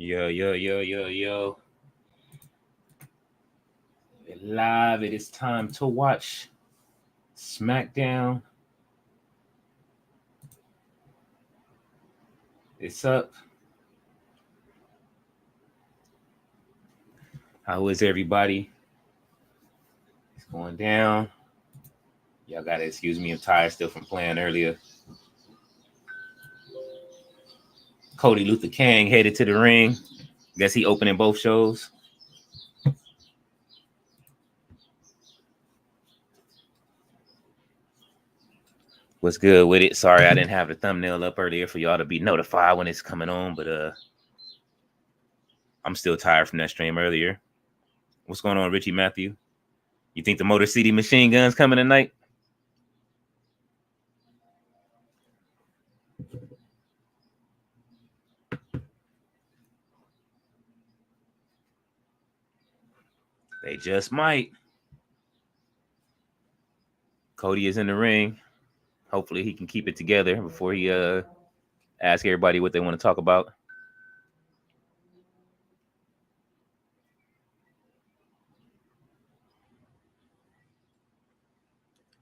Yo, yo, yo, yo, yo. We're live. It is time to watch Smackdown. It's up. How is everybody? It's going down. Y'all gotta excuse me. I'm tired still from playing earlier. Cody Luther King headed to the ring. Guess he opening both shows. What's good with it? Sorry I didn't have the thumbnail up earlier for y'all to be notified when it's coming on, but I'm still tired from that stream earlier. What's going on, Richie Matthew? You think the Motor City Machine Guns coming tonight? They just might. Cody is in the ring. Hopefully he can keep it together before he ask everybody what they want to talk about.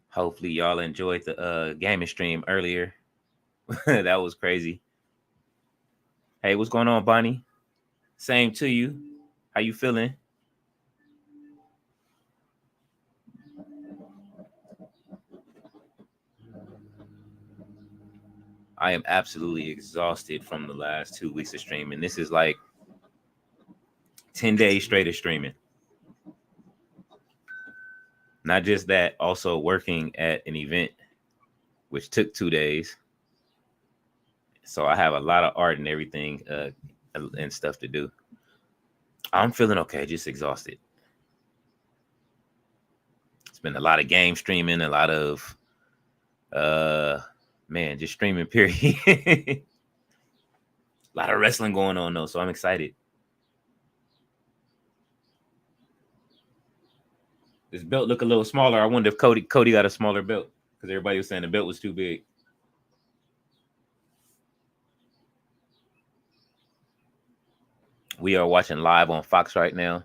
Hopefully y'all enjoyed the gaming stream earlier. That was crazy. Hey, what's going on, Bonnie? Same to you. How you feeling? I am absolutely exhausted from the last 2 weeks of streaming. This is like 10 days straight of streaming. Not just that, also working at an event, which took 2 days. So I have a lot of art and everything and stuff to do. I'm feeling okay, just exhausted. It's been a lot of game streaming, a lot of just streaming period. A lot of wrestling going on though, so I'm excited. This belt look a little smaller. I wonder if Cody got a smaller belt because everybody was saying the belt was too big. We are watching live on Fox right now.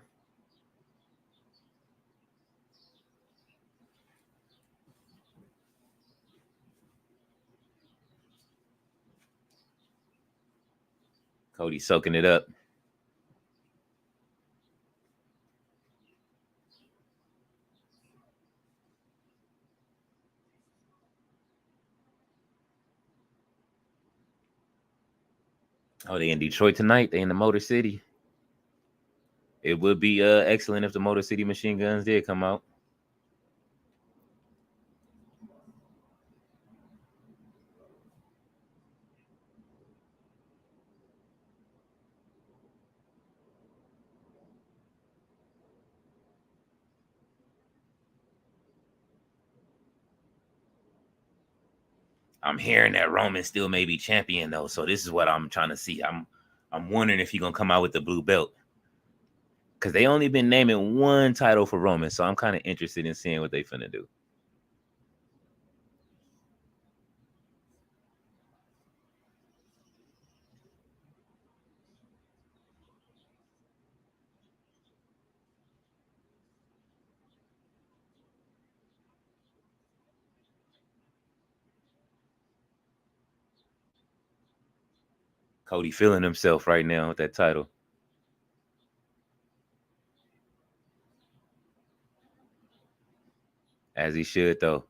Cody soaking it up. Oh, they in Detroit tonight. They in the Motor City. It would be excellent if the Motor City Machine Guns did come out. I'm hearing that Roman still may be champion though, so this is what I'm trying to see. I'm wondering if he's gonna come out with the blue belt because they only been naming one title for Roman, so I'm kind of interested in seeing what they finna do. Cody feeling himself right now with that title. As he should, though.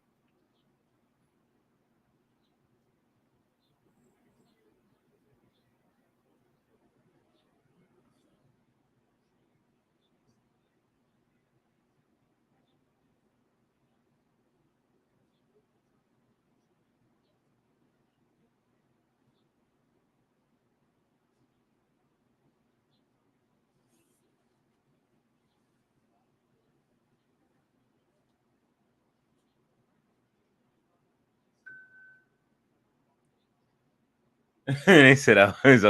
They said I was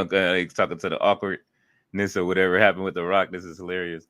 talking to the awkwardness or whatever happened with The Rock. This is hilarious.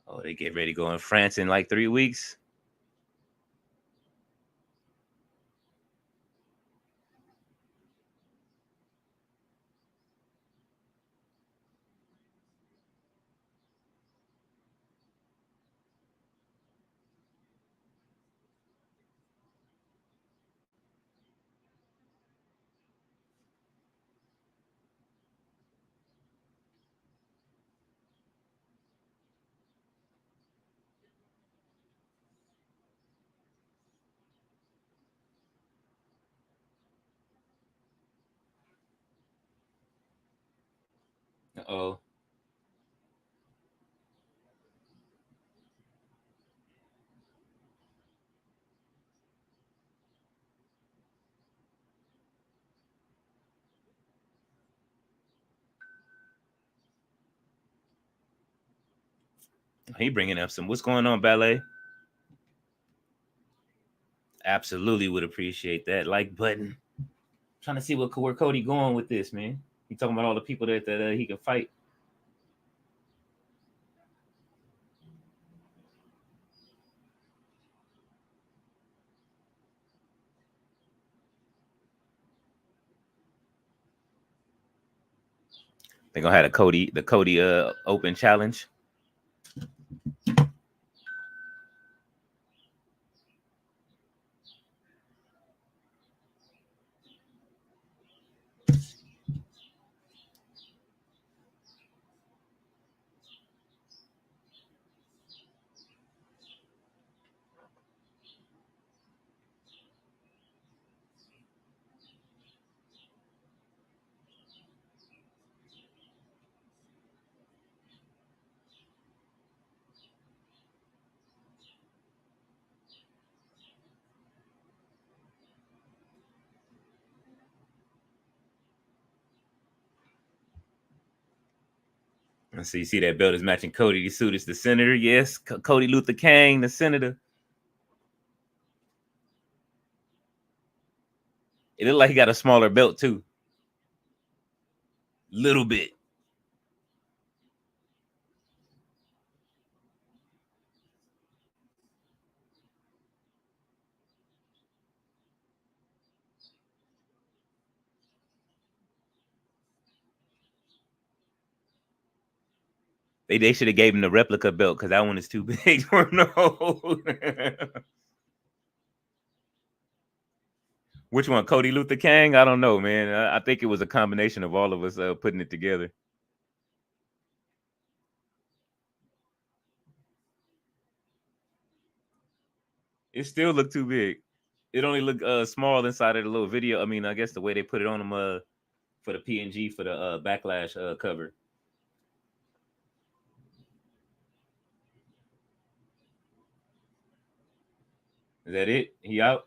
Oh, they get ready to go in France in like 3 weeks. Uh-oh. He bringing up some. What's going on, Ballet? Absolutely would appreciate that like button. Trying to see where Cody going with this, man. He talking about all the people that he can fight. They gonna have the Cody Open challenge. And so you see that belt is matching Cody. The suit is the senator. Yes, Cody Luther King, the senator. It looked like he got a smaller belt too. Little bit. They should have gave him the replica belt because that one is too big for him to hold. Which one, Cody Luther King? I don't know, man. I think it was a combination of all of us putting it together. It still looked too big. It only looked small inside of the little video. I mean, I guess the way they put it on them for the PNG for the backlash cover. Is that it? He out?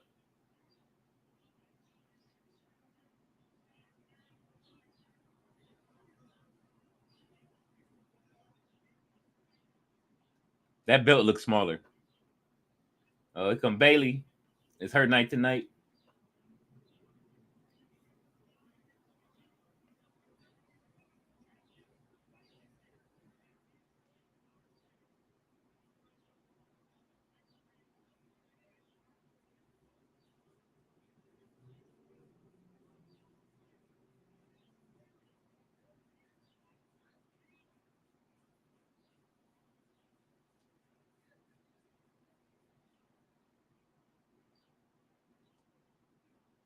That belt looks smaller. Oh, here come Bailey. It's her night tonight.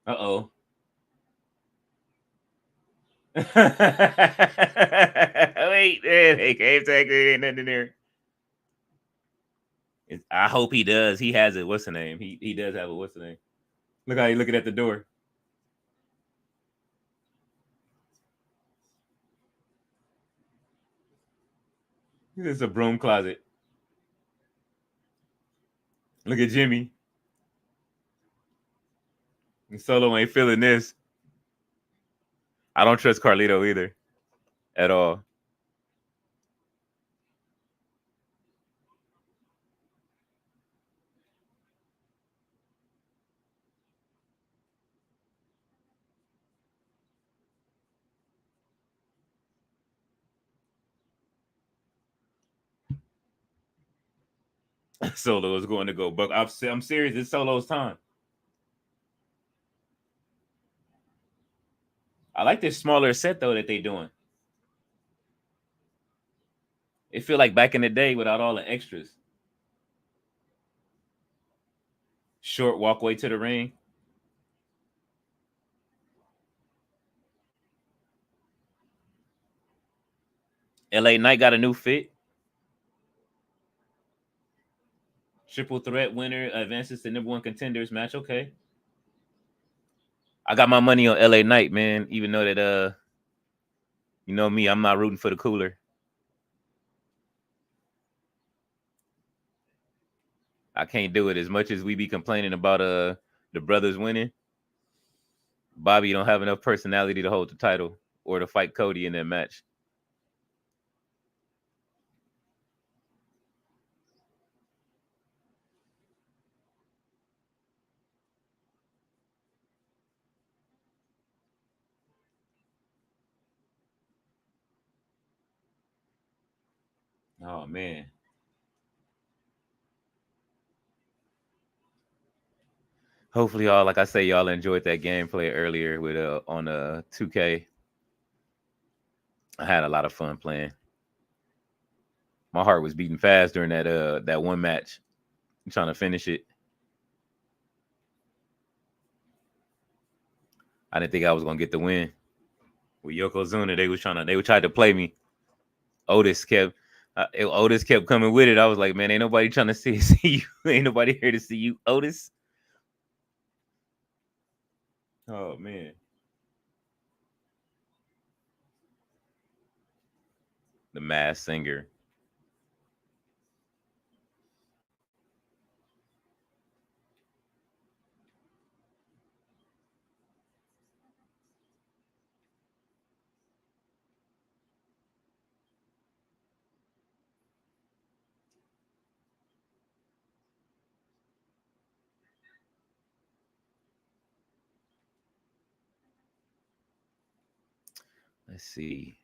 Uh-oh. Wait, they can't take it. Ain't nothing there. I hope he does. He has it. What's the name? He does have it. What's the name? Look how he looking at the door. This is a broom closet. Look at Jimmy. And Solo ain't feeling this. I don't trust Carlito either. At all. Solo is going to go. But I'm serious. It's Solo's time. I like this smaller set though that they doing. It feel like back in the day without all the extras. Short walkway to the ring. LA Knight got a new fit. Triple threat winner advances to number one contenders match. Okay. I got my money on LA Knight, man. Even though that you know me, I'm not rooting for the cooler. I can't do it as much as we be complaining about the brothers winning. Bobby don't have enough personality to hold the title or to fight Cody in that match. Oh man. Hopefully y'all, like I say, y'all enjoyed that gameplay earlier with on 2K. I had a lot of fun playing. My heart was beating fast during that one match. I'm trying to finish it. I didn't think I was gonna get the win. With Yokozuna, they were trying to play me. Otis kept coming with it. I was like, man, ain't nobody trying to see you. Ain't nobody here to see you, Otis. Oh man. The Masked Singer. Let's see.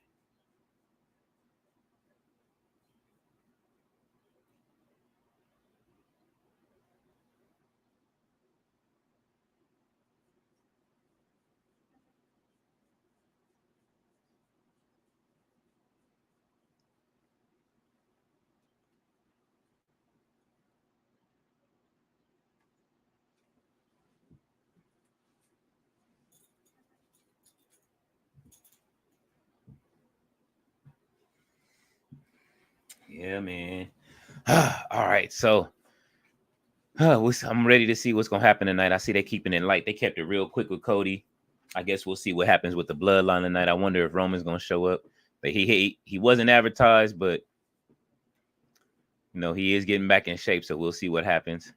Yeah, man. All right, so I'm ready to see what's gonna happen tonight. I see they keeping it light. They kept it real quick with Cody. I guess we'll see what happens with the bloodline tonight. I wonder if Roman's gonna show up. But he wasn't advertised, but you know he is getting back in shape. So we'll see what happens.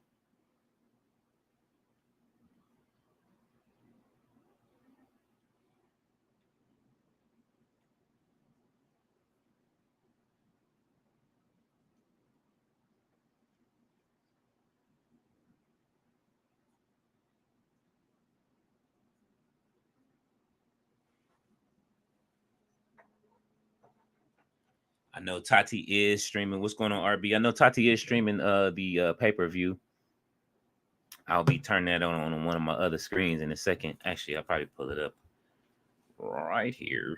I know Tati is streaming. What's going on, RB? I know Tati is streaming the pay-per-view. I'll be turning that on one of my other screens in a second. Actually, I'll probably pull it up right here.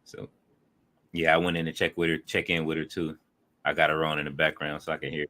So yeah, I went in to check in with her too. I got her on in the background so I can hear.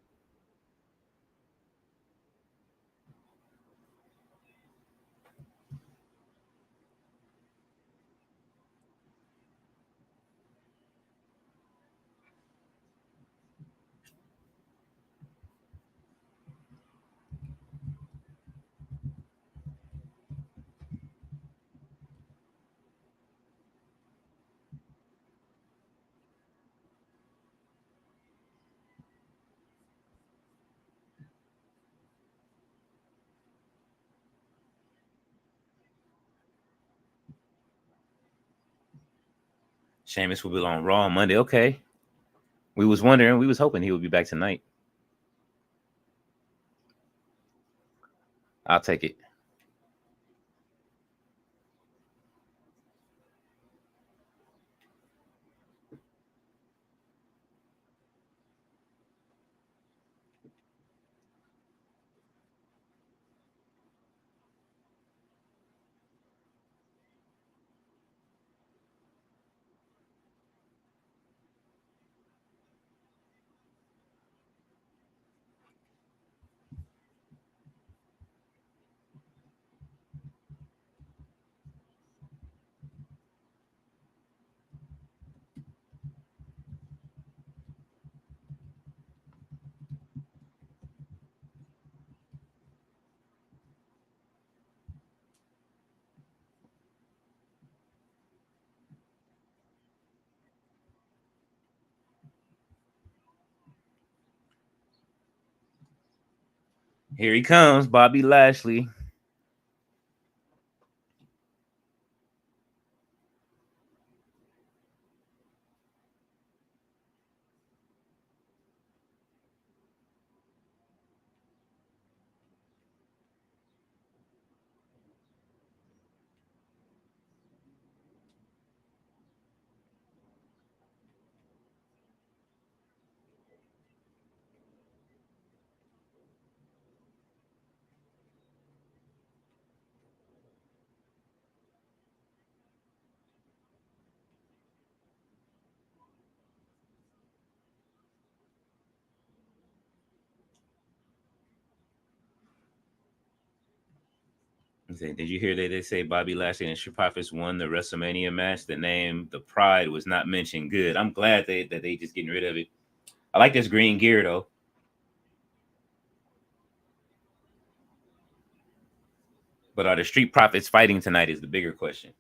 Sheamus will be on Raw on Monday. Okay. We was hoping he would be back tonight. I'll take it. Here he comes, Bobby Lashley. Did you hear that they say Bobby Lashley and Street Profits won the WrestleMania match? The name, the Pride, was not mentioned. Good. I'm glad that they just getting rid of it. I like this green gear though. But are the Street Profits fighting tonight is the bigger question.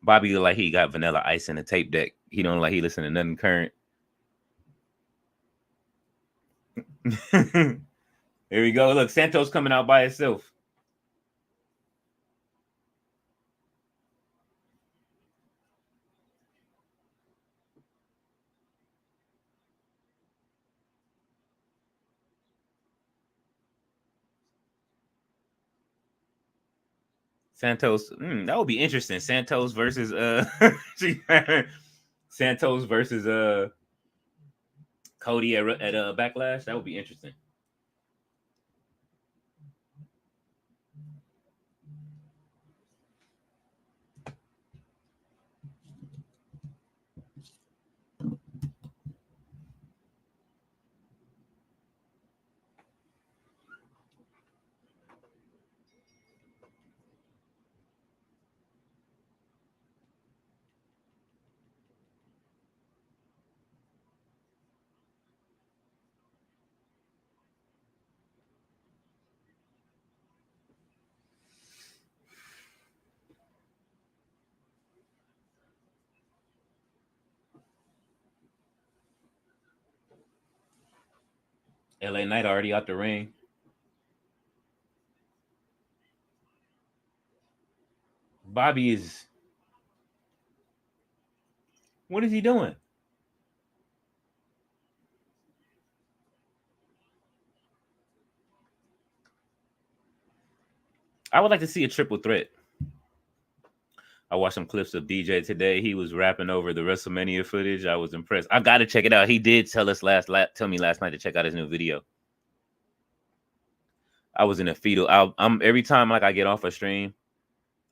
Bobby look like he got vanilla ice in the tape deck. He don't like he listen to nothing current. Here we go. Look, Santos coming out by himself. Santos, that would be interesting. Santos versus Santos versus Cody at Backlash. That would be interesting. LA Knight already out the ring. Bobby is. What is he doing? I would like to see a triple threat. I watched some clips of DJ today. He was rapping over the WrestleMania footage. I was impressed. I got to check it out. He did tell me last night to check out his new video. I was in a fetal. I'm every time like I get off a stream,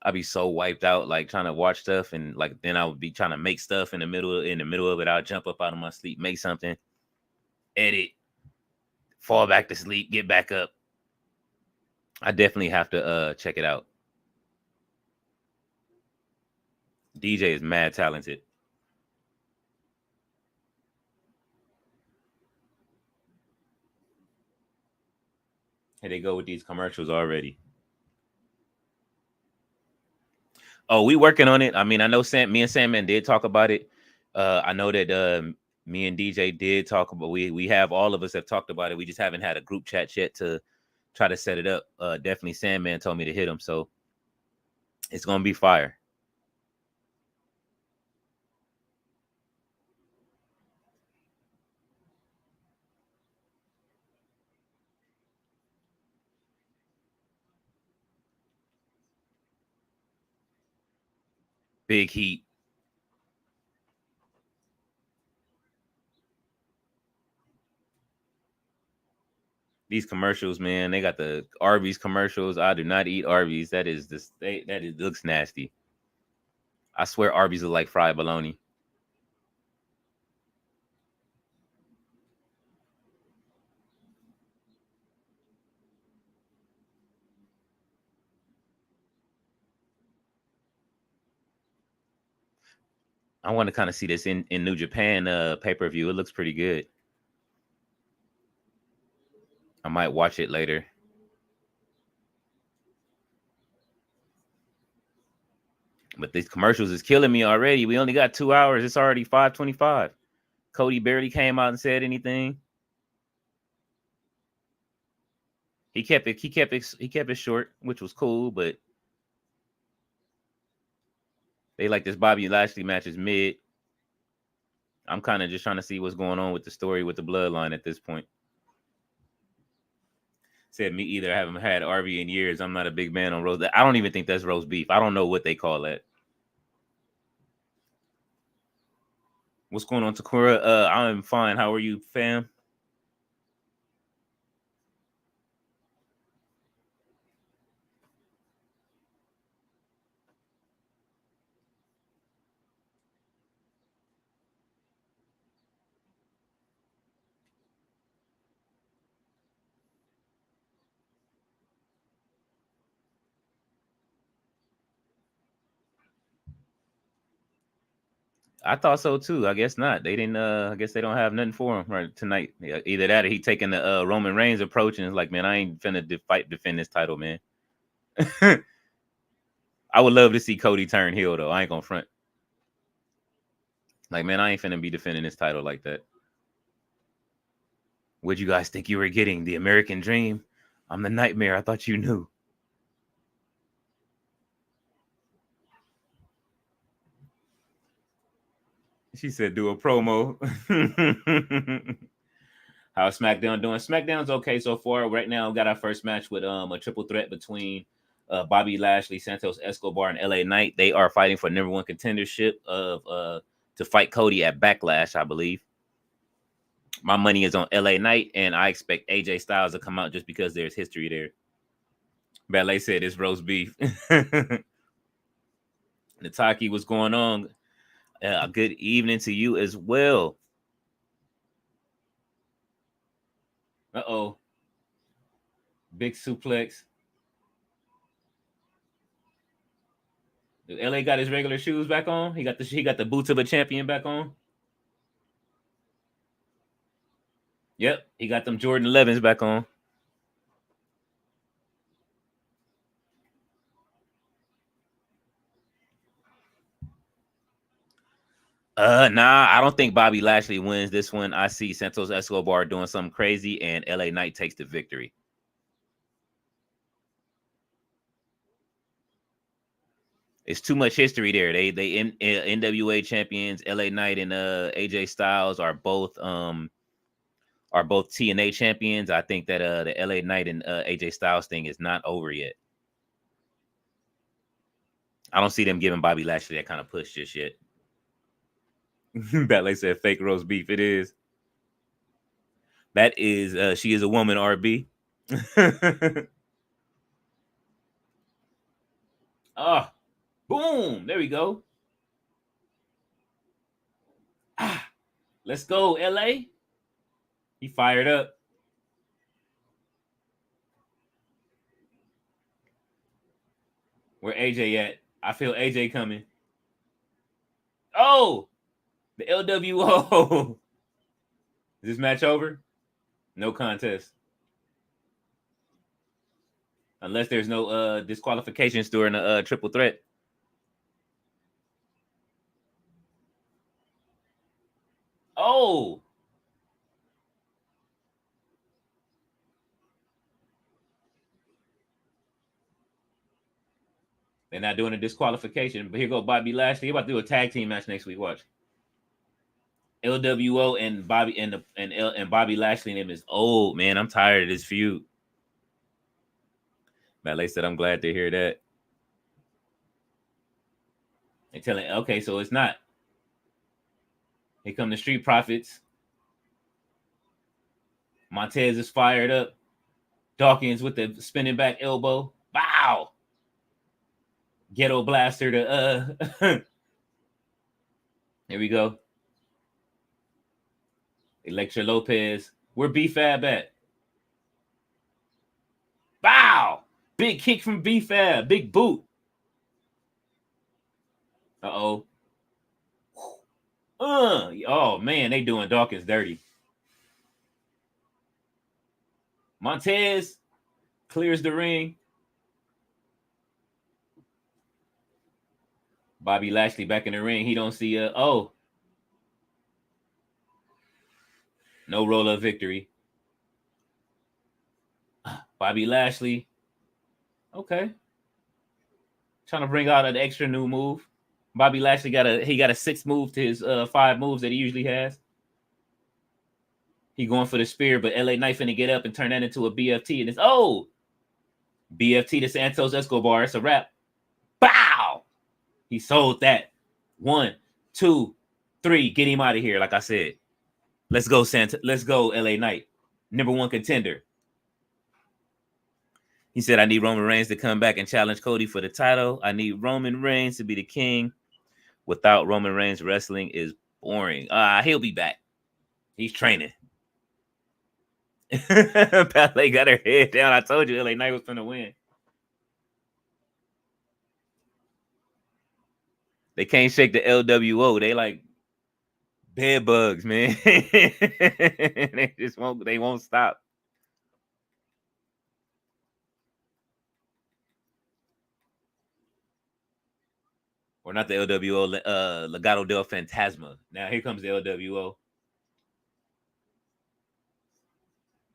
I'd be so wiped out, like trying to watch stuff, and like then I would be trying to make stuff in the middle of it. I'll jump up out of my sleep, make something, edit, fall back to sleep, get back up. I definitely have to check it out. DJ is mad talented. Here they go with these commercials already. Oh, we working on it. I mean, I know me and Sandman did talk about it. I know that me and DJ did talk about. We have all of us have talked about it. We just haven't had a group chat yet to try to set it up. Definitely, Sandman told me to hit him, so it's gonna be fire. Big heat. These commercials, man, they got the Arby's commercials. I do not eat Arby's. That is looks nasty. I swear Arby's is like fried bologna. I want to kind of see this in New Japan pay-per-view. It looks pretty good. I might watch it later. But these commercials is killing me already. We only got 2 hours. It's already 5:25. Cody barely came out and said anything. He kept it short, which was cool, but they like this Bobby Lashley match is mid. I'm kind of just trying to see what's going on with the story with the bloodline at this point. Said me either. I haven't had RV in years. I'm not a big man on roast. I don't even think that's roast beef. I don't know what they call that. What's going on, Takura? I'm fine. How are you, fam? I thought so too. I guess not. They didn't. I guess they don't have nothing for him right tonight. Yeah, either that or he taking the Roman Reigns approach and is like, man, I ain't finna defend this title, man. I would love to see Cody turn heel though. I ain't gonna front. Like, man, I ain't finna be defending this title like that. What'd you guys think you were getting? The American Dream? I'm the Nightmare. I thought you knew. She said, do a promo. How's SmackDown doing? SmackDown's okay so far. Right now, we got our first match with a triple threat between Bobby Lashley, Santos Escobar, and LA Knight. They are fighting for number one contendership of to fight Cody at Backlash, I believe. My money is on LA Knight, and I expect AJ Styles to come out just because there's history there. Ballet said it's roast beef. Nataki, what's going on? Good evening to you as well. Uh-oh. Big suplex. LA got his regular shoes back on. He got the boots of a champion back on. Yep, he got them Jordan 11s back on. Nah, I don't think Bobby Lashley wins this one. I see Santos Escobar doing something crazy, and LA Knight takes the victory. It's too much history there. They NWA champions. LA Knight and AJ Styles are both TNA champions. I think that the LA Knight and AJ Styles thing is not over yet. I don't see them giving Bobby Lashley that kind of push just yet. Ballet said fake roast beef. It is. That is she is a woman, RB. Ah, boom. There we go. Ah, let's go, LA. He fired up. Where AJ at? I feel AJ coming. Oh, the LWO. Is this match over? No contest. Unless there's no disqualifications during the triple threat. Oh. They're not doing a disqualification, but here go Bobby Lashley. They're about to do a tag team match next week. Watch. LWO and Bobby and Bobby Lashley name is old, man. I'm tired of this feud. Ballet said, I'm glad to hear that. And telling, okay, so it's not. Here come the Street Profits. Montez is fired up. Dawkins with the spinning back elbow. Wow. Ghetto blaster to here we go. Electra Lopez. Where B-Fab at? Wow. Big kick from B-Fab. Big boot. Uh-oh. Oh, man. They doing Dawkins dirty. Montez clears the ring. Bobby Lashley back in the ring. He don't see no roll-up victory. Bobby Lashley. Okay. Trying to bring out an extra new move. Bobby Lashley got a 6 move to his 5 moves that he usually has. He going for the spear, but LA Knight finna get up and turn that into a BFT. And it's BFT to Santos Escobar. It's a wrap. Bow! He sold that. 1, 2, 3. Get him out of here, like I said. Let's go, Let's go, LA Knight. Number 1 contender. He said, I need Roman Reigns to come back and challenge Cody for the title. I need Roman Reigns to be the king. Without Roman Reigns, wrestling is boring. He'll be back. He's training. Ballet got her head down. I told you LA Knight was going to win. They can't shake the LWO. They like bed bugs, man. They won't stop. Or not the LWO, Legado del Fantasma. Now here comes the LWO.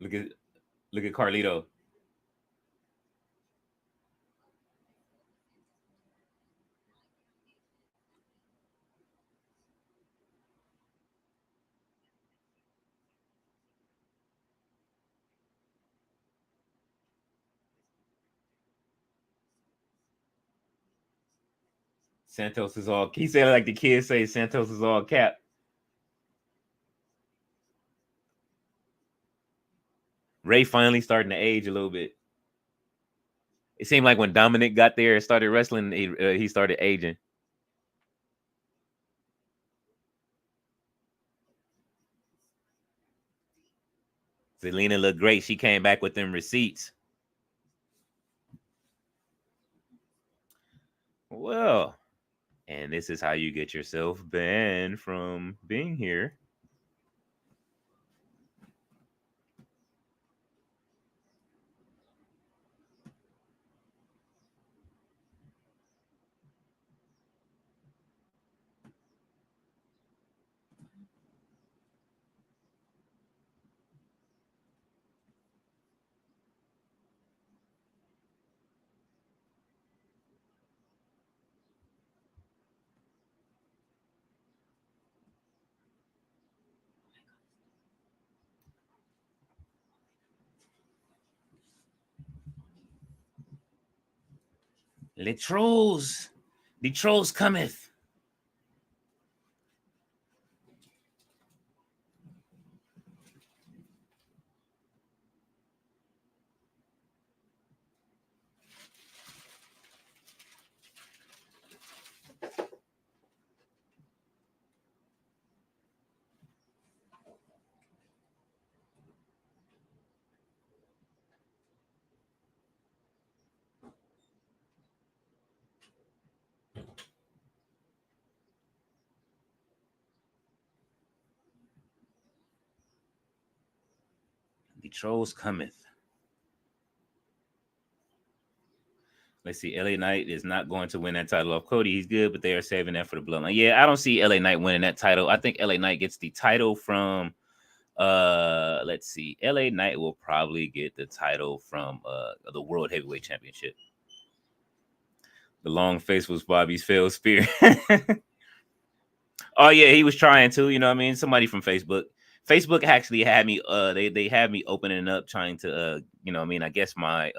Look at Carlito. Santos is all. He said like the kids say, Santos is all cap. Ray finally starting to age a little bit. It seemed like when Dominic got there and started wrestling, he started aging. Zelina looked great. She came back with them receipts. Well, and this is how you get yourself banned from being here. The trolls cometh. The trolls cometh. Let's see. LA Knight is not going to win that title off Cody. He's good, but they are saving that for the bloodline. Yeah, I don't see LA Knight winning that title. I think LA Knight gets the title from let's see. LA Knight will probably get the title from the World Heavyweight Championship. The long face was Bobby's failed spear. Oh yeah, he was trying to, you know what I mean? Somebody from Facebook. Facebook actually had me they had me opening up trying to you know what I mean? I guess my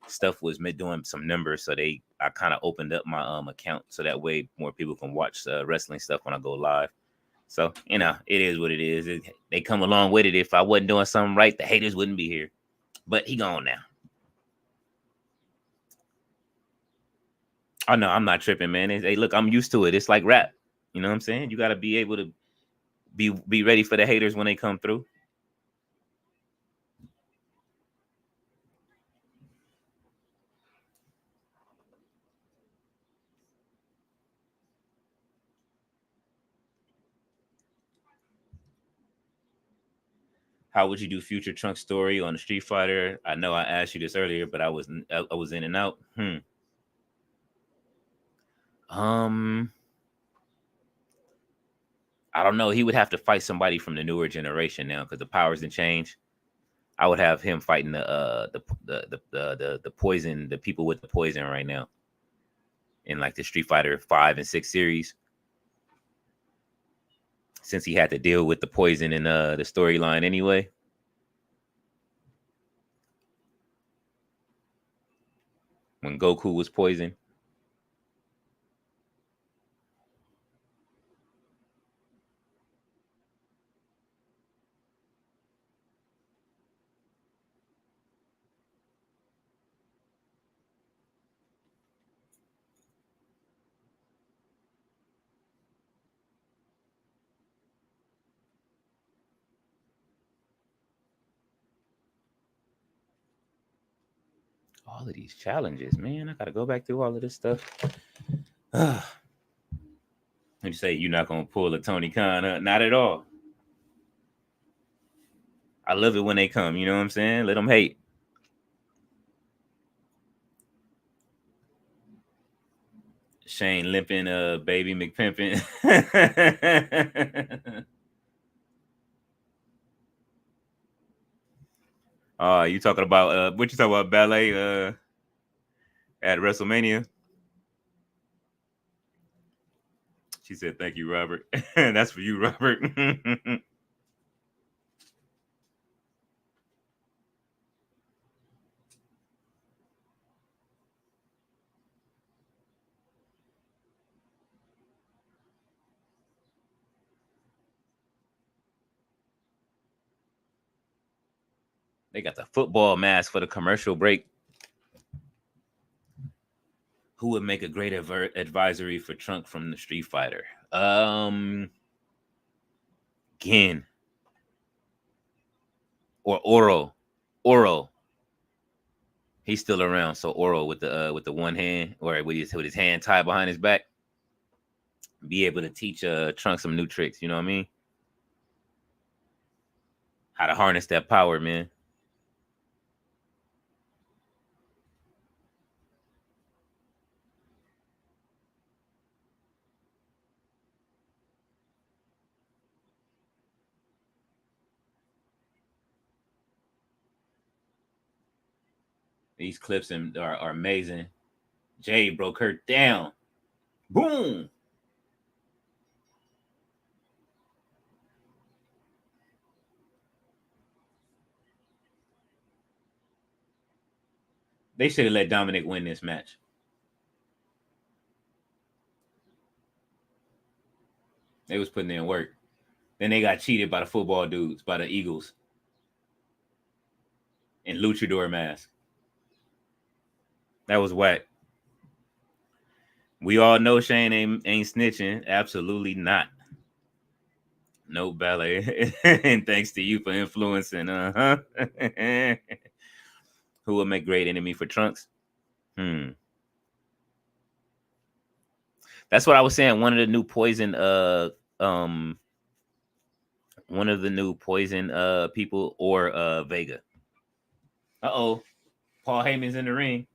stuff was doing some numbers, so I kind of opened up my account so that way more people can watch wrestling stuff when I go live. So, you know, it is what it is. They come along with it. If I wasn't doing something right, the haters wouldn't be here. But he gone now. Oh no, I'm not tripping, man. Hey, look, I'm used to it. It's like rap. You know what I'm saying? You got to be able to be ready for the haters when they come through. How would you do future Trunk story on the Street Fighter? I know I asked you this earlier, but I was in and out. I don't know. He would have to fight somebody from the newer generation now because the powers didn't change. I would have him fighting the poison, the people with the poison right now in like the Street Fighter 5 and 6 series. Since he had to deal with the poison in the storyline anyway. When Goku was poisoned. All of these challenges, man. I gotta go back through all of this stuff. You say you're not gonna pull a Tony Khan? Not at all. I love it when they come. You know what I'm saying? Let them hate. Shane limping, baby McPimpin. You talking about what you talking about ballet at WrestleMania? She said, "Thank you, Robert." That's for you, Robert. They got the football mask for the commercial break. Who would make a great advisory for Trunk from the Street Fighter? Gin or Oro. Oro. He's still around, so Oro with the one hand or with his hand tied behind his back, be able to teach Trunk some new tricks. You know what I mean? How to harness that power, man. These clips are amazing. Jay broke her down. Boom. They should have let Dominic win this match. They was putting in work. Then they got cheated by the football dudes, by the Eagles. In luchador mask. That was whack. We all know Shane ain't snitching. Absolutely not. No ballet. And thanks to you for influencing. Who would make great enemy for Trunks? That's what I was saying. One of the new poison people or Vega. Uh-oh. Paul Heyman's in the ring.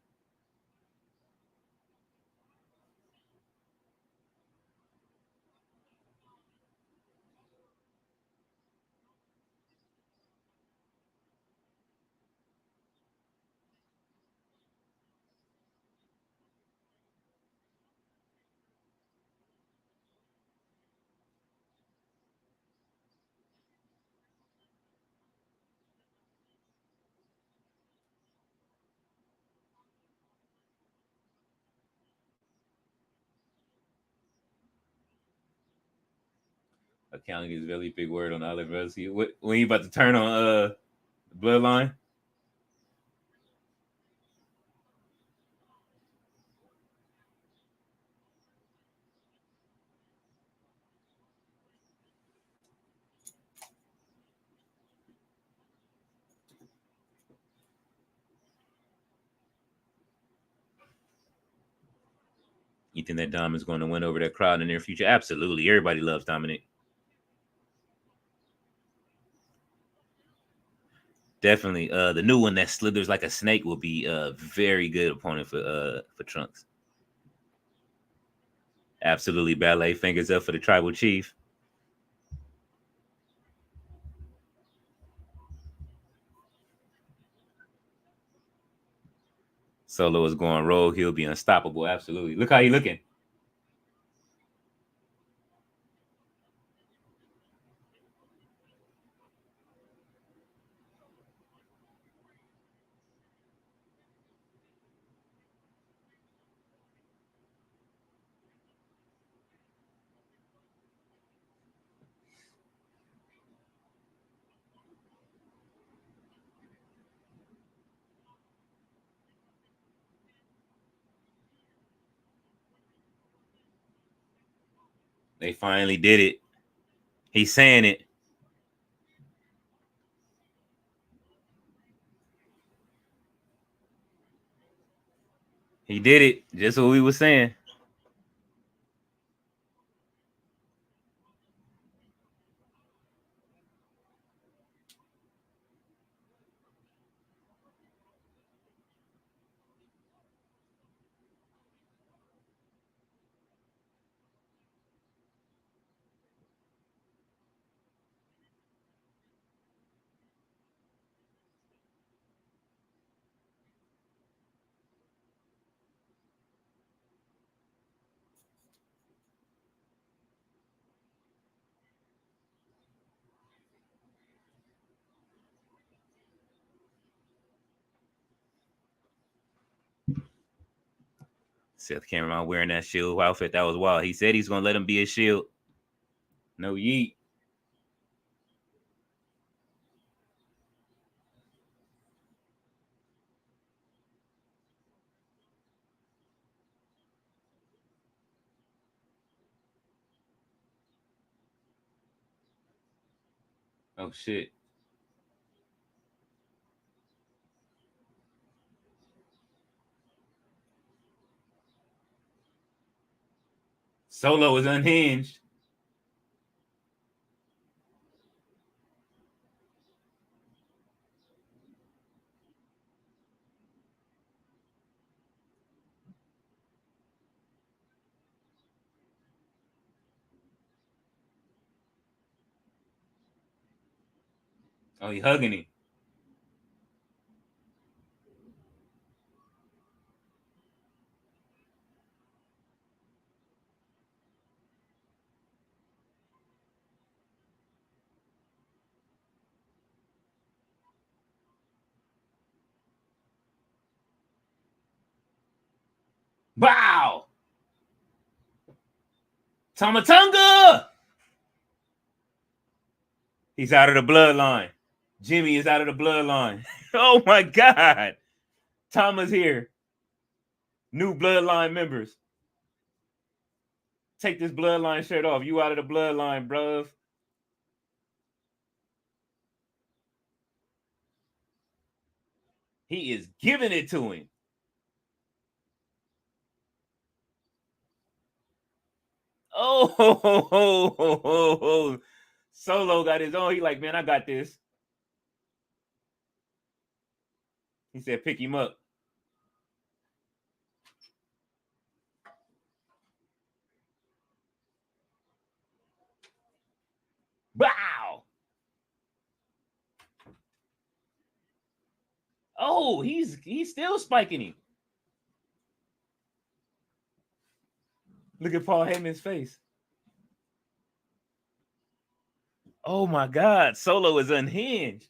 Accounting is a really big word on the other brothers. When you about to turn on Bloodline? You think that Dom is going to win over that crowd in the near future? Absolutely. Everybody loves Dominic. Definitely. The new one that slithers like a snake will be a very good opponent for Trunks. Absolutely. Ballet fingers up for the tribal chief. Solo is going rogue. He'll be unstoppable. Absolutely. Look how he looking. They finally did it. He's saying it. He did it. Just what we were saying. Seth Cameron wearing that shield outfit. That was wild. He said he's going to let him be a shield. No yeet. Oh, shit. Solo is unhinged. Oh, he hugging him. Wow! Tamatunga! He's out of the bloodline. Jimmy is out of the bloodline. Oh my God. Tama's here. New bloodline members. Take this bloodline shirt off. You out of the bloodline, bruv. He is giving it to him. Oh, ho, ho, ho, ho, ho. Solo got his own. He like, man, I got this. He said, pick him up. Wow. Oh, he's still spiking him. Look at Paul Heyman's face. Oh my God, Solo is unhinged.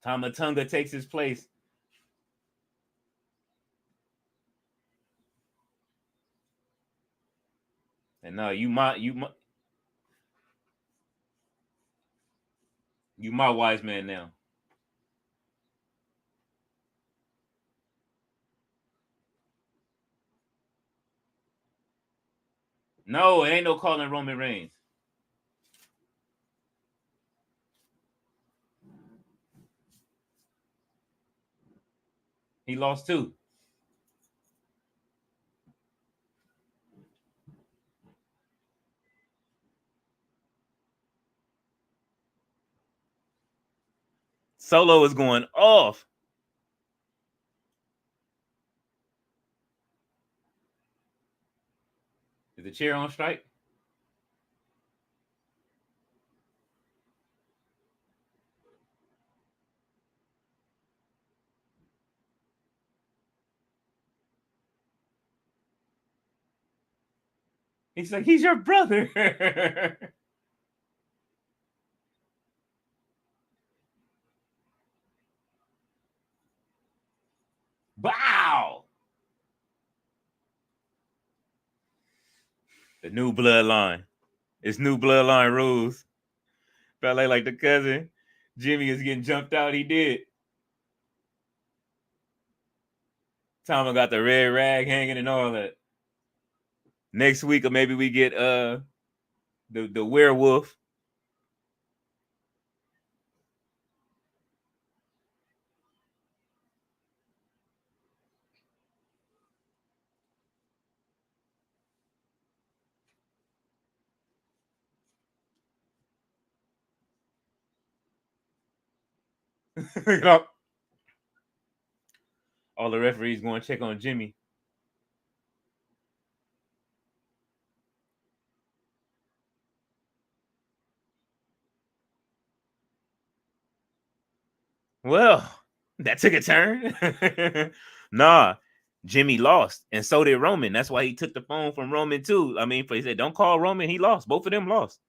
Tamatunga takes his place. And no, you my wise man now. No, it ain't no calling Roman Reigns. He lost too. Solo is going off. Is the chair on strike? He's like, he's your brother. Wow. The new bloodline. It's new bloodline rules. Felt like the cousin. Jimmy is getting jumped out. He did. Tama got the red rag hanging and all that. Next week, or maybe we get the werewolf. All the referees going to check on Jimmy. Well, that took a turn. Nah, Jimmy lost, and so did Roman. That's why he took the phone from Roman too. I mean, he said, "Don't call Roman." He lost. Both of them lost.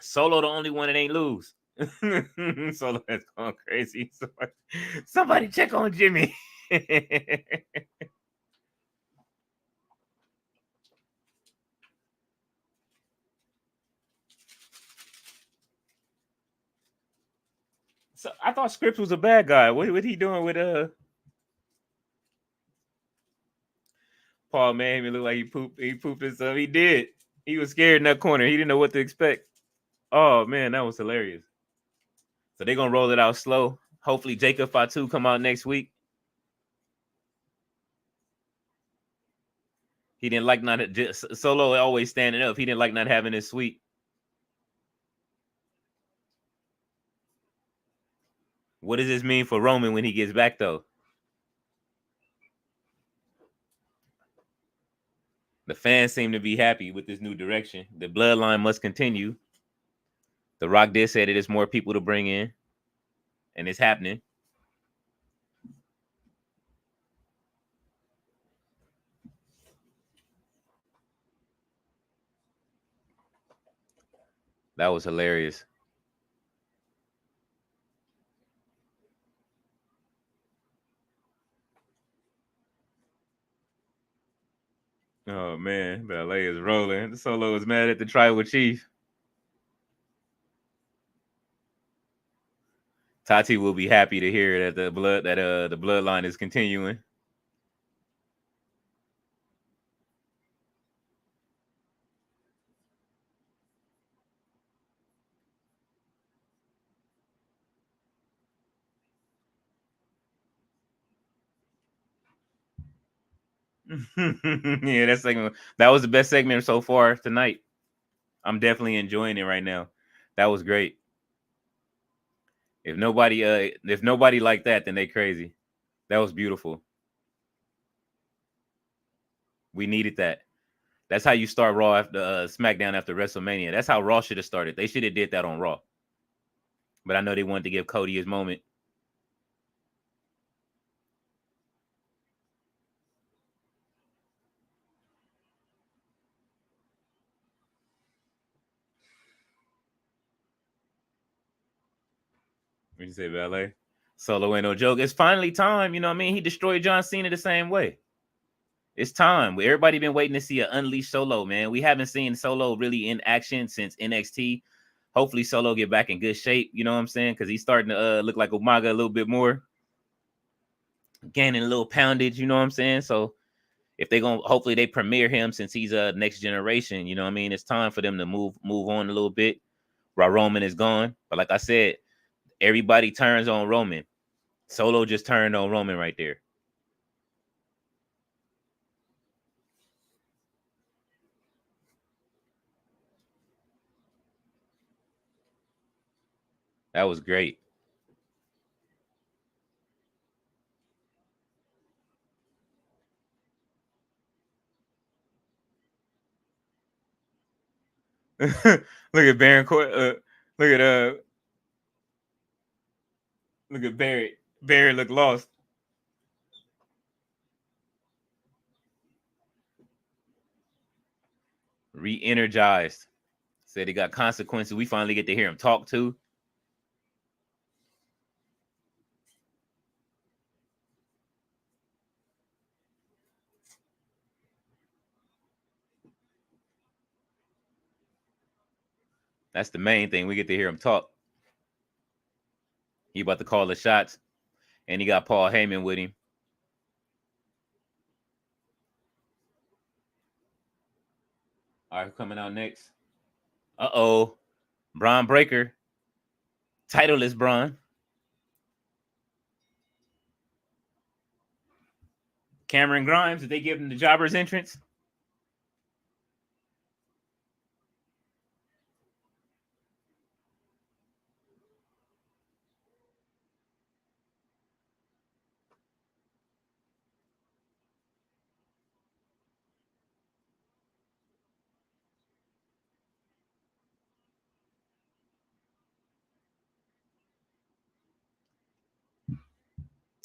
Solo the only one that ain't lose. Solo has gone crazy. Somebody check on Jimmy. So I thought Scripps was a bad guy. What he doing with Paul made him look like he pooped himself. He did. He was scared in that corner. He didn't know what to expect. Oh man, that was hilarious. So they're gonna roll it out slow. Hopefully Jacob Fatu come out next week. He didn't like not just Solo always standing up. He didn't like not having his suite. What does this mean for Roman when he gets back though? The fans seem to be happy with this new direction. The bloodline must continue. The Rock did say that there's more people to bring in, and it's happening. That was hilarious. Oh man, Ballet is rolling. The Solo is mad at the tribal chief. Tati will be happy to hear that the bloodline is continuing. Yeah, that was the best segment so far tonight. I'm definitely enjoying it right now. That was great. If nobody like that, then they crazy. That was beautiful. We needed that. That's how you start Raw after Smackdown after WrestleMania. That's how Raw should have started. They should have did that on Raw. But I know they wanted to give Cody his moment. What you say, Ballet? Solo ain't no joke. It's finally time. You know what I mean? He destroyed John Cena the same way. It's time. Everybody been waiting to see an unleashed Solo, man. We haven't seen Solo really in action since NXT. Hopefully Solo get back in good shape, you know what I'm saying? Because he's starting to look like Umaga a little bit more. Gaining a little poundage, you know what I'm saying? So if they gonna hopefully they premiere him since he's a next generation, you know what I mean? It's time for them to move on a little bit while Roman is gone. But like I said, everybody turns on Roman. Solo just turned on Roman right there. That was great. Look at Baron Corbin. Look at Barry. Barry look lost. Re-energized. Said he got consequences. We finally get to hear him talk too. That's the main thing. We get to hear him talk. He about to call the shots. And he got Paul Heyman with him. All right, coming out next. Uh-oh. Braun Breaker. Titleless Braun. Cameron Grimes, did they give him the jobber's entrance?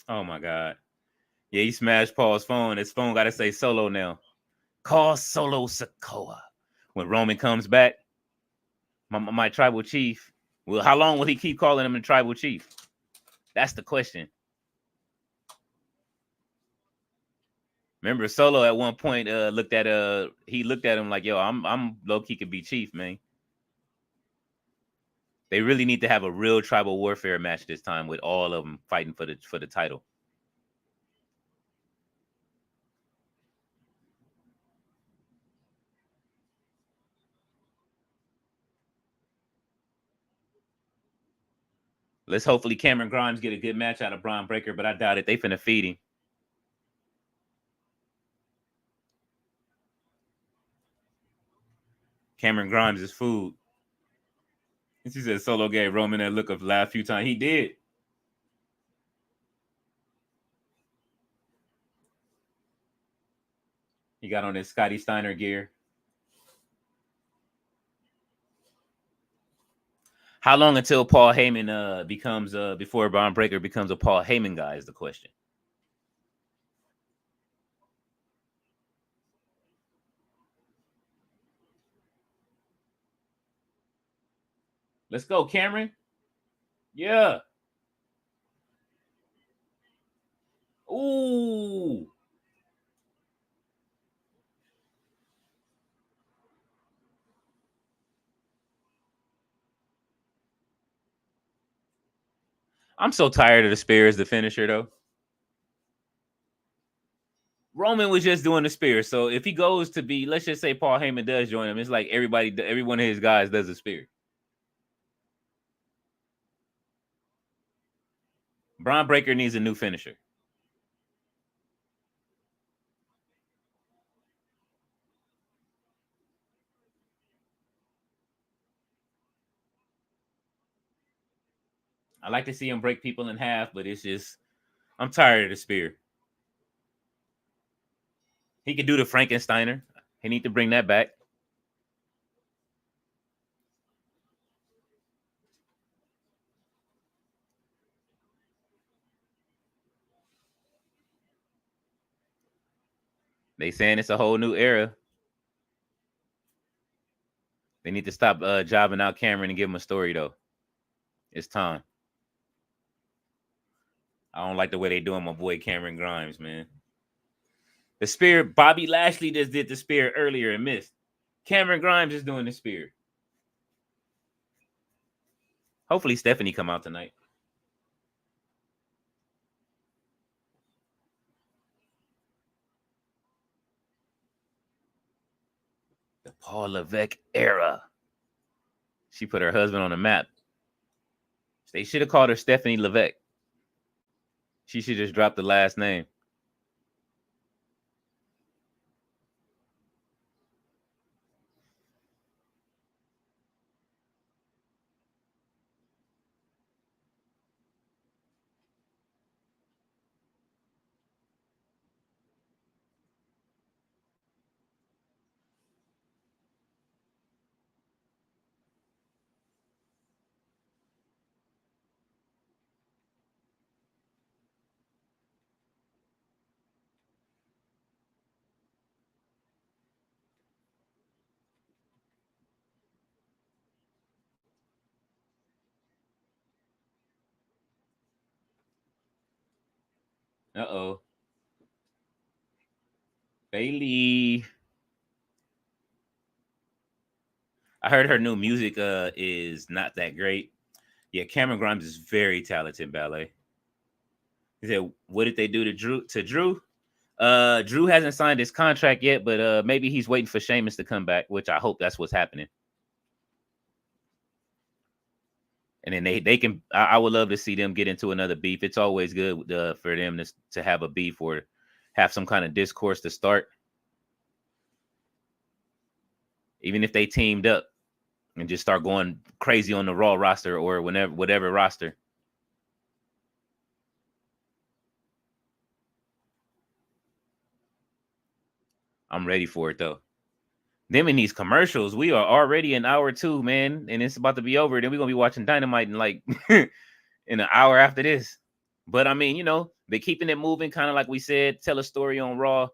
Oh my God. Yeah, he smashed Paul's phone. His phone got to say Solo now. Call Solo Sikoa. When Roman comes back, my tribal chief. Well, how long will he keep calling him the tribal chief? That's the question. Remember, Solo at one point looked at him like, "Yo, I'm low key could be chief, man." They really need to have a real tribal warfare match this time with all of them fighting for the title. Let's hopefully Cameron Grimes get a good match out of Braun Breaker, but I doubt it. They finna feed him. Cameron Grimes is food. And she said Solo gave Roman that look of laugh a few times. He did. He got on his Scotty Steiner gear. How long until Paul Heyman becomes before Braun Breaker becomes a Paul Heyman guy is the question. Let's go, Cameron. Yeah. Ooh. I'm so tired of the spear as the finisher, though. Roman was just doing the spear. So if he goes to be, let's just say Paul Heyman does join him, it's like every one of his guys does a spear. Braun Breaker needs a new finisher. I like to see him break people in half, but it's just I'm tired of the spear. He could do the Frankensteiner. He need to bring that back. They saying it's a whole new era. They need to stop jobbing out Cameron and give him a story though. It's time. I don't like the way they doing my boy Cameron Grimes, man. The spear, Bobby Lashley just did the spear earlier and missed. Cameron Grimes is doing the spear. Hopefully Stephanie come out tonight. The Paul Levesque era. She put her husband on the map. They should have called her Stephanie Levesque. She should just drop the last name. Uh-oh. Bailey. I heard her new music is not that great. Yeah, Cameron Grimes is very talented in ballet. He said, what did they do to Drew? Drew hasn't signed his contract yet, but maybe he's waiting for Sheamus to come back, which I hope that's what's happening. And then they can. I would love to see them get into another beef. It's always good for them to have a beef or have some kind of discourse to start. Even if they teamed up and just start going crazy on the Raw roster or whatever roster. I'm ready for it though. Them in these commercials, we are already an hour 2, man, and it's about to be over. Then we're gonna be watching Dynamite in like in an hour after this. But I mean, they're keeping it moving, kind of like we said, tell a story on Raw.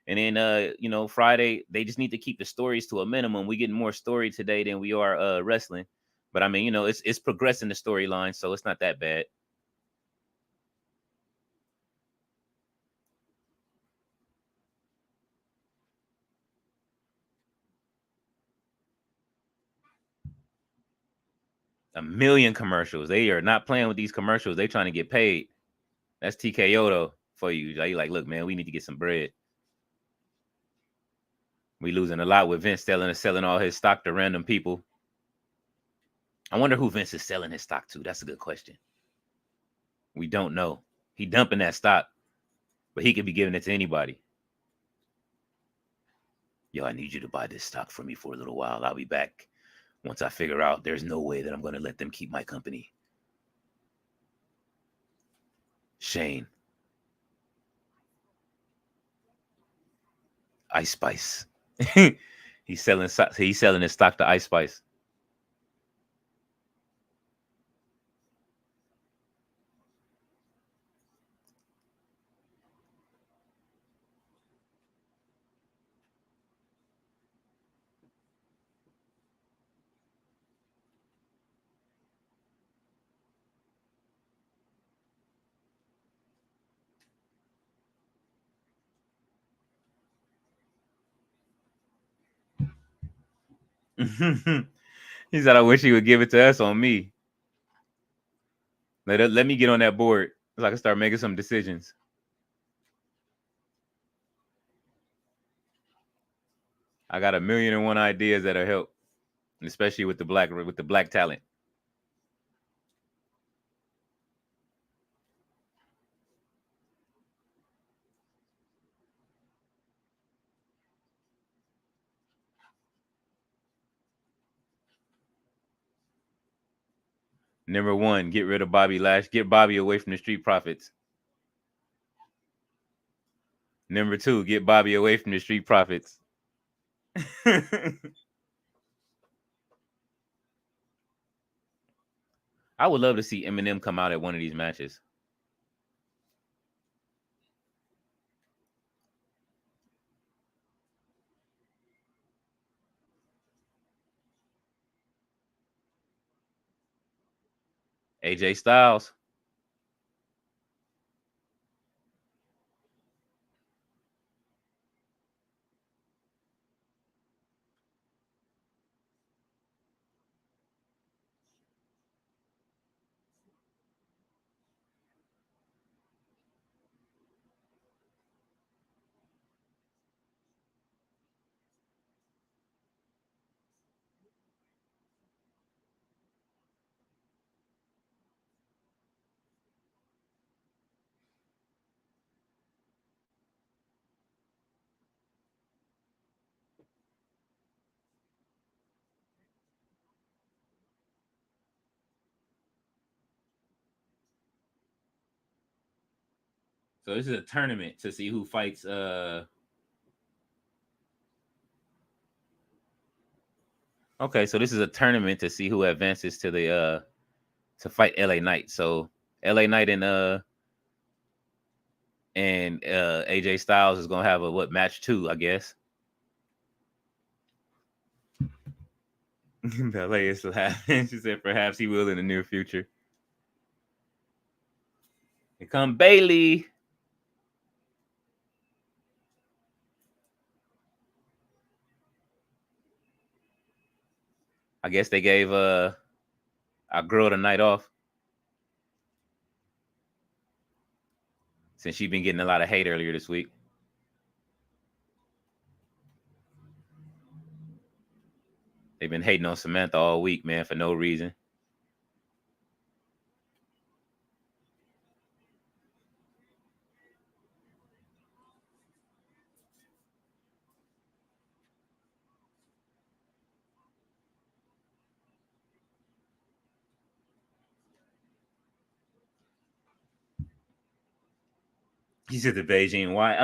And then Friday, they just need to keep the stories to a minimum. We getting more story today than we are wrestling. But I mean, it's progressing the storyline, so it's not that bad. A million commercials. They are not playing with these commercials. They trying to get paid. That's TKO though for you. Like, look, man, we need to get some bread. We losing a lot with Vince selling all his stock to random people. I wonder who Vince is selling his stock to. That's a good question. We don't know. He dumping that stock, but he could be giving it to anybody. Yo, I need you to buy this stock for me for a little while. I'll be back once I figure out there's no way that I'm going to let them keep my company. Shane. Ice Spice. He's selling his stock to Ice Spice. He said, I wish he would give it to us on me. Let me get on that board so I can start making some decisions. I got 1,000,001 ideas that'll help, especially with the black talent. Number 1, get rid of Bobby Lash. Get Bobby away from the Street Profits. Number 2, get Bobby away from the Street Profits. I would love to see Eminem come out at one of these matches. AJ Styles. So this is a tournament to see who fights. Okay, so this is a tournament to see who advances to the to fight LA Knight. So LA Knight and AJ Styles is gonna have a match 2, I guess. Ballet is still happening. She said perhaps he will in the near future. Here come Bailey. I guess they gave our girl the night off since she's been getting a lot of hate earlier this week. They've been hating on Samantha all week, man, for no reason. He said the Beijing. Why?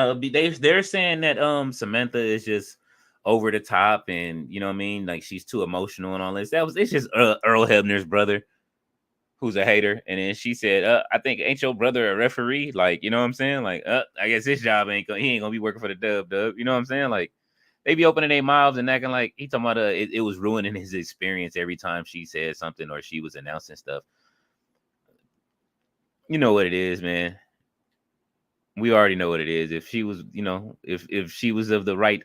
They're saying that Samantha is just over the top, and you know what I mean, like she's too emotional and all this. It's just Earl Hebner's brother, who's a hater, and then she said, I think ain't your brother a referee? Like, you know what I'm saying? Like, I guess his job he ain't gonna be working for the dub. You know what I'm saying? Like, they be opening their mouths and acting like he talking about it was ruining his experience every time she said something or she was announcing stuff. You know what it is, man. We already know what it is. If she was, you know, if she was of the right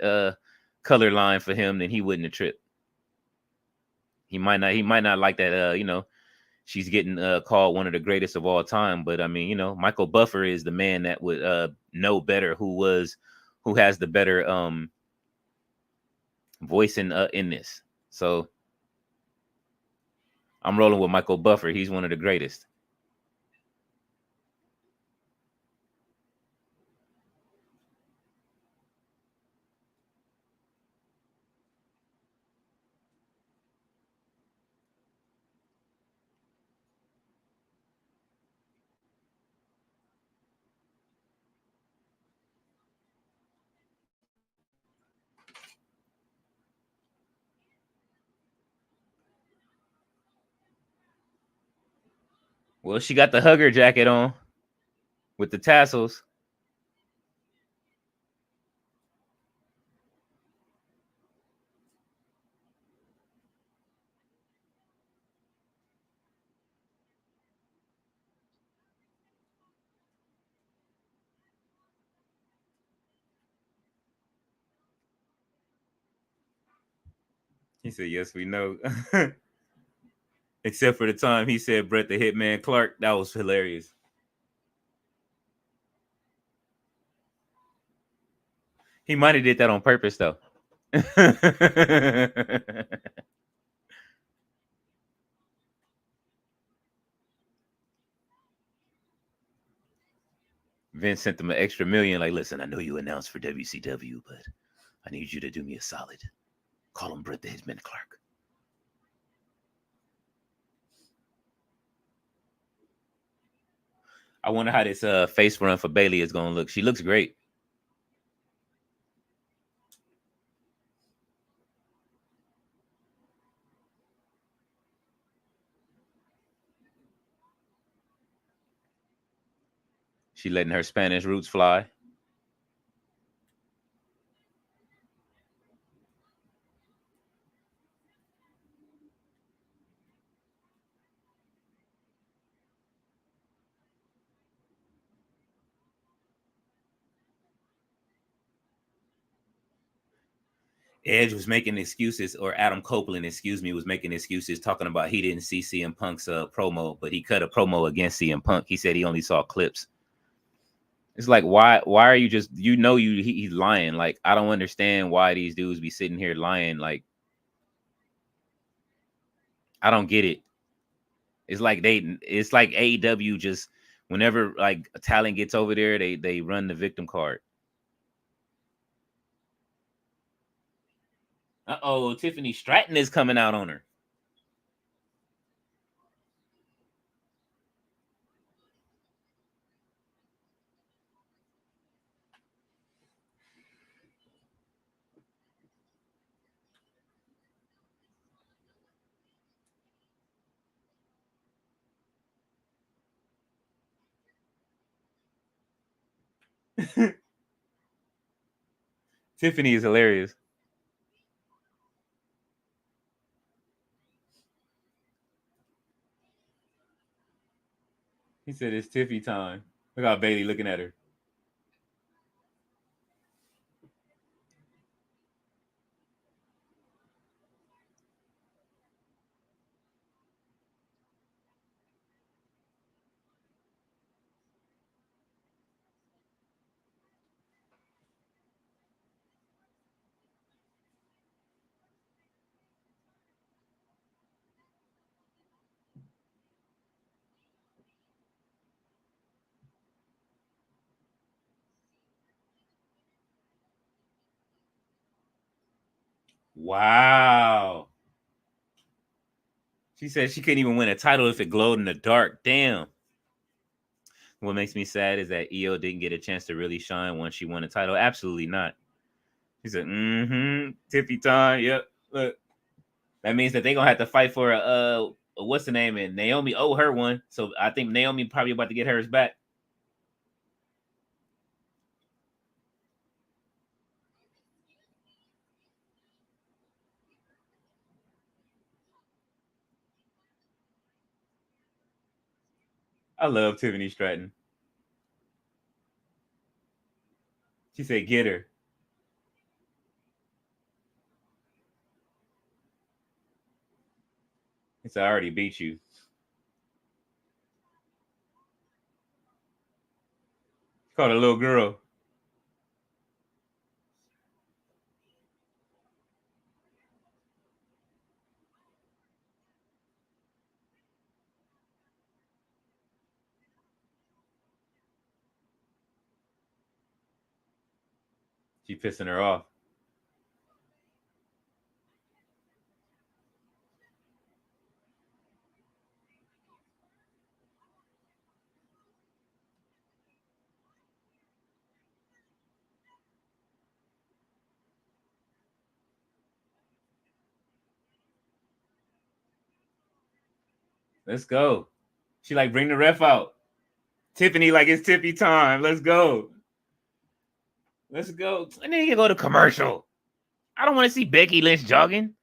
color line for him, then he wouldn't have tripped. He might not like that, you know, she's getting called one of the greatest of all time. But I mean, you know, Michael Buffer is the man that would know better who has the better voice in this. So I'm rolling with Michael Buffer. He's one of the greatest. Well, she got the hugger jacket on with the tassels. He said, "Yes, we know." Except for the time he said Bret the Hitman Clark. That was hilarious. He might have did that on purpose, though. Vince sent them an extra million. Like, listen, I know you announced for WCW, but I need you to do me a solid. Call him Bret the Hitman Clark. I wonder how this face run for Bailey is going to look. She looks great. She letting her Spanish roots fly. Edge was making excuses, or Adam Copeland, excuse me, was making excuses talking about he didn't see CM Punk's promo, but he cut a promo against CM Punk. He said he only saw clips. It's like, why are you just, you know, he's lying. Like, I don't understand why these dudes be sitting here lying. Like, I don't get it. It's like AEW just, whenever like a talent gets over there, they run the victim card. Tiffany Stratton is coming out on her. Tiffany is hilarious. He said it's Tiffy time. Look how Bailey looking at her. Wow. She said she couldn't even win a title if it glowed in the dark. Damn. What makes me sad is that EO didn't get a chance to really shine once she won a title. Absolutely not. She said, Tiffy time. Yep. Look. That means that they're gonna have to fight for a what's the name? And Naomi owe her one. So I think Naomi probably about to get hers back. I love Tiffany Stratton. She said, get her. He said, I already beat you. She called a little girl. She pissing her off. Let's go. She like, bring the ref out. Tiffany like, it's Tiffy time. Let's go. Let's go. And then you go to commercial. I don't want to see Becky Lynch jogging.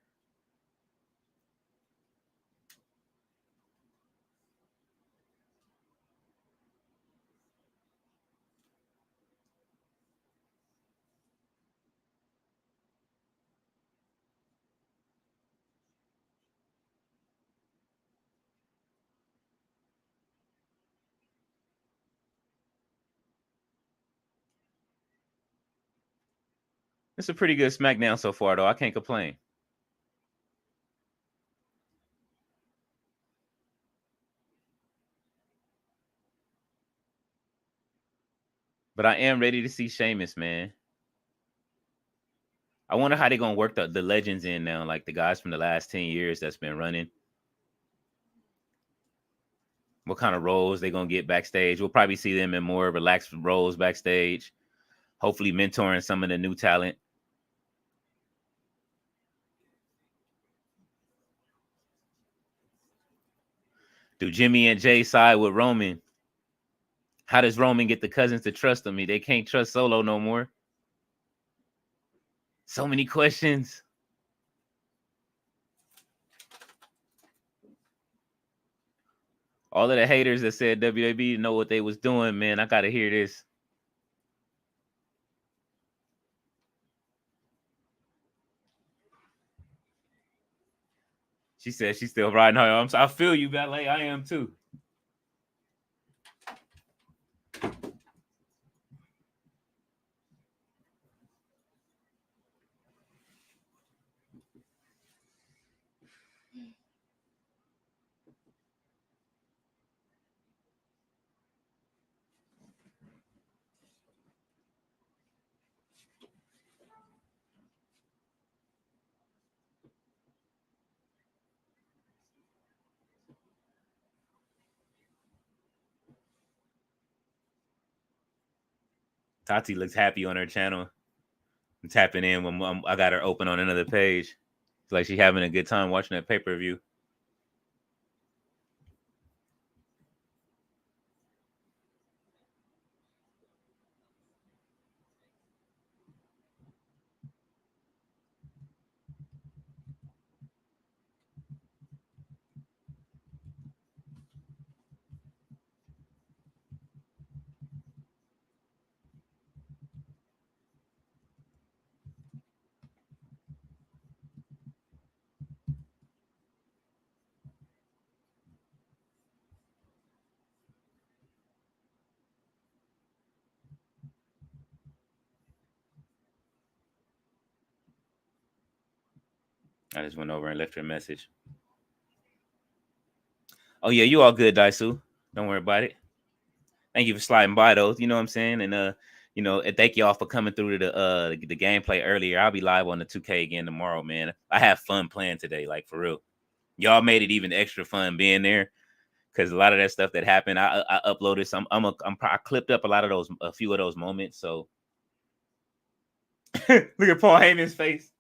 It's a pretty good SmackDown so far, though. I can't complain. But I am ready to see Sheamus, man. I wonder how they're gonna work the legends in now, like the guys from the last 10 years that's been running. What kind of roles they gonna get backstage? We'll probably see them in more relaxed roles backstage. Hopefully, mentoring some of the new talent. Do Jimmy and Jay side with Roman? How does Roman get the cousins to trust him? They can't trust Solo no more. So many questions. All of the haters that said WWE know what they was doing, man. I gotta hear this. She said she's still riding her arms. I feel you, Ballet. I am too. Tati looks happy on her channel. I'm tapping in when I got her open on another page. It's like she's having a good time watching that pay-per-view. I just went over and left her a message. Oh yeah, you all good, Daisu. Don't worry about it. Thank you for sliding by those. You know what I'm saying? And and thank y'all for coming through to the gameplay earlier. I'll be live on the 2K again tomorrow, man. I have fun playing today, like for real. Y'all made it even extra fun being there because a lot of that stuff that happened, I uploaded some. I clipped up a few of those moments. So look at Paul Heyman's face.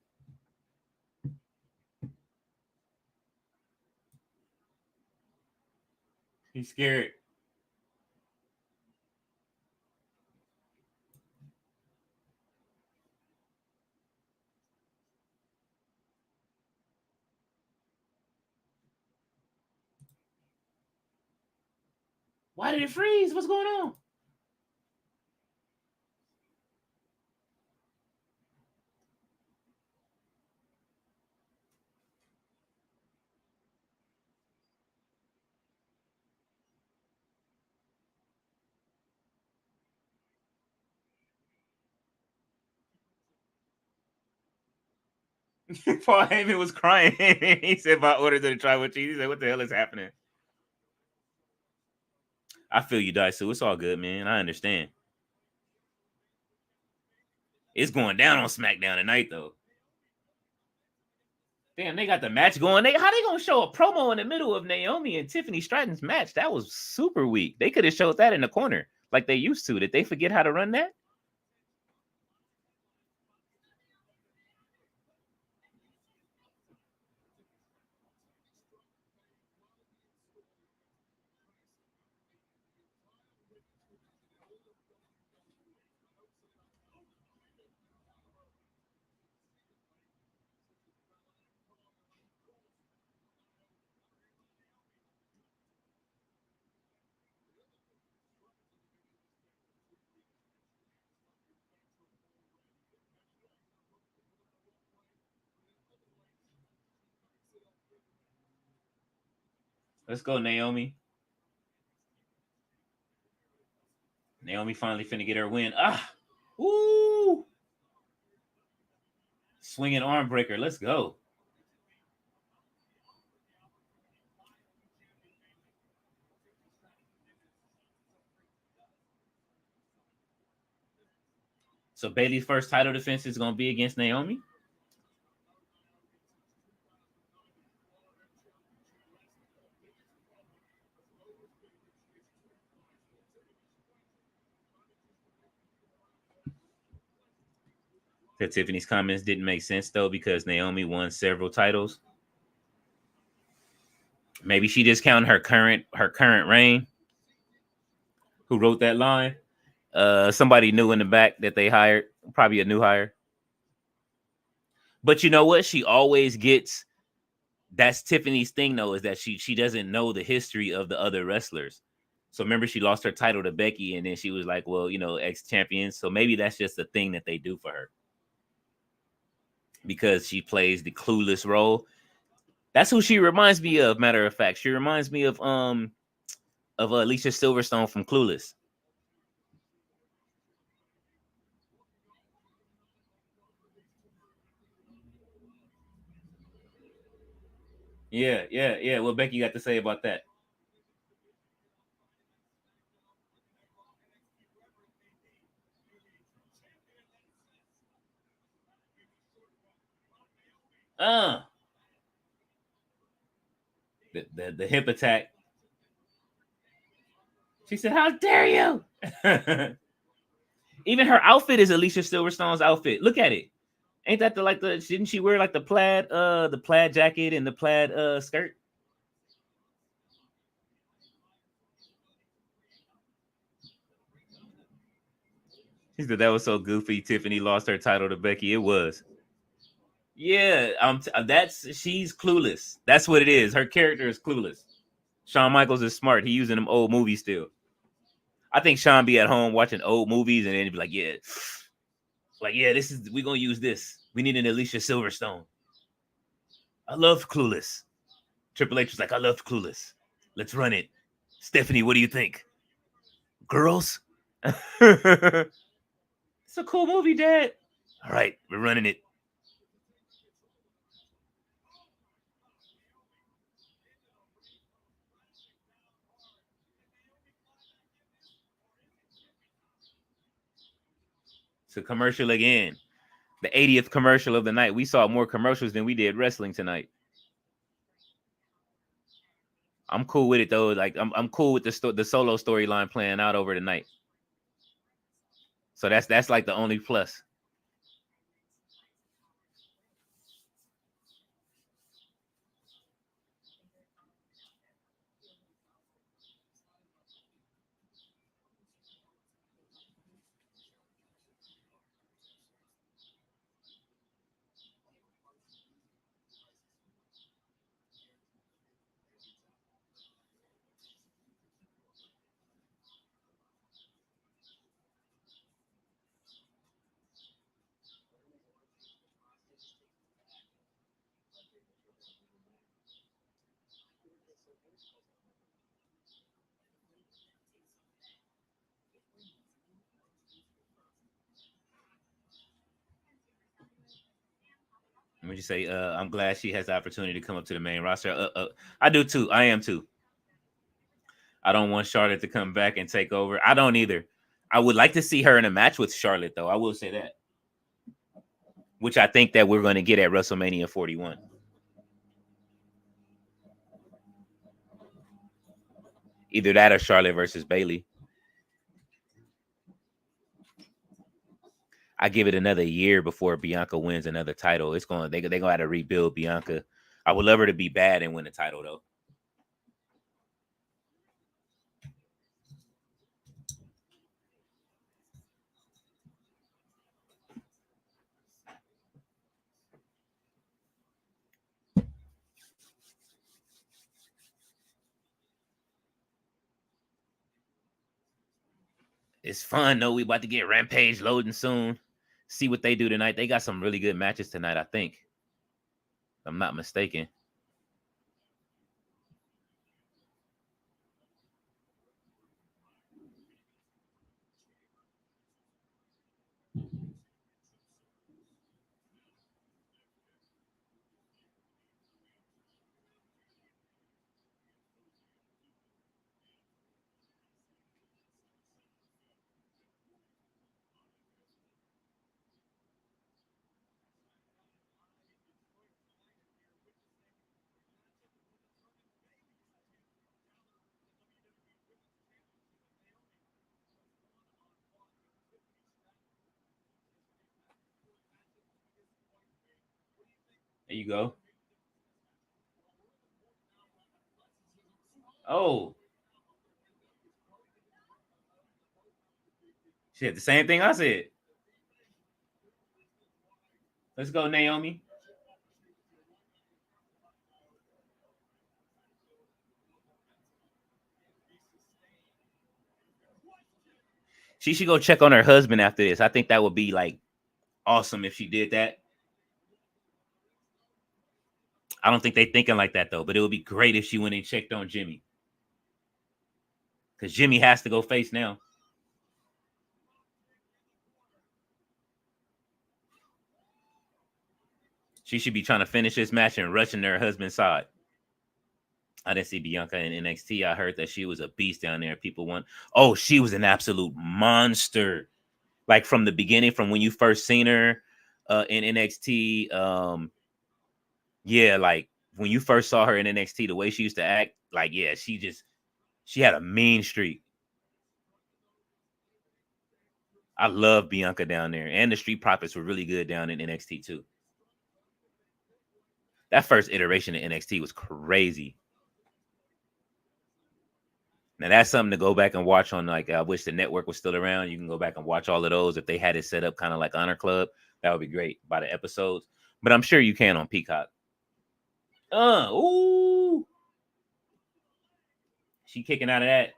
He's scared. Why did it freeze? What's going on? Paul Heyman was crying. He said, "My orders of the tribal chief." He said, "What the hell is happening?" I feel you, Daisu. It's all good, man. I understand. It's going down on SmackDown tonight, though. Damn, they got the match going. How they gonna show a promo in the middle of Naomi and Tiffany Stratton's match? That was super weak. They could have showed that in the corner like they used to. Did they forget how to run that? Let's go, Naomi. Naomi finally finna get her win. Woo! Swinging arm breaker. Let's go. So Bayley's first title defense is gonna be against Naomi. Tiffany's comments didn't make sense though because Naomi won several titles. Maybe she just counted her current reign. Who wrote that line? Somebody new in the back that they hired, probably a new hire. But you know what? She always gets. That's Tiffany's thing though, is that she doesn't know the history of the other wrestlers. So remember, she lost her title to Becky, and then she was like, "Well, ex champions." So maybe that's just a thing that they do for her because she plays the clueless role. That's who she reminds me of. Matter of fact, she reminds me of Alicia Silverstone from Clueless. Yeah. What Becky got to say about that? Uh, the hip attack. She said, "How dare you?" Even her outfit is Alicia Silverstone's outfit. Look at it. Ain't that the didn't she wear like the plaid jacket and the plaid skirt? She said that was so goofy. Tiffany lost her title to Becky. It was. Yeah, that's she's clueless. That's what it is. Her character is clueless. Shawn Michaels is smart. He using them old movies still. I think Shawn be at home watching old movies and then he'd be yeah, we gonna use this. We need an Alicia Silverstone. I love Clueless. Triple H was like, I love Clueless. Let's run it. Stephanie, what do you think? Girls? It's a cool movie, Dad. All right, we're running it. To commercial again. The 80th commercial of the night. We saw more commercials than we did wrestling tonight. I'm cool with it though. Like I'm cool with the solo storyline playing out over the night. So that's like the only plus. Let me just say, I'm glad she has the opportunity to come up to the main roster. I do too. I am too. I don't want Charlotte to come back and take over. I don't either. I would like to see her in a match with Charlotte, though. I will say that, which I think that we're going to get at WrestleMania 41. Either that or Charlotte versus Bayley. I give it another year before Bianca wins another title. It's going. They gonna have to rebuild Bianca. I would love her to be bad and win the title though. It's fun though. We about to get Rampage loading soon. See what they do tonight. They got some really good matches tonight. I think. If I'm not mistaken. There you go. Oh, shit. The same thing I said. Let's go, Naomi. She should go check on her husband after this. I think that would be like awesome if she did that. I don't think they thinking like that though, but it would be great if she went and checked on Jimmy. Because Jimmy has to go face now. She should be trying to finish this match and rushing to her husband's side. I didn't see Bianca in NXT. I heard that she was a beast down there. People want, oh, she was an absolute monster. Like from the beginning, from when you first seen her in NXT. Yeah, like when you first saw her in NXT, the way she used to act, like, yeah, she had a mean streak. I love Bianca down there. And the Street Profits were really good down in NXT too. That first iteration of NXT was crazy. Now that's something to go back and watch on. Like, I wish the network was still around. You can go back and watch all of those. If they had it set up kind of like Honor Club, that would be great by the episodes. But I'm sure you can on Peacock. Ooh, she kicking out of that.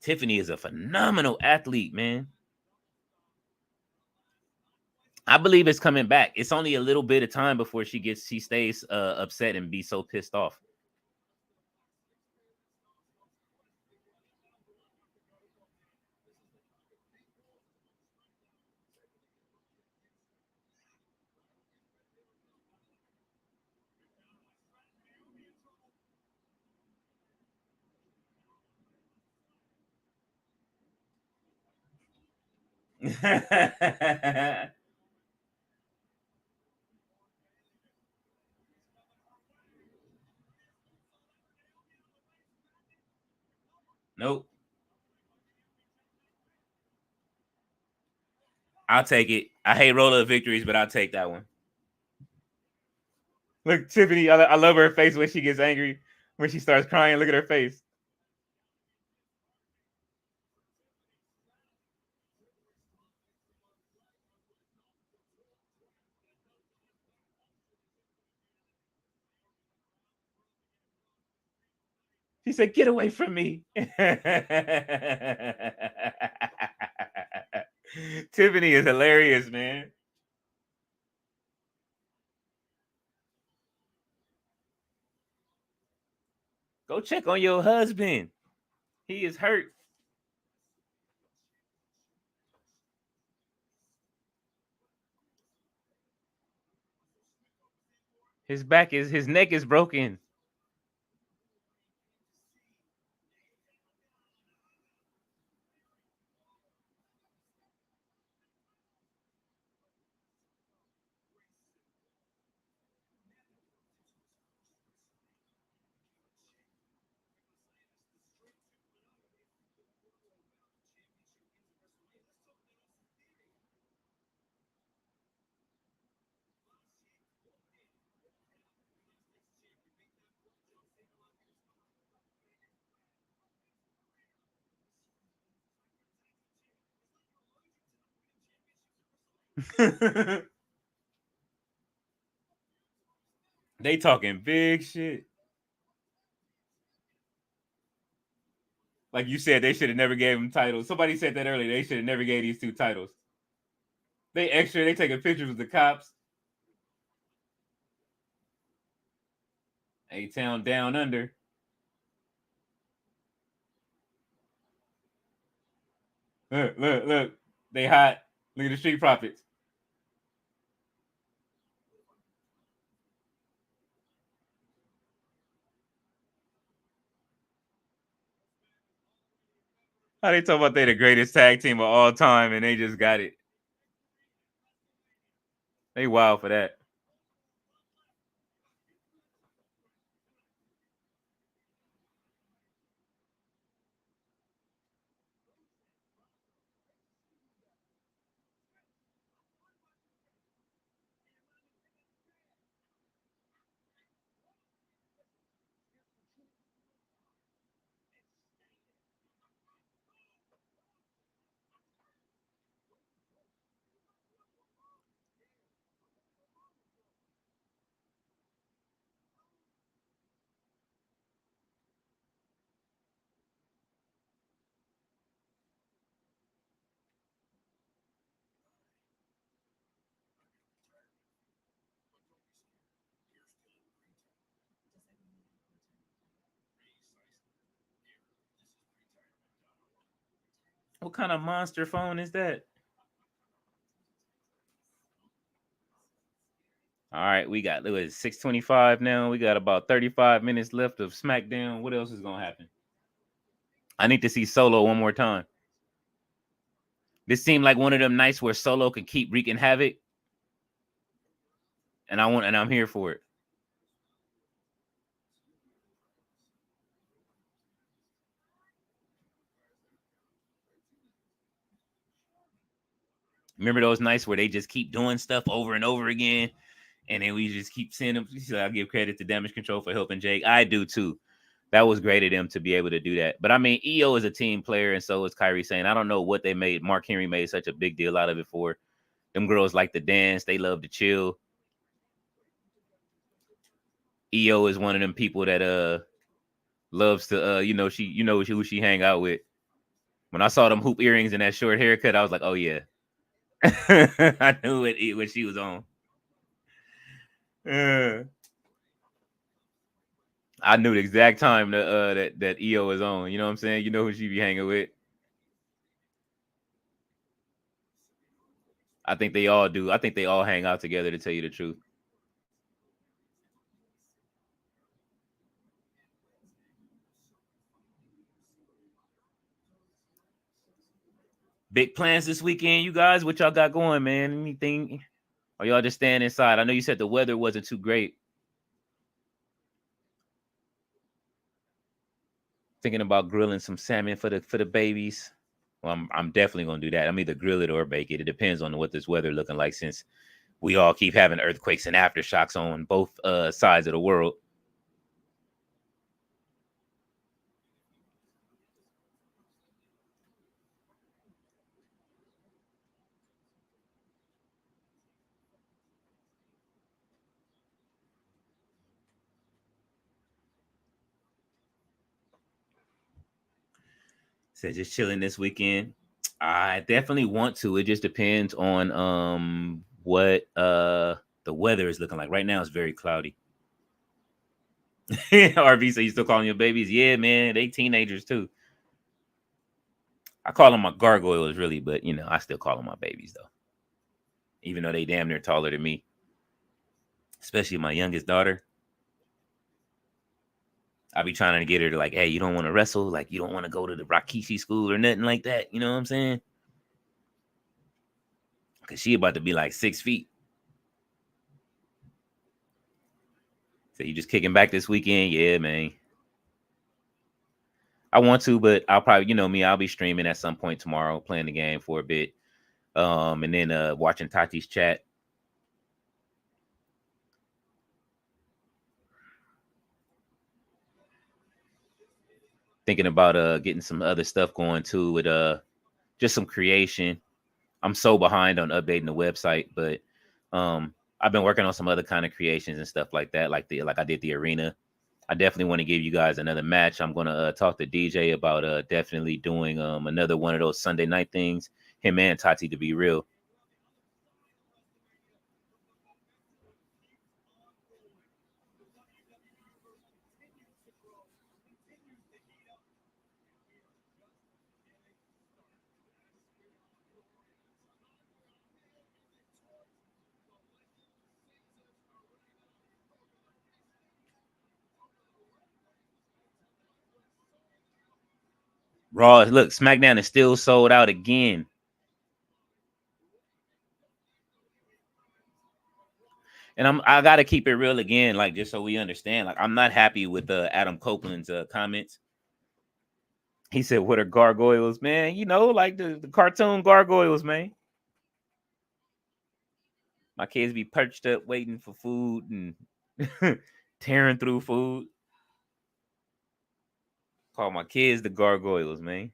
Tiffany is a phenomenal athlete, man. I believe it's coming back. It's only a little bit of time before she stays upset and be so pissed off. Nope. I'll take it. I hate roll up victories, but I'll take that one. Look, Tiffany, I love her face when she gets angry. When she starts crying, look at her face. She said, "Get away from me." Tiffany is hilarious, man. Go check on your husband. He is hurt. His neck is broken. They talking big shit. Like you said, they should have never gave him titles. Somebody said that earlier. They should have never gave these two titles. They extra. They taking pictures with the cops. A-Town down under. Look. They hot. Look at the Street Profits. How they talk about they the greatest tag team of all time and they just got it. They wild for that. What kind of monster phone is that? All right, we got it was 6:25 now. We got about 35 minutes left of SmackDown. What else is gonna happen? I need to see Solo one more time. This seemed like one of them nights where Solo could keep wreaking havoc, and I'm here for it. Remember those nights where they just keep doing stuff over and over again, and then we just keep seeing them. So I give credit to Damage Control for helping Jake. I do too. That was great of them to be able to do that. But I mean, EO is a team player, and so is Kyrie saying. I don't know what they made. Mark Henry made such a big deal out of it for. Them girls like to dance. They love to chill. EO is one of them people that loves to who she hang out with. When I saw them hoop earrings and that short haircut, I was like, oh yeah. I knew what she was on. I knew the exact time that EO was on. You know what I'm saying? You know who she be hanging with. I think they all do. I think they all hang out together, to tell you the truth. Big plans this weekend, you guys? What y'all got going, man? Anything? Or y'all just staying inside? I know you said the weather wasn't too great. Thinking about grilling some salmon for the babies. Well, I'm definitely gonna do that. I'm either grill it or bake it. It depends on what this weather looking like, since we all keep having earthquakes and aftershocks on both sides of the world. So just chilling this weekend. I definitely want to. It just depends on what the weather is looking like. Right now it's very cloudy. RV, so you still calling your babies? Yeah, man. They teenagers too. I call them my gargoyles, really, but I still call them my babies though. Even though they damn near taller than me. Especially my youngest daughter. I be trying to get her to like, hey, you don't want to wrestle, like you don't want to go to the Rakishi school or nothing like that. You know what I'm saying? Cause she about to be like 6 feet. So you just kicking back this weekend? Yeah, man. I want to, but I'll probably, me, I'll be streaming at some point tomorrow, playing the game for a bit. And then watching Tati's chat. Thinking about getting some other stuff going too with just some creation. I'm so behind on updating the website, but I've been working on some other kind of creations and stuff like that, like I did the arena. I definitely want to give you guys another match. I'm gonna talk to DJ about definitely doing another one of those Sunday night things. Him and Tati, to be real. Raw, look, SmackDown is still sold out again. And I gotta keep it real again, like just so we understand. Like I'm not happy with Adam Copeland's comments. He said, "What are gargoyles, man? Like the cartoon gargoyles, man. My kids be perched up waiting for food and tearing through food. Call my kids the gargoyles, man."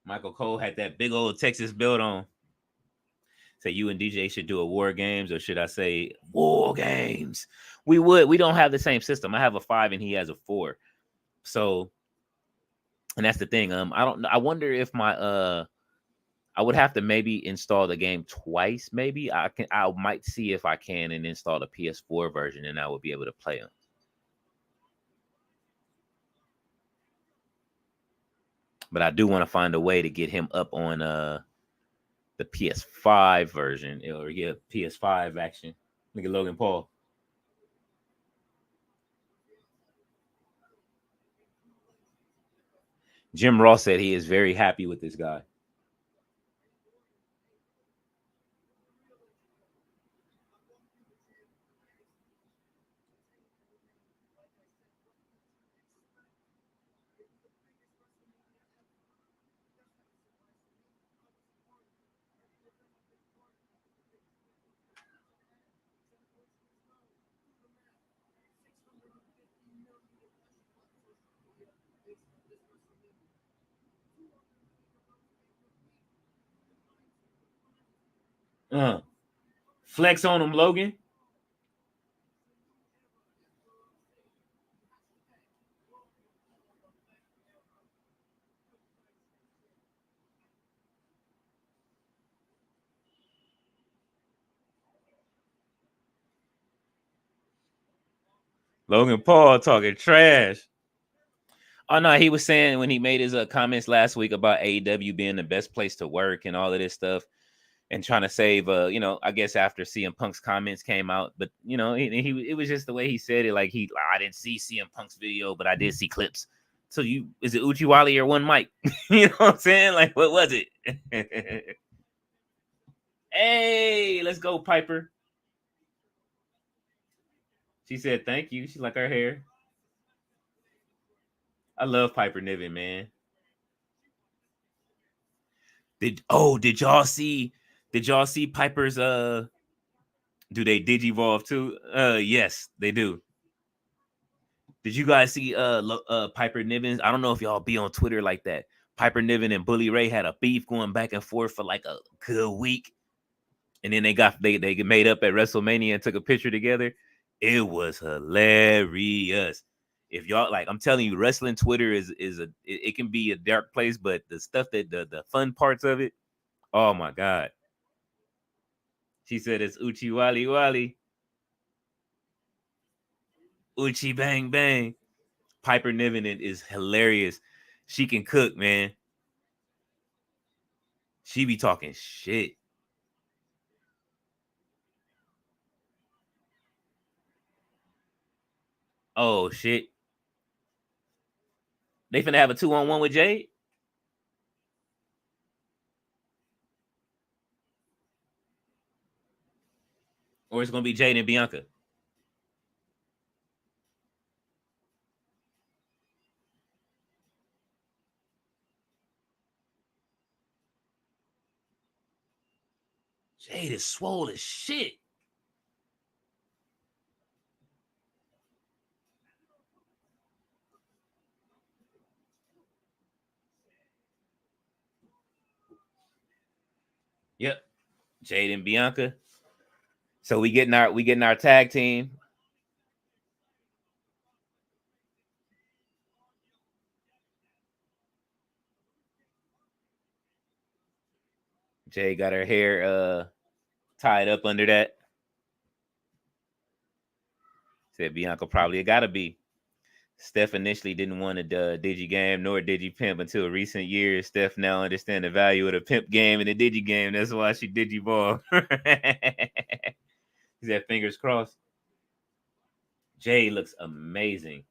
Michael Cole had that big old Texas belt on. Say you and DJ should do a war games, or should I say war games? We would. We don't have the same system. I have a 5 and he has a 4. So, and that's the thing. I don't. I wonder if my I would have to maybe install the game twice. Maybe I can. I might see if I can and install the PS4 version, and I would be able to play them. But I do want to find a way to get him up on the PS5 version, or get PS5 action. Look at Logan Paul. Jim Ross said he is very happy with this guy. Uh, Flex on him, Logan. Logan Paul talking trash. Oh no, he was saying when he made his comments last week about AEW being the best place to work and all of this stuff, and trying to save, I guess after CM Punk's comments came out, but he it was just the way he said it. Like I didn't see CM Punk's video, but I did see clips. So is it Uchiwali or one mic? You know what I'm saying? Like, what was it? Hey, let's go, Piper. She said thank you. She like her hair. I love Piper Niven, man. Did y'all see? Did y'all see Piper's do they digivolve too? Yes, they do. Did you guys see Piper Niven? I don't know if y'all be on Twitter like that. Piper Niven and Bully Ray had a beef going back and forth for like a good week. And then they made up at WrestleMania and took a picture together. It was hilarious. If y'all like, I'm telling you, wrestling Twitter it can be a dark place, but the stuff that the fun parts of it, oh my god. She said it's Uchi Wali Wali. Uchi Bang Bang. Piper Niven is hilarious. She can cook, man. She be talking shit. Oh shit. They finna have a 2-on-1 with Jade? Or it's gonna be Jade and Bianca? Jade is swole as shit. Yep. Jade and Bianca. So we getting our tag team. Jade got her hair tied up under that. Said Bianca probably gotta be. Steph initially didn't want a digi game nor a digi pimp until recent years. Steph now understand the value of the pimp game and the digi game. That's why she digi ball. He said fingers crossed. Jade looks amazing.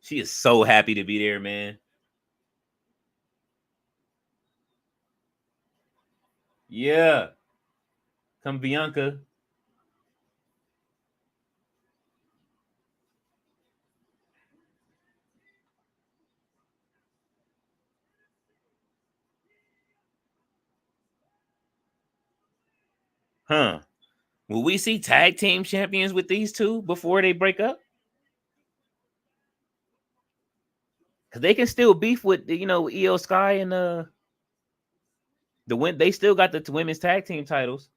She is so happy to be there, man. Yeah. Come Bianca. Huh. Will we see tag team champions with these two before they break up? Because they can still beef with Io Sky and the win. They still got the women's tag team titles.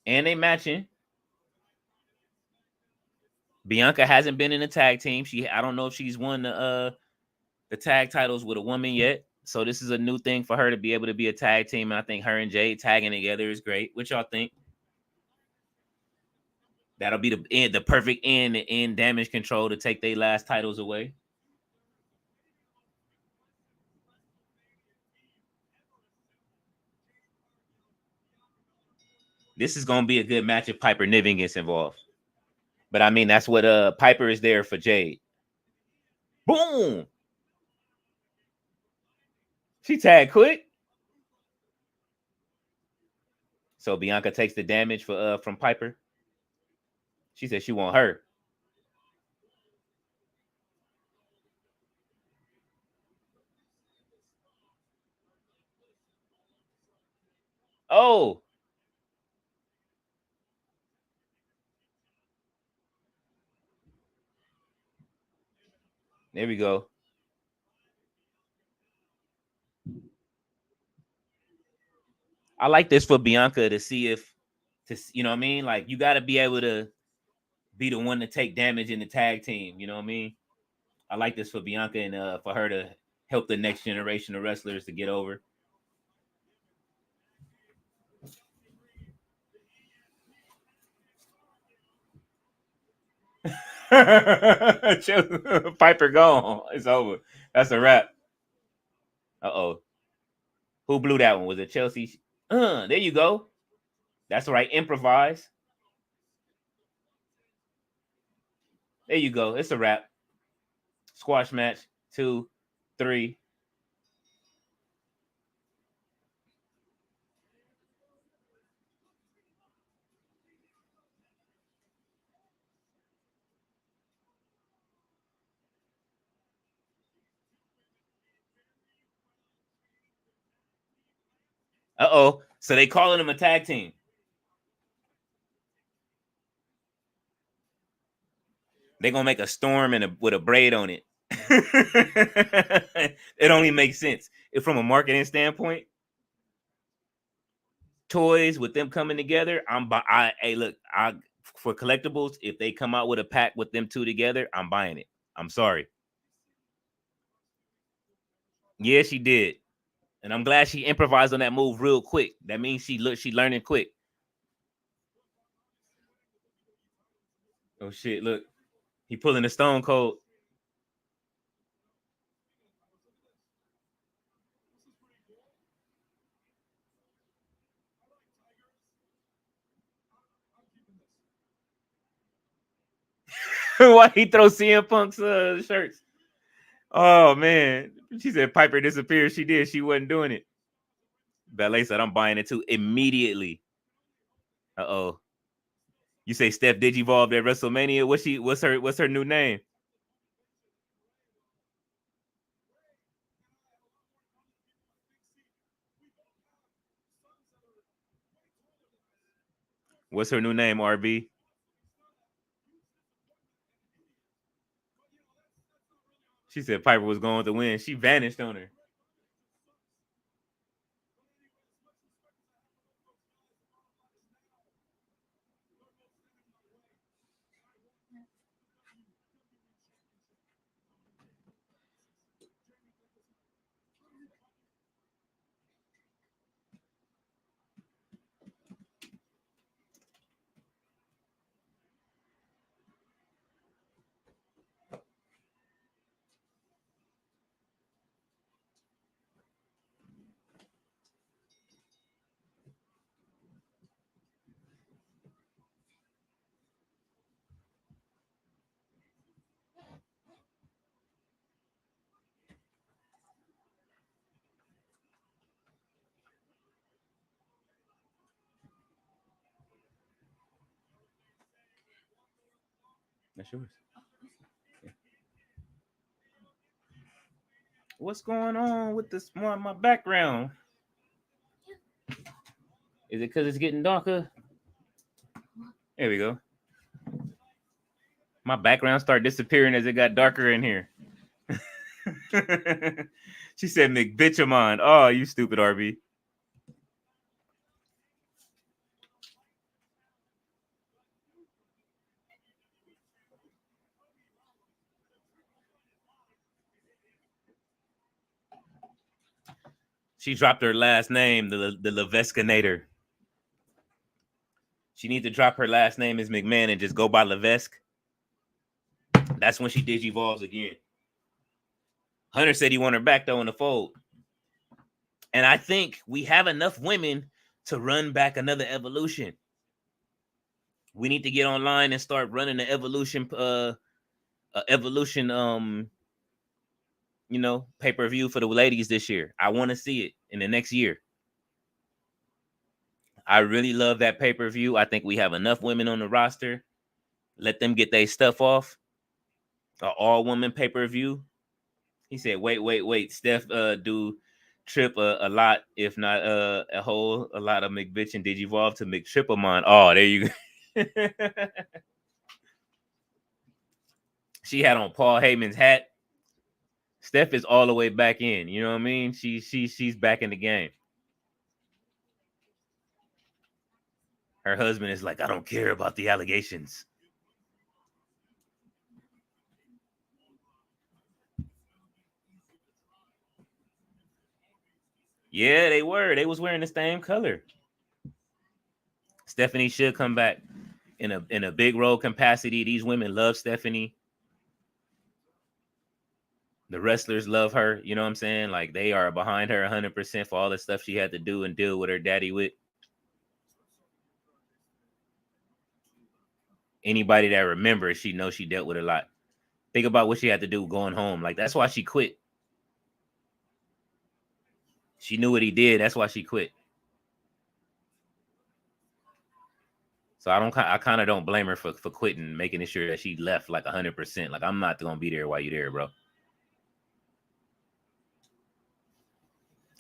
And they matching. Bianca hasn't been in a tag team. I don't know if she's won the tag titles with a woman yet. So this is a new thing for her to be able to be a tag team. And I think her and Jade tagging together is great. What y'all think? That'll be the perfect end damage control to take their last titles away. This is gonna be a good match if Piper Niven gets involved. But I mean, that's what Piper is there for Jade. Boom. She tagged quick. So Bianca takes the damage from Piper. She said she want her. Oh, there we go. I like this for Bianca to see if, you know what I mean? Like, you got to be able to be the one to take damage in the tag team. You know what I mean? I like this for Bianca and for her to help the next generation of wrestlers to get over. Piper gone. It's over. That's a wrap. Uh-oh. Who blew that one? Was it Chelsea? There you go. That's right. Improvise. There you go. It's a wrap. Squash match. 2, 3. Uh-oh. So they calling them a tag team. They're gonna make a storm with a braid on it. It only makes sense. If from a marketing standpoint, toys with them coming together, hey, look, for collectibles, if they come out with a pack with them two together, I'm buying it. I'm sorry. Yeah, she did. And I'm glad she improvised on that move real quick. That means she learning quick. Oh shit, look. He pulling the Stone Cold. Why he throw CM Punk's shirts? Oh man. She said Piper disappeared. She did. She wasn't doing it. Ballet said I'm buying it too immediately. Uh-oh. You say Steph Digivolved at WrestleMania? What's her new name? What's her new name, RB? She said Piper was going to win. She vanished on her. That's yours. What's going on with this my background? Is it because it's getting darker? There we go. My background started disappearing as it got darker in here. She said McBitchamon. Oh, you stupid RB. She dropped her last name, the Levescanator. She needs to drop her last name as McMahon and just go by Levesque. That's when she digivolves again. Hunter said he want her back though in the fold. And I think we have enough women to run back another evolution. We need to get online and start running the evolution pay-per-view for the ladies this year. I want to see it in the next year. I really love that pay-per-view. I think we have enough women on the roster. Let them get their stuff off. All-woman pay-per-view. He said, wait. Steph do trip a lot, if not a lot of McBitch and Digivolve to McTriplemon. Oh, there you go. She had on Paul Heyman's hat. Steph is all the way back in. You know what I mean? She's back in the game. Her husband is like, I don't care about the allegations. Yeah, they were. They was wearing the same color. Stephanie should come back. in a big role capacity. These women love Stephanie. The wrestlers love her. You know what I'm saying? Like, they are behind her 100% for all the stuff she had to do and deal with her daddy with. Anybody that remembers, she knows she dealt with a lot. Think about what she had to do going home. Like, that's why she quit. She knew what he did. That's why she quit. So I kind of don't blame her for quitting, making sure that she left like 100%. Like, I'm not gonna be there while you're there, bro.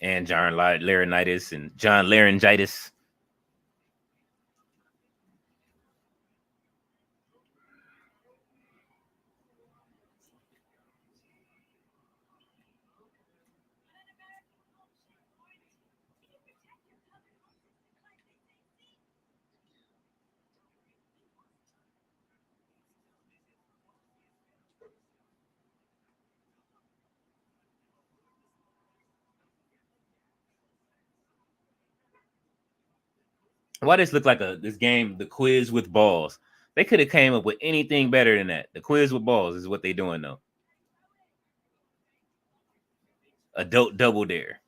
And John Laryngitis and John Laryngitis. Why this look like this game, the quiz with balls? They could have came up with anything better than that. The quiz with balls is what they doing though. Adult double dare.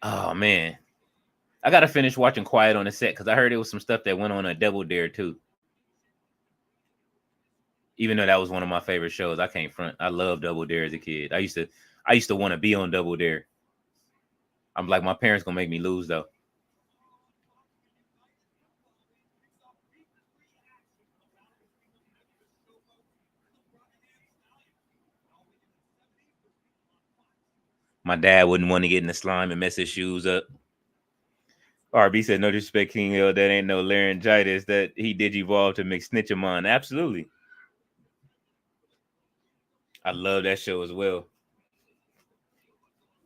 Oh man, I gotta finish watching Quiet on the Set because I heard there was some stuff that went on a Double Dare too. Even though that was one of my favorite shows, I can't front. I loved Double Dare as a kid. I used to want to be on Double Dare. I'm like, my parents gonna make me lose though. My dad wouldn't want to get in the slime and mess his shoes up. RB said, no disrespect, King L. That ain't no laryngitis. That he did evolve to make Snitchamon. Absolutely. I love that show as well.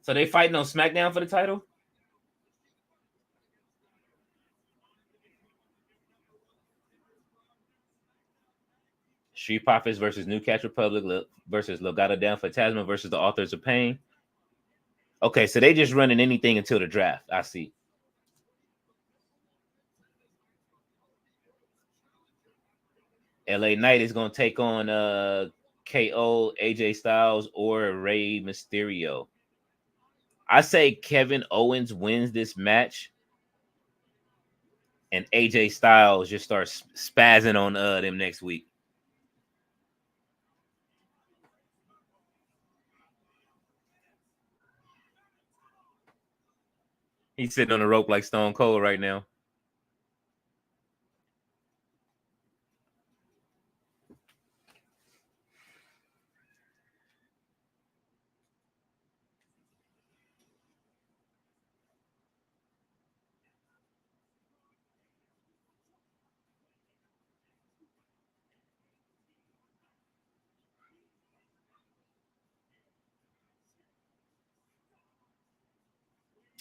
So they fighting on Smackdown for the title? Street Profits versus New Catch Republic versus Legado del Fantasma versus the Authors of Pain. Okay, so they just running anything until the draft. I see. LA Knight is gonna take on KO, AJ Styles, or Rey Mysterio. I say Kevin Owens wins this match, and AJ Styles just starts spazzing on them next week. He's sitting on the rope like Stone Cold right now.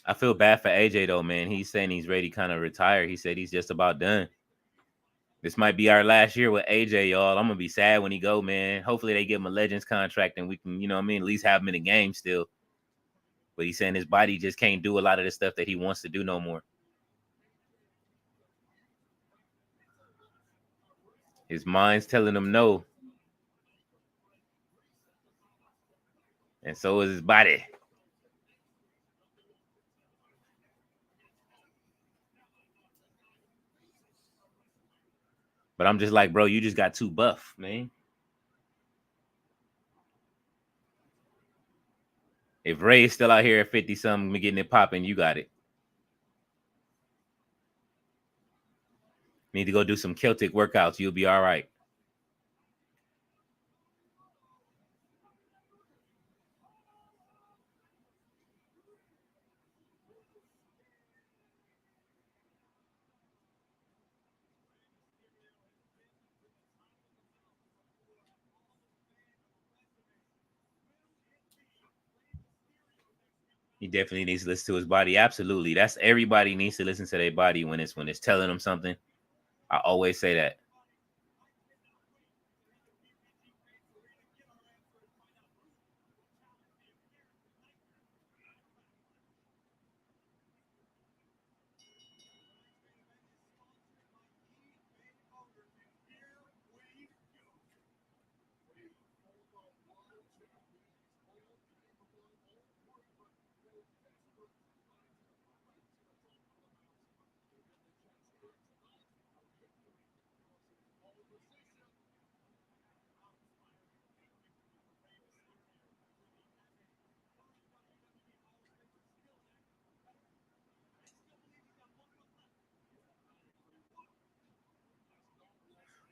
I feel bad for AJ though, man. He's saying he's ready to kind of retire. He said he's just about done. This might be our last year with AJ, y'all. I'm gonna be sad when he go, man. Hopefully they give him a Legends contract and we can, you know what I mean, at least have him in the game still. But he's saying his body just can't do a lot of the stuff that he wants to do no more. His mind's telling him no. And so is his body. But I'm just like, bro, you just got too buff, man. If Ray's still out here at 50 something getting it popping, you got it. Need to go do some Celtic workouts. You'll be all right. He definitely needs to listen to his body. Absolutely. That's everybody needs to listen to their body when it's telling them something. I always say that.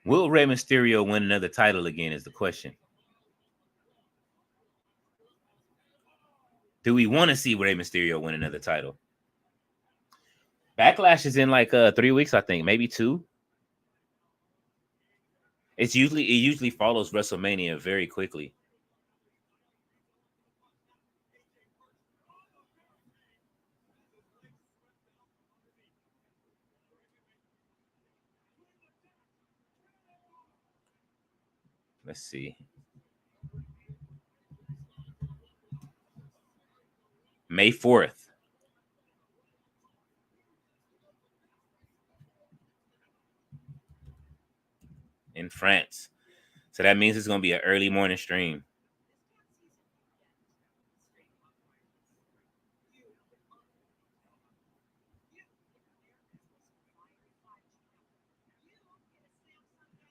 Will Rey Mysterio win another title again is the question. Do we want to see Rey Mysterio win another title? Backlash is in like 3 weeks, I think, maybe 2. It usually follows WrestleMania very quickly. Let's see. May 4th. In France. So that means it's going to be an early morning stream.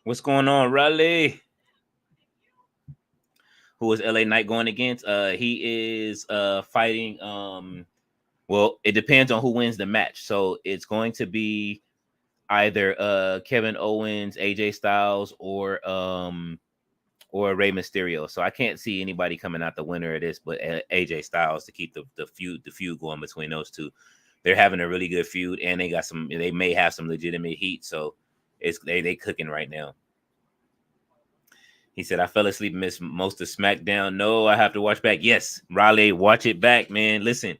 What's going on, Raleigh? Who is LA Knight going against? He is fighting. Well, it depends on who wins the match. So it's going to be either Kevin Owens, AJ Styles, or Rey Mysterio. So I can't see anybody coming out the winner of this, but AJ Styles to keep the feud going between those two. They're having a really good feud, and they may have some legitimate heat. So it's they cooking right now. He said, I fell asleep and missed most of Smackdown. No, I have to watch back. Yes, Raleigh, watch it back, man. Listen,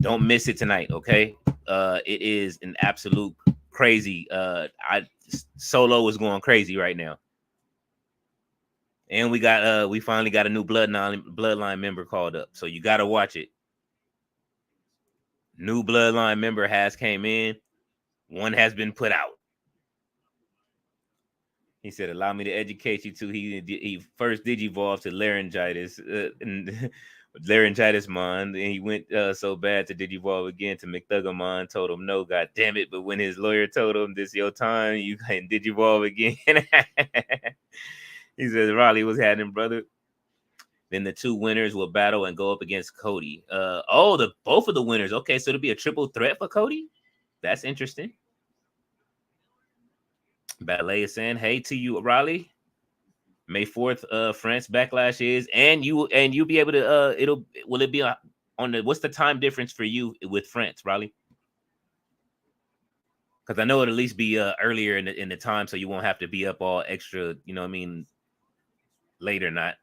don't miss it tonight, okay? It is an absolute crazy. Solo is going crazy right now. And we finally got a new bloodline member called up. So you gotta watch it. New bloodline member has came in. One has been put out. He said, allow me to educate you too. He first digivolved to laryngitis. Laryngitis man. And he went so bad to digivolve again to McThuggermon. Told him no, god damn it. But when his lawyer told him this your time, you can digivolve again. He says, Raleigh was happening, brother. Then the 2 winners will battle and go up against Cody. Both of the winners. Okay, so it'll be a triple threat for Cody. That's interesting. Ballet is saying, hey to you, Raleigh. May 4th, France Backlash is, and you'll be able to will it be on the what's the time difference for you with France, Raleigh? Because I know it'll at least be earlier in the time, so you won't have to be up all extra, you know what I mean, late or not.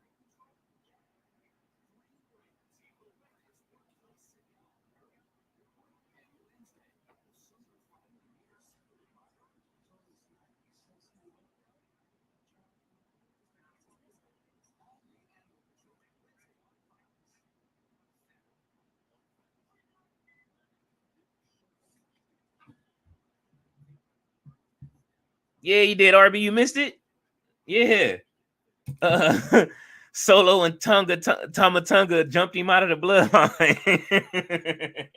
Yeah, you did, RB. You missed it? Yeah. Solo and Tamatunga jumped him out of the bloodline.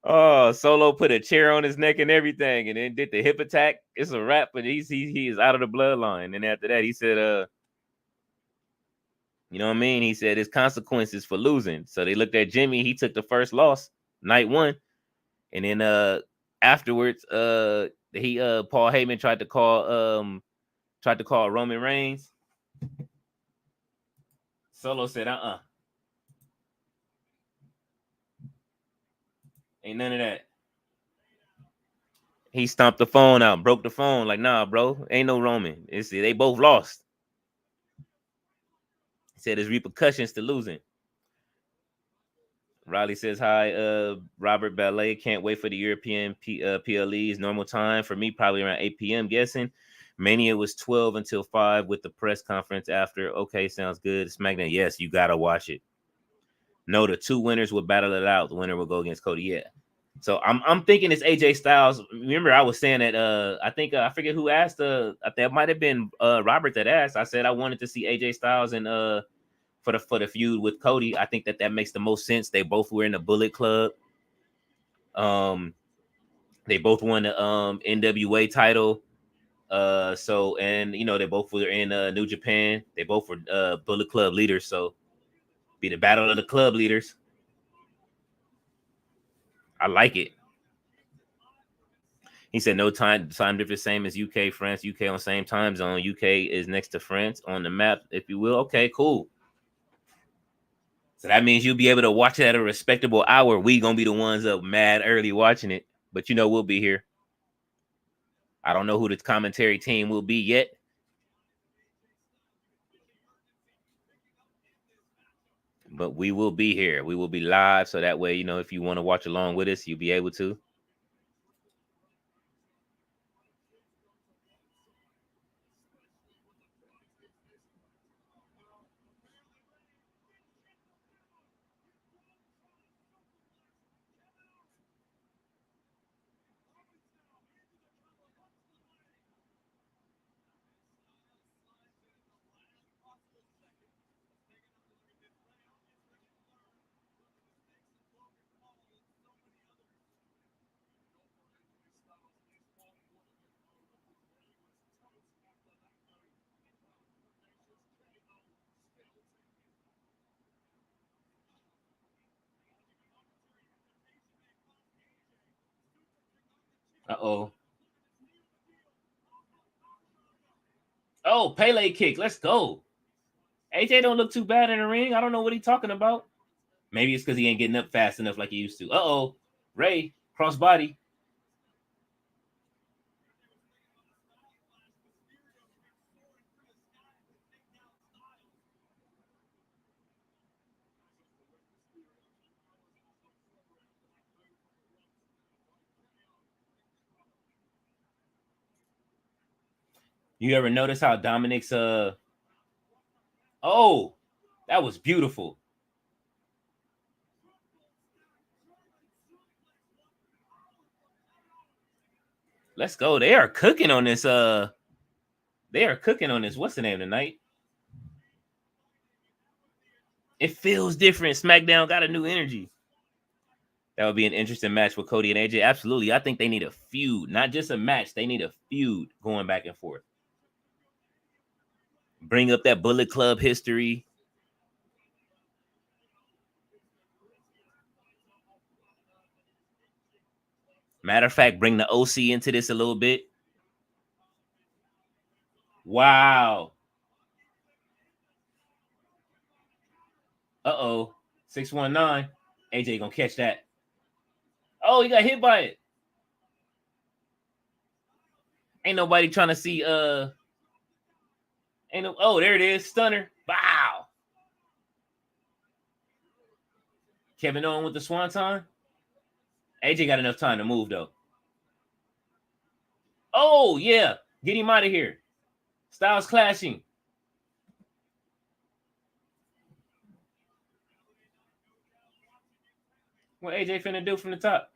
Oh, Solo put a chair on his neck and everything, and then did the hip attack. It's a wrap, but he is out of the bloodline. And after that, he said, you know what I mean? He said his consequences for losing. So they looked at Jimmy. He took the first loss, night 1, and then afterwards, Paul Heyman tried to call Roman Reigns. Solo said, ain't none of that. He stomped the phone out, broke the phone. Like, nah, bro, ain't no Roman. They both lost. He said there's repercussions to losing. Riley says hi. Robert Ballet, can't wait for the European PLE's normal time. For me, probably around 8 p.m. guessing. Mania was 12 until 5 with the press conference after. Okay, sounds good. SmackDown, yes, you gotta watch it. No, the two winners will battle it out. The winner will go against Cody. Yeah. So I'm thinking it's AJ Styles. Remember, I was saying that I think I forget who asked. That might have been Robert that asked. I said I wanted to see AJ Styles and for the feud with Cody. I think that makes the most sense. They both were in the Bullet Club. They both won the NWA title. So and they both were in New Japan. They both were Bullet Club leaders. So be the battle of the club leaders. I like it. He said no time difference, same as UK, France, UK on same time zone. UK is next to France on the map, if you will. Okay, cool. So that means you'll be able to watch it at a respectable hour. We gonna be the ones up mad early watching it, but we'll be here. I don't know who the commentary team will be yet. But we will be here. We will be live. So that way, if you want to watch along with us, you'll be able to. Uh-oh. Oh, Pele kick. Let's go. AJ don't look too bad in the ring. I don't know what he's talking about. Maybe it's because he ain't getting up fast enough like he used to. Uh-oh. Ray, crossbody. You ever notice how Dominic's oh, that was beautiful. Let's go. They are cooking on this. What's the name tonight? It feels different. SmackDown got a new energy. That would be an interesting match with Cody and AJ. Absolutely. I think they need a feud, not just a match. They need a feud going back and forth. Bring up that Bullet Club history. Matter of fact, bring the OC into this a little bit. Wow. Uh-oh. 619. AJ gonna catch that. Oh, he got hit by it. Ain't nobody trying to see oh, there it is. Stunner. Wow. Kevin Owens with the swanton. AJ got enough time to move though. Oh yeah. Get him out of here. Styles clashing. What AJ finna do from the top?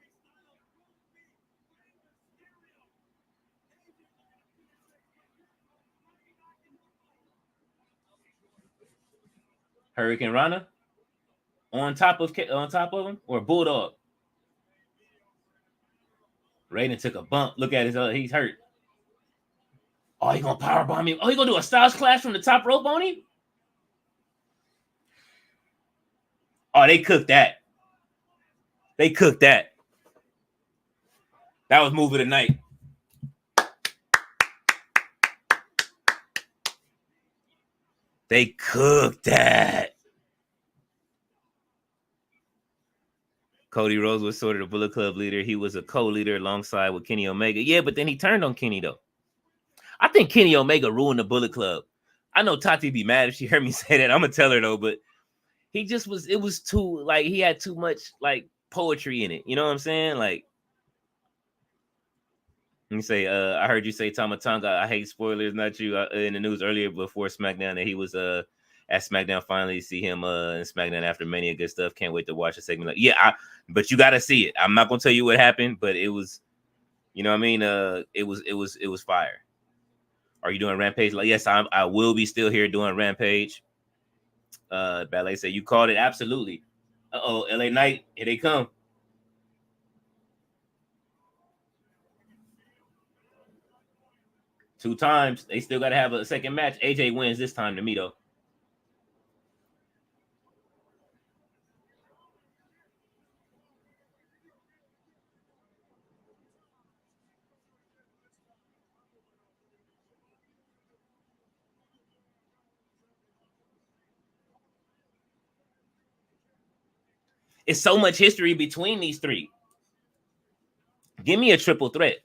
Hurricane Rana on top of him or Bulldog. Raiden took a bump. Look at his he's hurt. Oh, he gonna powerbomb him. Oh, he gonna do a Styles clash from the top rope on him? Oh, they cooked that. They cooked that. That was move of the night. They cooked that. Cody Rhodes was sort of the Bullet Club leader. He was a co-leader alongside with Kenny Omega. Yeah, but then he turned on Kenny, though. I think Kenny Omega ruined the Bullet Club. I know Tati be mad if she heard me say that. I'm going to tell her, though, but he just was. It was too like he had too much like poetry in it. You know what I'm saying? Like, let me say, I heard you say Tama Tonga. I hate spoilers, not you. In the news earlier before SmackDown that he was at SmackDown. Finally see him in SmackDown after Mania. Good stuff. Can't wait to watch the segment. Like, yeah, but you got to see it. I'm not gonna tell you what happened, but it was, you know what I mean. It was fire. Are you doing Rampage? Like, yes, I will be still here doing Rampage. Ballet said you called it absolutely. LA Knight, here they come. Two times. They still got to have a second match. AJ wins this time to me, though. It's so much history between these three. Give me a triple threat.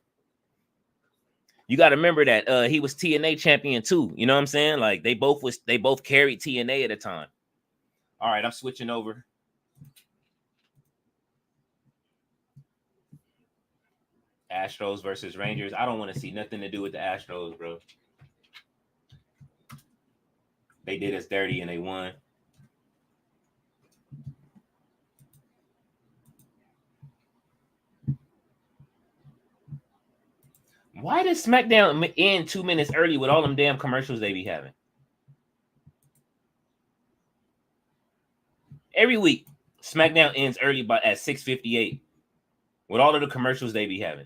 You got to remember that he was TNA champion too. You know what I'm saying? Like they both carried TNA at a time. All right, I'm switching over. Astros versus Rangers. I don't want to see nothing to do with the Astros, bro. They did us dirty and they won. Why does SmackDown end 2 minutes early with all them damn commercials they be having? Every week, SmackDown ends early at 6:58 with all of the commercials they be having.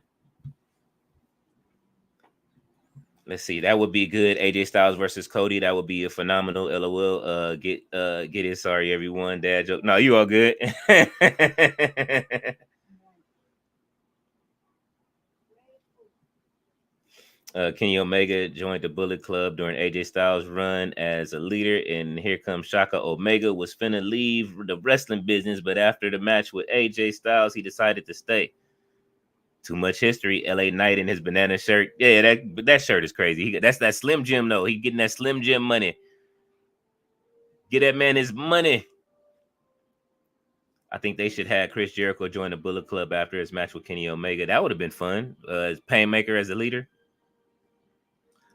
Let's see. That would be good. AJ Styles versus Cody. That would be a phenomenal. LOL. Get it. Sorry, everyone. Dad joke. No, you all good. Kenny Omega joined the Bullet Club during AJ Styles' run as a leader, and here comes Shaka. Omega was finna leave the wrestling business, but after the match with AJ Styles, he decided to stay. Too much history. LA Knight in his banana shirt. Yeah, that shirt is crazy. That's that Slim Jim though. He getting that Slim Jim money. Get that man his money. I think they should have Chris Jericho join the Bullet Club after his match with Kenny Omega. That would have been fun. As Painmaker as a leader.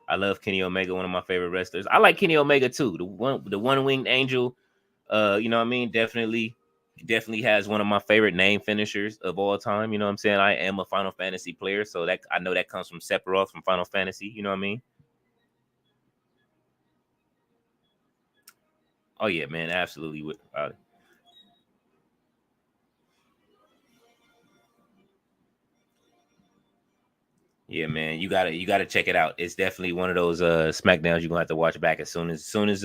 I love Kenny Omega, one of my favorite wrestlers. I like Kenny Omega too. The one winged angel. You know what I mean? Definitely has one of my favorite name finishers of all time. You know what I'm saying? I am a Final Fantasy player, so that I know that comes from Sephiroth from Final Fantasy. You know what I mean? Oh yeah, man, absolutely. Yeah, man, you gotta check it out. It's definitely one of those SmackDowns you're gonna have to watch back as soon as what's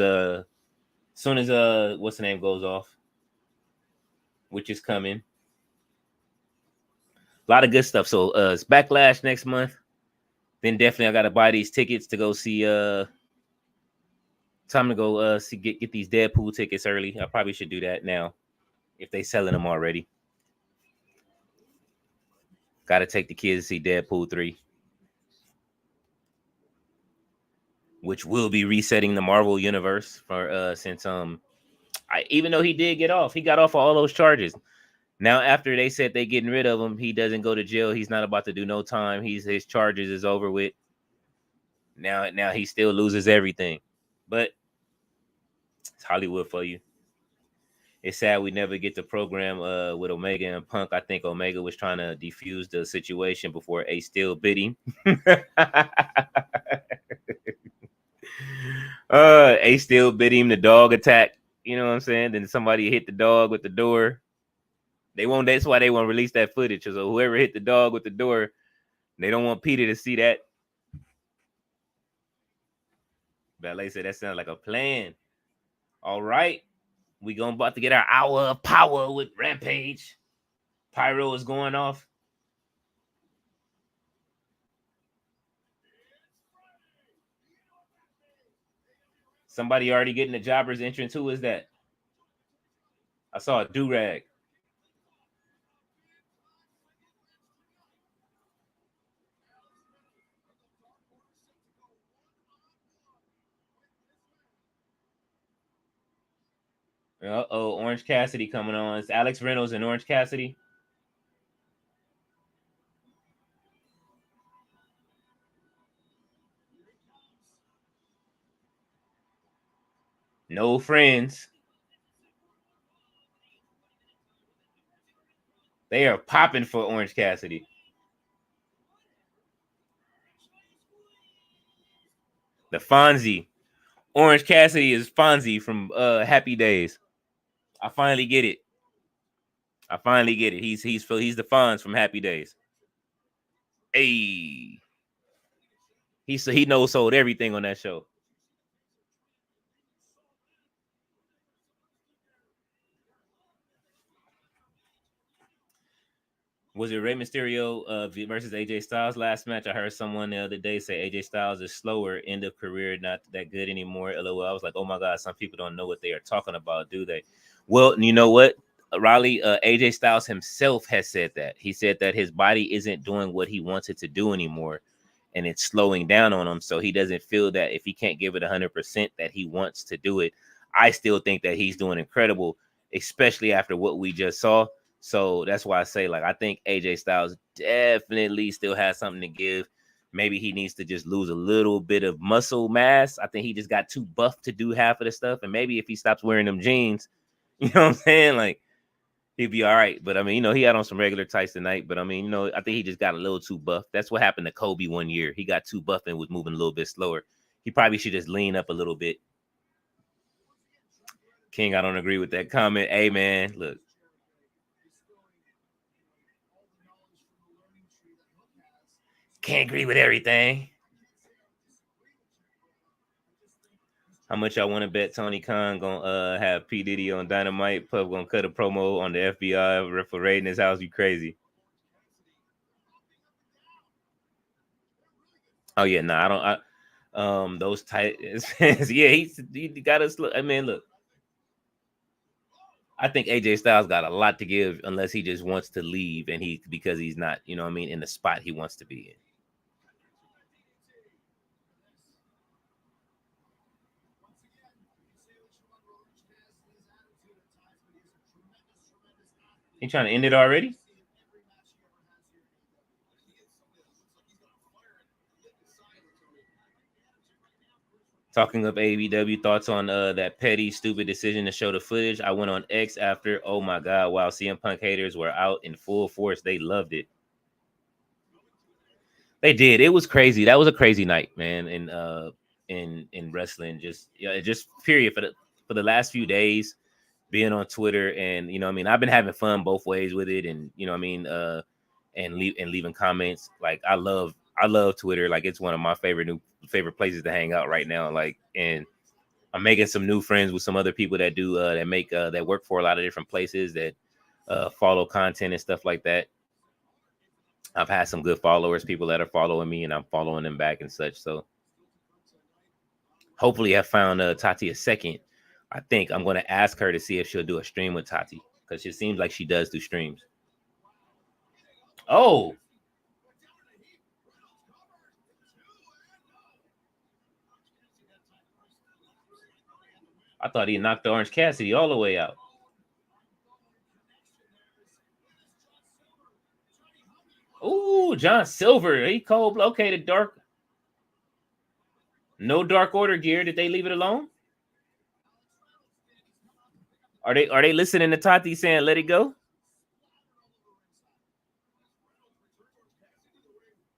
the name goes off, which is coming. A lot of good stuff. So it's Backlash next month. Then definitely I gotta buy these tickets to go see time to go see get these Deadpool tickets early. I probably should do that now if they selling them already. Gotta take the kids to see Deadpool 3, which will be resetting the Marvel universe for since even though he did he got off all those charges. Now, after they said they getting rid of him, he doesn't go to jail. He's not about to do no time. His charges is over with. Now he still loses everything. But it's Hollywood for you. It's sad we never get the program with Omega and Punk. I think Omega was trying to defuse the situation before Ace Steel bit him. Ace Steel bit him the dog attack. You know what I'm saying? Then somebody hit the dog with the door. That's why they won't release that footage. So whoever hit the dog with the door, they don't want Peter to see that. Ballet said that sounds like a plan. All right. We about to get our hour of power with Rampage. Pyro is going off. Somebody already getting the jobber's entrance. Who is that? I saw a do-rag. Uh-oh, Orange Cassidy coming on. It's Alex Reynolds and Orange Cassidy. No friends. They are popping for Orange Cassidy. The Fonzie. Orange Cassidy is Fonzie from Happy Days. I finally get it. He's the Fonz from Happy Days. Hey. He knows sold everything on that show. Was it Rey Mysterio versus AJ Styles last match? I heard someone the other day say AJ Styles is slower, end of career, not that good anymore. LOL. I was like, oh my God, some people don't know what they are talking about, do they? Well, you know what, Riley, AJ Styles himself has said that. He said that his body isn't doing what he wants it to do anymore, and it's slowing down on him. So he doesn't feel that if he can't give it 100%, that he wants to do it. I still think that he's doing incredible, especially after what we just saw. So that's why I say, like, I think AJ Styles definitely still has something to give. Maybe he needs to just lose a little bit of muscle mass. I think he just got too buff to do half of the stuff. And maybe if he stops wearing them jeans, you know what I'm saying? Like, he'd be all right. But I mean, he had on some regular tights tonight. But I mean, I think he just got a little too buff. That's what happened to Kobe one year. He got too buff and was moving a little bit slower. He probably should just lean up a little bit. King, I don't agree with that comment. Hey, man, look. Can't agree with everything. How much y'all want to bet Tony Khan gonna have P. Diddy on Dynamite? Puff gonna cut a promo on the FBI for raiding his house? You crazy. Oh yeah, nah, I don't. Those tight yeah, he got us. I mean, look, I think AJ Styles got a lot to give unless he just wants to leave and because he's not, you know what I mean, in the spot he wants to be in. He trying to end it already? Talking of AEW, thoughts on that petty, stupid decision to show the footage. I went on X after. Oh my God! While CM Punk haters were out in full force, they loved it. They did. It was crazy. That was a crazy night, man. In wrestling, just period for the last few days, being on Twitter and I mean, I've been having fun both ways with it, and I mean, and leaving comments. Like I love Twitter. Like it's one of my favorite places to hang out right now. Like, and I'm making some new friends with some other people that do that work for a lot of different places that follow content and stuff like that. I've had some good followers, people that are following me, and I'm following them back and such. So hopefully, I found Tati a second. I think I'm going to ask her to see if she'll do a stream with Tati because it seems like she does do streams. Oh, I thought he knocked Orange Cassidy all the way out. Ooh, John Silver. He cold. Okay, the dark. No Dark Order gear. Did they leave it alone? Are they listening to Tati saying let it go?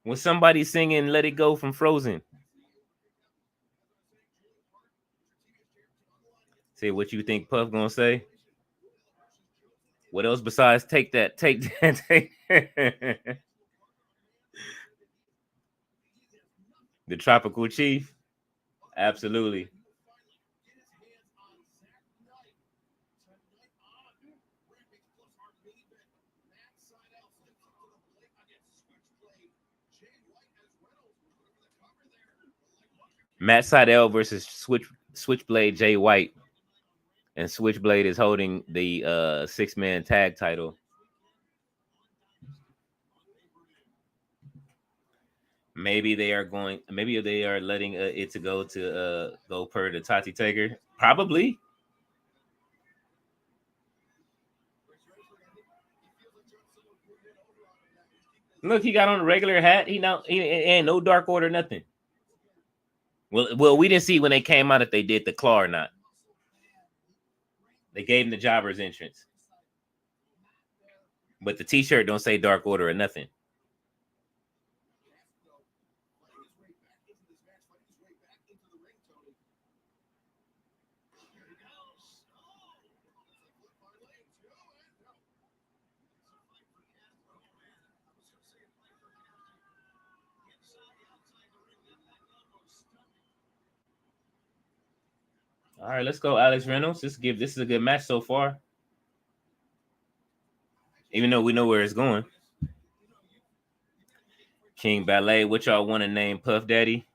When somebody singing "Let It Go" from Frozen. Say what you think Puff gonna say. What else besides take that? Take that. Take the Tropical Chief. Absolutely. Matt Sydal versus Switchblade Jay White, and Switchblade is holding the 6-man tag title. Maybe they are going. Maybe they are letting it to go per the Tati Taker. Probably. Look, he got on a regular hat. He ain't no Dark Order, nothing. Well, we didn't see when they came out if they did the claw or not. They gave him the jobber's entrance, but the T-shirt don't say Dark Order or nothing. All right, let's go, Alex Reynolds. This is a good match so far, even though we know where it's going. King Ballet, what y'all want to name Puff Daddy?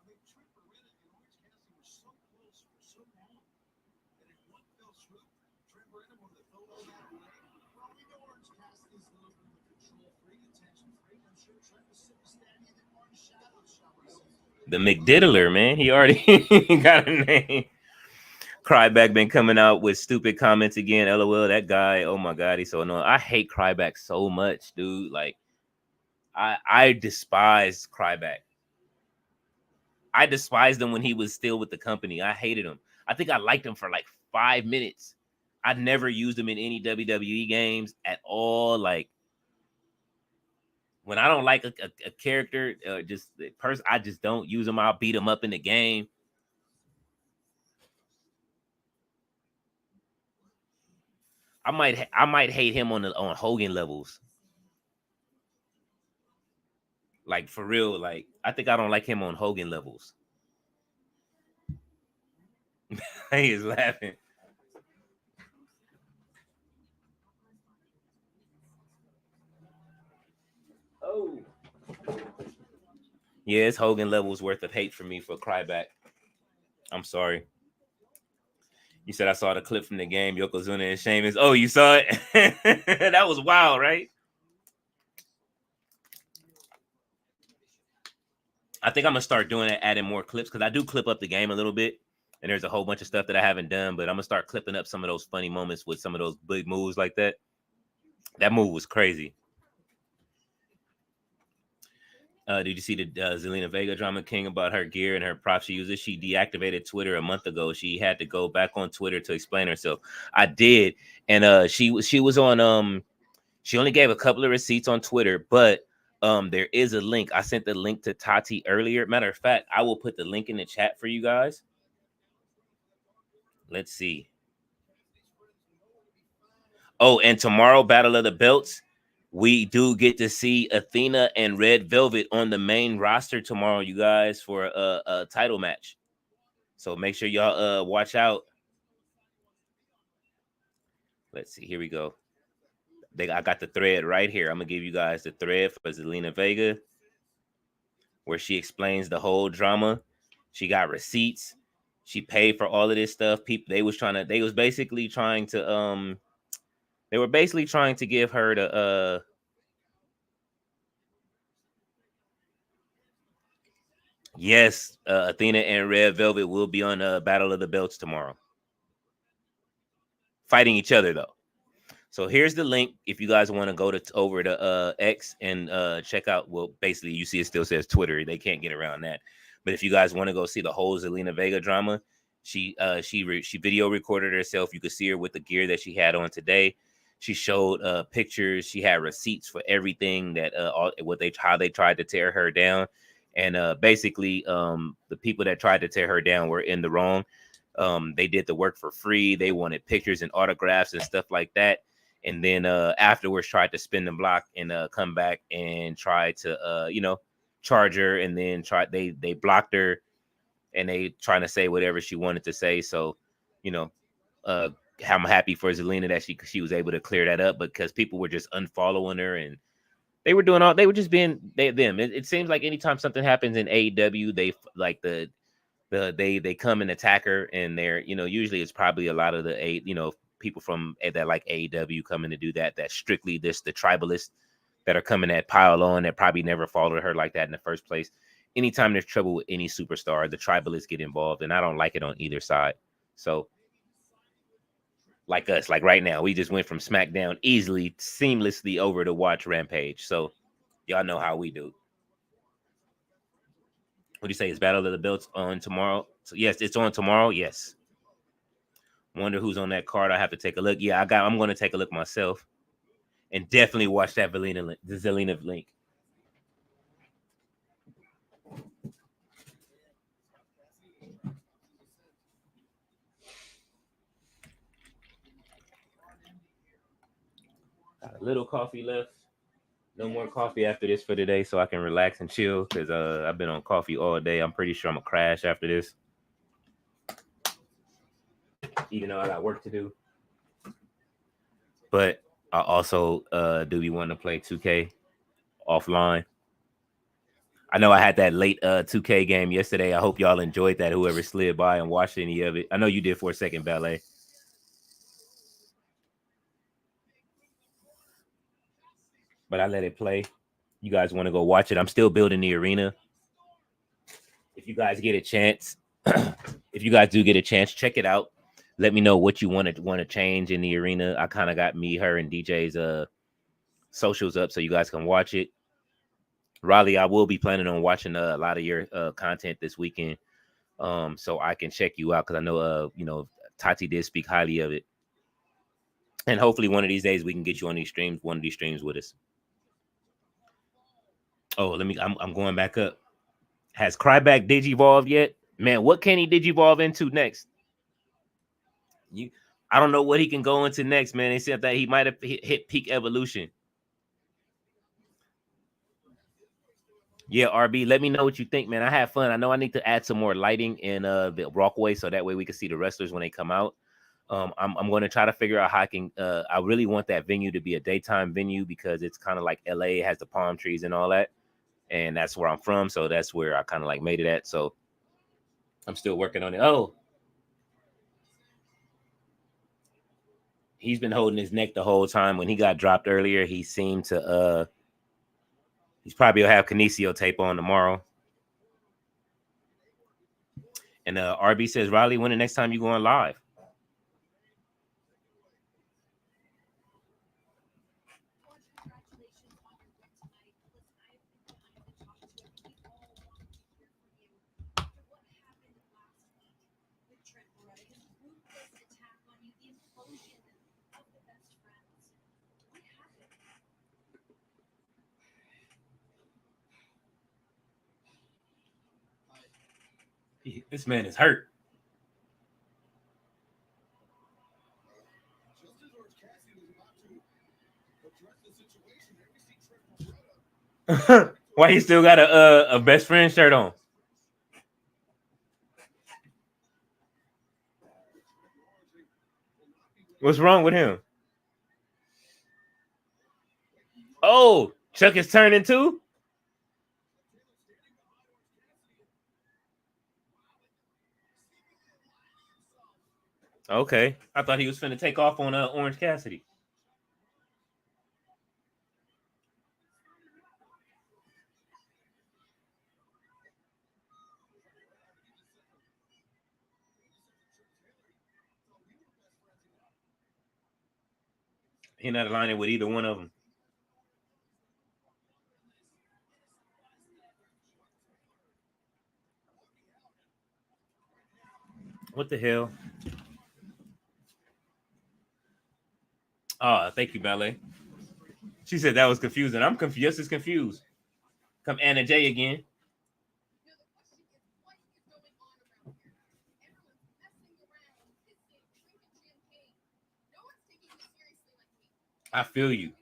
The McDiddler, man. He already got a name. Cryback been coming out with stupid comments again. LOL, that guy. Oh my god, he's so annoying. I hate Cryback so much, dude. Like, I despise Cryback. I despised him when he was still with the company. I hated him. I think I liked him for like 5 minutes. I never used him in any WWE games at all. Like, when I don't like a character, just the person, I just don't use him. I'll beat him up in the game. I might hate him on Hogan levels. Like, for real, like, I think I don't like him on Hogan levels. He is laughing. Oh. Yeah, it's Hogan levels worth of hate for me for Cryback. I'm sorry. You said I saw the clip from the game, Yokozuna and Sheamus. Oh, you saw it? That was wild, right? I think I'm gonna start doing it, adding more clips, because I do clip up the game a little bit, and there's a whole bunch of stuff that I haven't done, but I'm gonna start clipping up some of those funny moments with some of those big moves like that. That move was crazy. Did you see the Zelina Vega drama king about her gear and her props she uses? She deactivated Twitter a month ago. She had to go back on Twitter to explain herself. I did, and she was on she only gave a couple of receipts on Twitter, but there is a link. I sent the link to Tati earlier. Matter of fact, I will put the link in the chat for you guys. Let's see. Oh, and tomorrow, Battle of the Belts, we do get to see Athena and Red Velvet on the main roster tomorrow, you guys, for a title match. So make sure y'all watch out. Let's see. Here we go. I got the thread right here. I'm gonna give you guys the thread for Zelina Vega, where she explains the whole drama. She got receipts. She paid for all of this stuff. People, they were basically trying to give her the yes, Athena and Red Velvet will be on Battle of the Belts tomorrow. Fighting each other though. So here's the link if you guys want to go over to X and check out. Well, basically, you see it still says Twitter. They can't get around that. But if you guys want to go see the whole Zelina Vega drama, she video recorded herself. You could see her with the gear that she had on today. She showed pictures. She had receipts for everything that how they tried to tear her down. And basically, the people that tried to tear her down were in the wrong. They did the work for free. They wanted pictures and autographs and stuff like that. And then afterwards tried to spin the block and come back and try to charge her. And then they blocked her, and they trying to say whatever she wanted to say. So, I'm happy for Zelina that she was able to clear that up, because people were just unfollowing her, and they were just being them. It seems like anytime something happens in AEW, they like they come and attack her, and they're usually it's probably a lot of the people from that like AEW coming to do that. That's strictly the tribalists that are coming at pile on, that probably never followed her like that in the first place. Anytime there's trouble with any superstar, the tribalists get involved, and I don't like it on either side. So, like right now, we just went from Smackdown easily, seamlessly over to watch Rampage. So Y'all know how we do. What do you say? Is Battle of the Belts on tomorrow? So yes, it's on tomorrow. Yes. Wonder who's on that card. I have to take a look. Yeah, I'm going to take a look myself, and definitely watch that the Zelina link. Got a little coffee left. No more coffee after this for today, so I can relax and chill because I've been on coffee all day. I'm pretty sure I'm gonna crash after this, even though I got work to do. But I also do be wanting to play 2K offline. I know I had that late 2K game yesterday. I hope y'all enjoyed that. Whoever slid by and watched any of it, I know you did for a second, Ballet. But I let it play. You guys want to go watch it? I'm still building the arena. If you guys get a chance, if you guys do get a chance, check it out. Let me know what you want to change in the arena. I kind of got me, her, and DJ's socials up so you guys can watch it. Raleigh, I will be planning on watching a lot of your content this weekend, so I can check you out because I know Tati did speak highly of it, and hopefully one of these days we can get you on one of these streams with us. Oh, I'm going back up. Has Cryback digivolved yet? Man, what can he digivolve into next? I don't know what he can go into next, man. They said that he might have hit peak evolution. Yeah, RB, let me know what you think, man. I had fun. I know I need to add some more lighting in the walkway so that way we can see the wrestlers when they come out. I'm going to try to figure out how I can. I really want that venue to be a daytime venue because it's kind of like LA has the palm trees and all that, and that's where I'm from. So that's where I kind of like made it at. So I'm still working on it. Oh, he's been holding his neck the whole time. When he got dropped earlier, he seemed to he's probably will have Kinesio tape on tomorrow. And RB says, Riley, when the next time you going live? This man is hurt. Why he still got a best friend shirt on? What's wrong with him? Oh, Chuck is turning too? Okay. I thought he was finna take off on Orange Cassidy. He not aligning with either one of them. What the hell? Oh, thank you, Ballet. She said that was confusing. I'm confused. Just as confused. Come Anna J again. I feel you.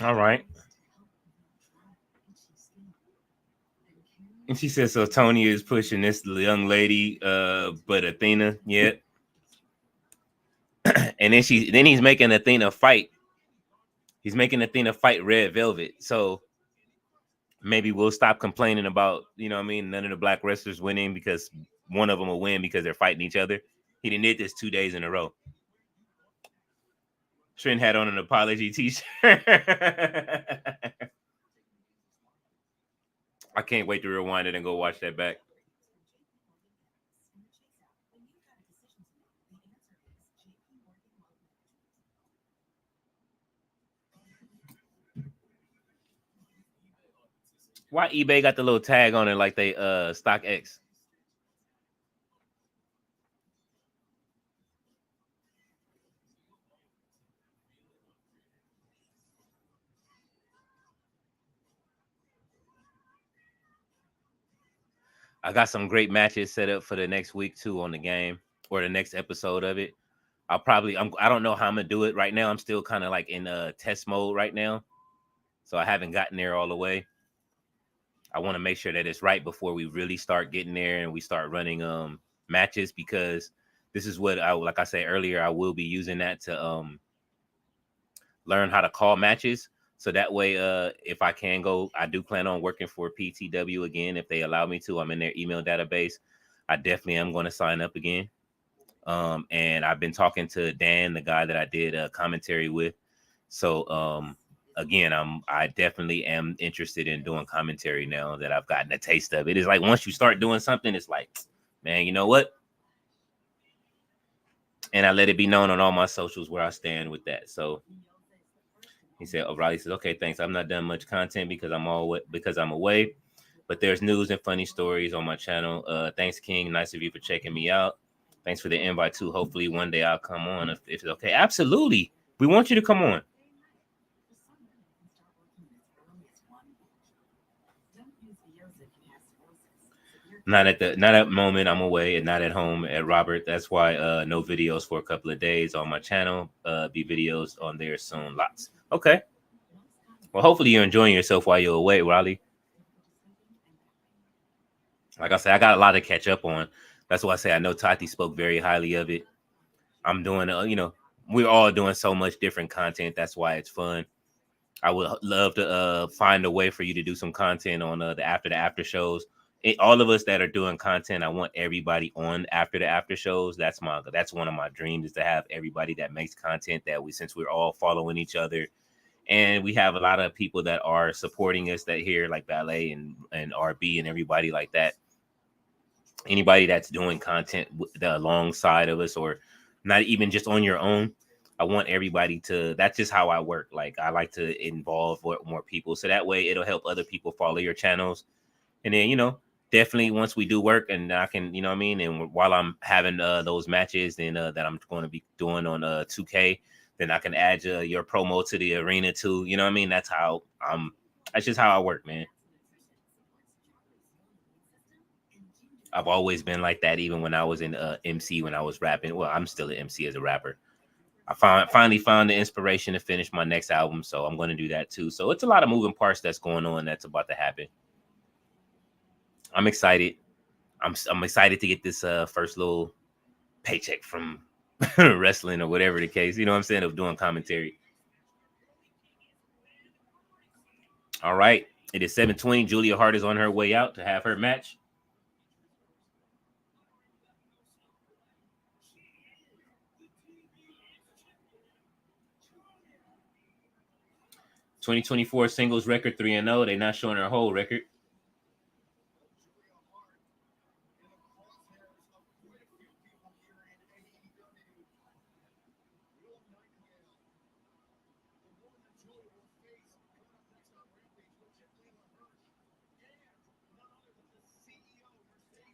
All right. And she said, so Tony is pushing this young lady, but Athena, yeah. And then he's making Athena fight. He's making Athena fight Red Velvet. So maybe we'll stop complaining about, you know what I mean, none of the black wrestlers winning because one of them will win because they're fighting each other. He done did this 2 days in a row. Trent had on an apology t-shirt. I can't wait to rewind it and go watch that back. Why eBay got the little tag on it like they StockX? I got some great matches set up for the next week too on the game or the next episode of it. I don't know how I'm gonna do it right now. I'm still kind of like in test mode right now, so I haven't gotten there all the way. I want to make sure that it's right before we really start getting there and we start running matches, because this is what like I said earlier, I will be using that to learn how to call matches. So that way, if I can go, I do plan on working for PTW again if they allow me to. I'm in their email database. I definitely am going to sign up again. And I've been talking to Dan, the guy that I did commentary with. So again, I definitely am interested in doing commentary now that I've gotten a taste of it. It's like once you start doing something, it's like, man, you know what? And I let it be known on all my socials where I stand with that. So he said, O'Reilly says, okay, thanks. I've not done much content because I'm away, but there's news and funny stories on my channel. Thanks, King. Nice of you for checking me out. Thanks for the invite too. Hopefully one day I'll come on if it's okay. Absolutely. We want you to come on. Not at the moment. I'm away and not at home at Robert. That's why no videos for a couple of days on my channel. Be videos on there soon. Lots. Okay. Well, hopefully you're enjoying yourself while you're away, Raleigh. Like I said, I got a lot to catch up on. That's why I say I know Tati spoke very highly of it. I'm doing, we're all doing so much different content. That's why it's fun. I would love to find a way for you to do some content on the after shows. All of us that are doing content, I want everybody on after the after shows. That's one of my dreams, is to have everybody that makes content, since we're all following each other. And we have a lot of people that are supporting us that here, like Ballet and RB and everybody like that. Anybody that's doing content alongside of us, or not even just on your own, I want everybody to. That's just how I work. Like, I like to involve more people, so that way it'll help other people follow your channels. And then, definitely once we do work and I can, you know what I mean, and while I'm having those matches then that I'm going to be doing on 2K, then I can add your promo to the arena too. You know what I mean? That's just how I work, man. I've always been like that, even when I was in MC, when I was rapping. Well, I'm still an MC as a rapper. I finally found the inspiration to finish my next album, so I'm going to do that too. So it's a lot of moving parts that's going on that's about to happen. I'm excited. I'm excited to get this first little paycheck from wrestling or whatever the case. You know what I'm saying? Of doing commentary. All right. It is 7:20. Julia Hart is on her way out to have her match. (2024) singles record 3-0. They're not showing her whole record.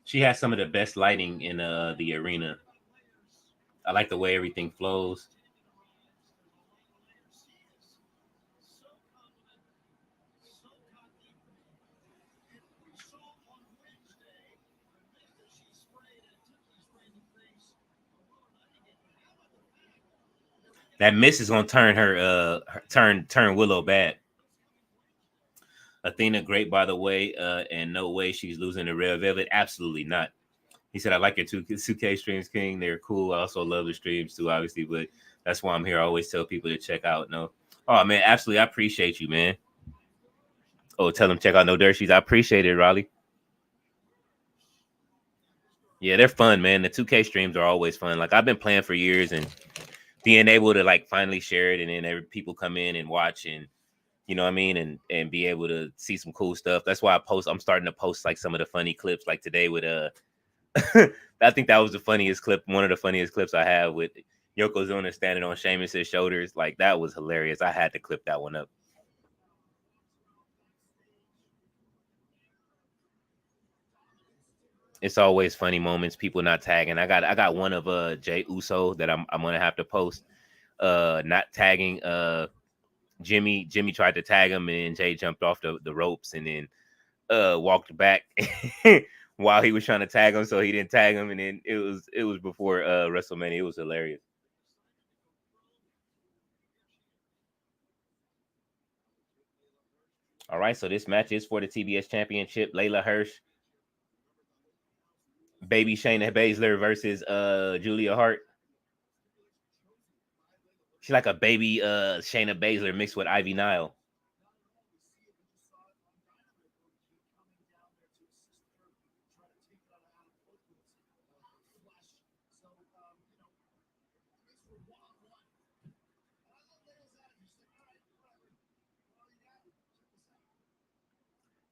She has some of the best lighting in the arena. I like the way everything flows. That miss is gonna turn her turn Willow bad. Athena, great by the way, and no way she's losing the Red Velvet. Absolutely not. He said, I like your 2K streams, King. They're cool. I also love the streams too, obviously, but that's why I'm here. I always tell people to check out. No. Oh, man, absolutely. I appreciate you, man. Oh, tell them check out No Dirt Sheets. I appreciate it, Raleigh. Yeah, they're fun, man. The 2K streams are always fun. Like, I've been playing for years, and being able to, like, finally share it, and then people come in and watch, and you know what I mean, and be able to see some cool stuff. That's why I'm starting to post, like, some of the funny clips, like today with I think that was the funniest clip, one of the funniest clips I have with Yokozuna standing on Sheamus's shoulders. Like, that was hilarious. I had to clip that one up. It's always funny moments, people not tagging. I got one of Jay Uso that I'm gonna have to post. Not tagging Jimmy. Jimmy tried to tag him, and Jay jumped off the ropes and then walked back while he was trying to tag him, so he didn't tag him. And then it was before WrestleMania. It was hilarious. All right, so this match is for the TBS Championship. Layla Hirsch, baby Shayna Baszler versus Julia Hart. She's like a baby Shayna Baszler mixed with Ivy Nile.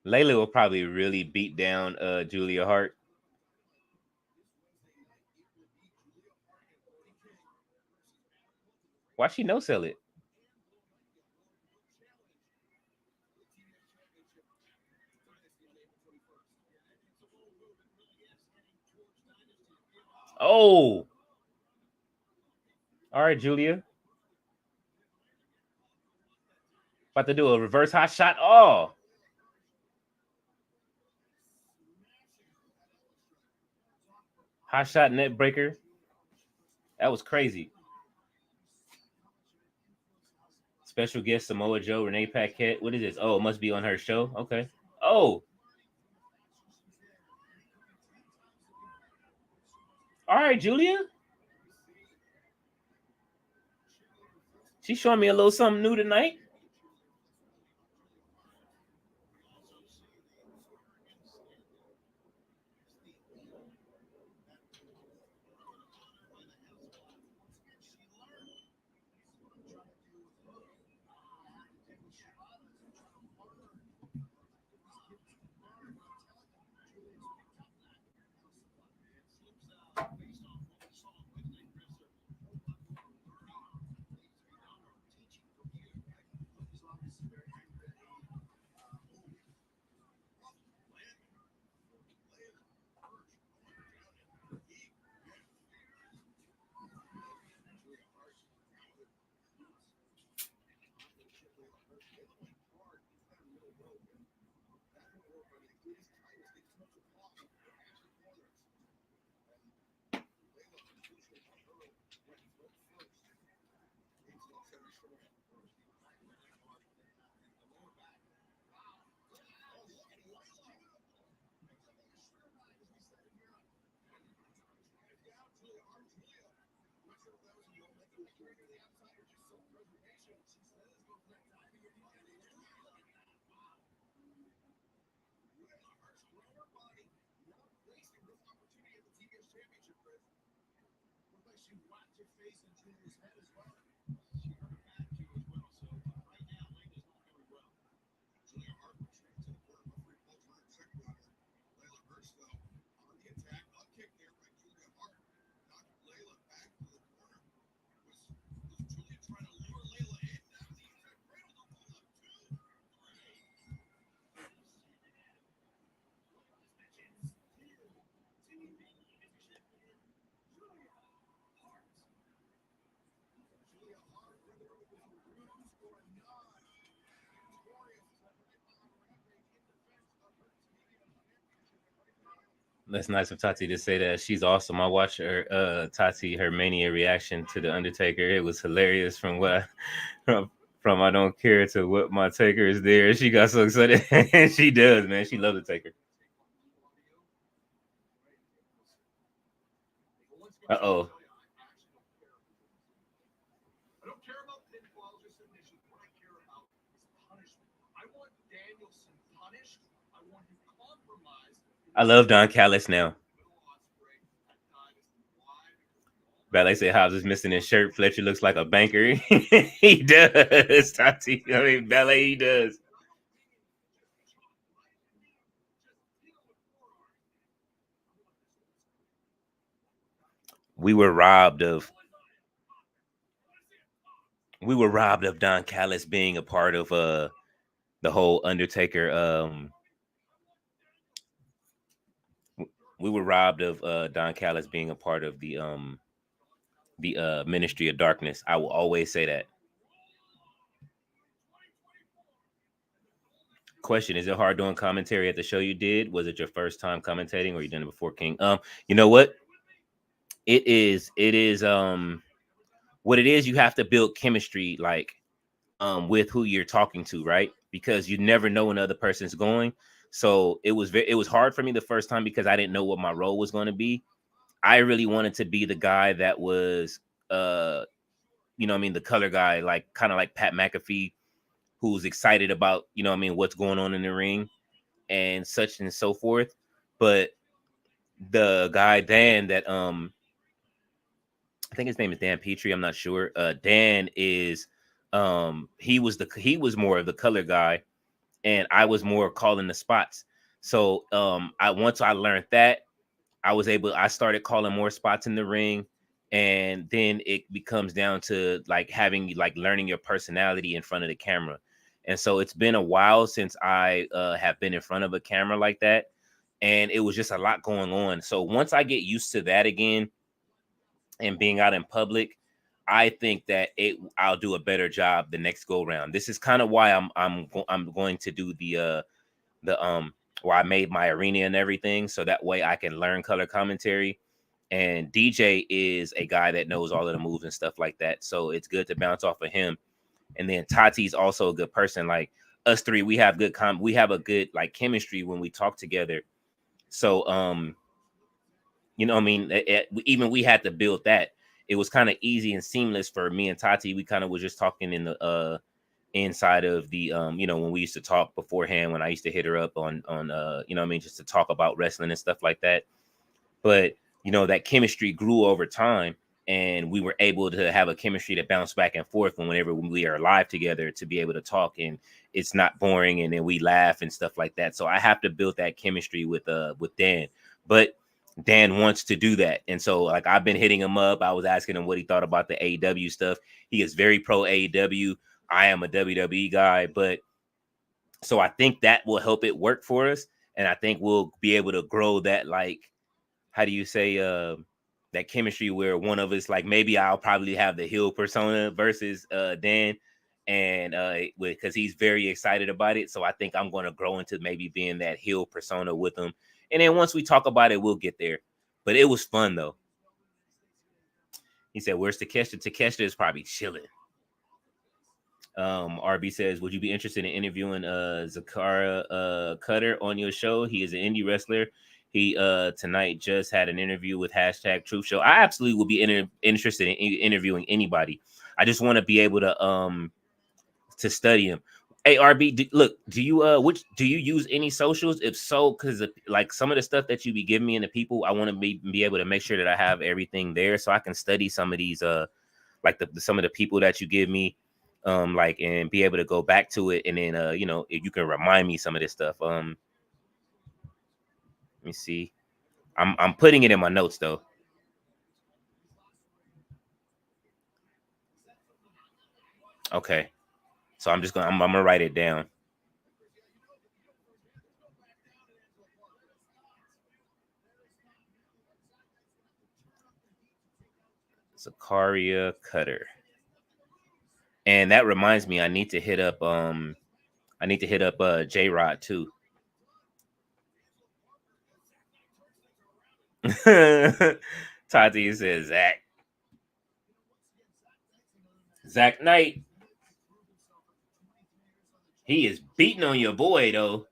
Layla will probably really beat down Julia Hart. Why she no sell it? Oh, all right, Julia. About to do a reverse hot shot. Oh, hot shot net breaker. That was crazy. Special guest Samoa Joe, Renee Paquette. What is this? Oh, it must be on her show. Okay. Oh, all right, Julia. She's showing me a little something new tonight. That's nice of Tati to say that. She's awesome. I watched her Mania reaction to the Undertaker. It was hilarious from from I don't care to what my taker is there. She got so excited. She does, man. She loves the Taker. Uh-oh. I love Don Callis now. Ballet said Hobbs is missing his shirt. Fletcher looks like a banker. He does, Tati. I mean, Ballet, he does. We were robbed of Don Callis being a part of the whole Undertaker. We were robbed of Don Callis being a part of the Ministry of Darkness. I will always say that. Question: Is it hard doing commentary at the show you did? Was it your first time commentating, or you done it before, King? You know what? It is. It is. What it is. You have to build chemistry, like with who you're talking to, right? Because you never know when the other person's going. So it was hard for me the first time because I didn't know what my role was going to be. I really wanted to be the guy that was, you know what I mean, the color guy, like kind of like Pat McAfee, who's excited about, you know what I mean, what's going on in the ring and such and so forth. But the guy Dan that I think his name is Dan Petrie, I'm not sure. Dan is he was more of the color guy, and I was more calling the spots. So once I learned that, I started calling more spots in the ring, and then it becomes down to like having like learning your personality in front of the camera. And so it's been a while since I have been in front of a camera like that, and it was just a lot going on. So once I get used to that again and being out in public, I think that I'll do a better job the next go round. This is kind of why I'm going to do the where I made my arena and everything, so that way I can learn color commentary. And DJ is a guy that knows all of the moves and stuff like that, so it's good to bounce off of him. And then Tati's also a good person. Like us three, we have we have a good like chemistry when we talk together. So you know what I mean, even we had to build that. It was kind of easy and seamless for me and Tati. We kind of was just talking in the inside of the you know, when we used to talk beforehand, when I used to hit her up on you know what I mean, just to talk about wrestling and stuff like that. But you know, that chemistry grew over time, and we were able to have a chemistry to bounce back and forth whenever we are live together, to be able to talk and it's not boring, and then we laugh and stuff like that. So I have to build that chemistry with Dan. But Dan wants to do that, and so like I've been hitting him up. I was asking him what he thought about the AEW stuff. He is very pro AEW. I am a WWE guy, but so I think that will help it work for us, and I think we'll be able to grow that, like, how do you say, that chemistry where one of us, like, maybe I'll probably have the heel persona versus Dan, and because he's very excited about it. So I think I'm going to grow into maybe being that heel persona with him, and then once we talk about it, we'll get there. But it was fun though. He said, "Where's Takeshita?" Takeshita is probably chilling. RB says, "Would you be interested in interviewing Zakara Cutter on your show? He is an indie wrestler. He tonight just had an interview with hashtag Truth Show. I absolutely would be interested in interviewing anybody. I just want to be able to study him. Hey, RB, look, do you use any socials? If so, because like some of the stuff that you be giving me and the people, I want to be able to make sure that I have everything there so I can study some of these like some of the people that you give me, like, and be able to go back to it, and then you know, if you can remind me some of this stuff. Let me see. I'm putting it in my notes though. Okay, so I'm gonna write it down. Zakaria Cutter. And that reminds me, I need to hit up J Rod too. Tati says Zach Knight. He is beating on your boy though.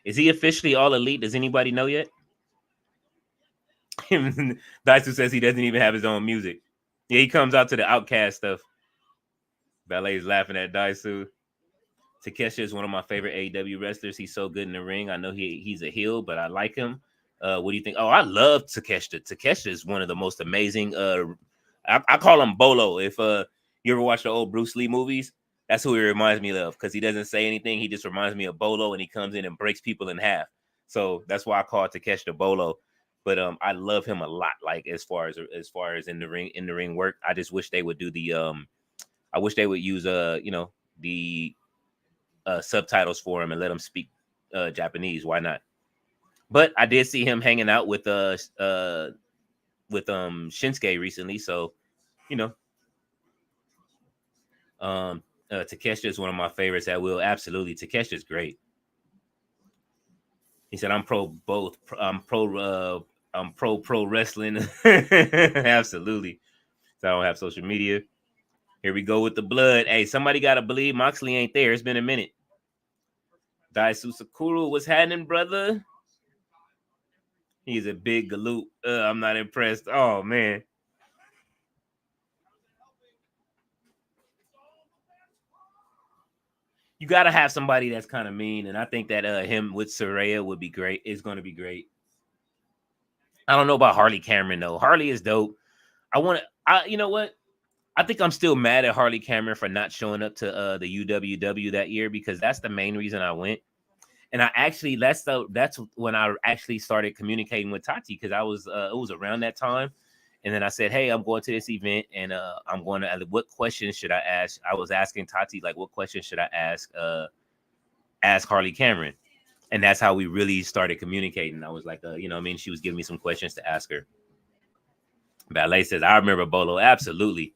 Is he officially all elite? Does anybody know yet? Daisu says he doesn't even have his own music. Yeah, he comes out to the Outcast stuff. Ballet's laughing at Daisu. Takeshita is one of my favorite AEW wrestlers. He's so good in the ring. I know he's a heel, but I like him. What do you think? Oh, I love Takeshita. Takeshita is one of the most amazing. I call him Bolo. If you ever watch the old Bruce Lee movies, that's who he reminds me of because he doesn't say anything. He just reminds me of Bolo, and he comes in and breaks people in half. So that's why I call Takeshita Bolo. But I love him a lot. Like as far as in the ring work, I just wish they would do the I wish they would use the subtitles for him and let him speak Japanese. Why not? But I did see him hanging out with Shinsuke recently, so Takeshita is one of my favorites. That will absolutely. Takeshita is great. He said, "I'm pro both. I'm pro wrestling." Absolutely. So I don't have social media. Here we go with the blood. Hey, somebody gotta believe Moxley ain't there. It's been a minute. Daisu Sakura, what's happening, brother? He's a big galoot. I'm not impressed. Oh man. You gotta have somebody that's kind of mean, and I think that him with Saraya would be great. It's gonna be great. I don't know about Harley Cameron though. Harley is dope. You know what? I think I'm still mad at Harley Cameron for not showing up to the UWW that year because that's the main reason I went. And I actually that's when I actually started communicating with Tati because it was around that time. And then I said, hey, I'm going to this event and I'm going to what questions should I ask? I was asking Tati, like, what questions should I ask Harley Cameron? And that's how we really started communicating. I was like, she was giving me some questions to ask her. Ballet says, I remember Bolo. Absolutely.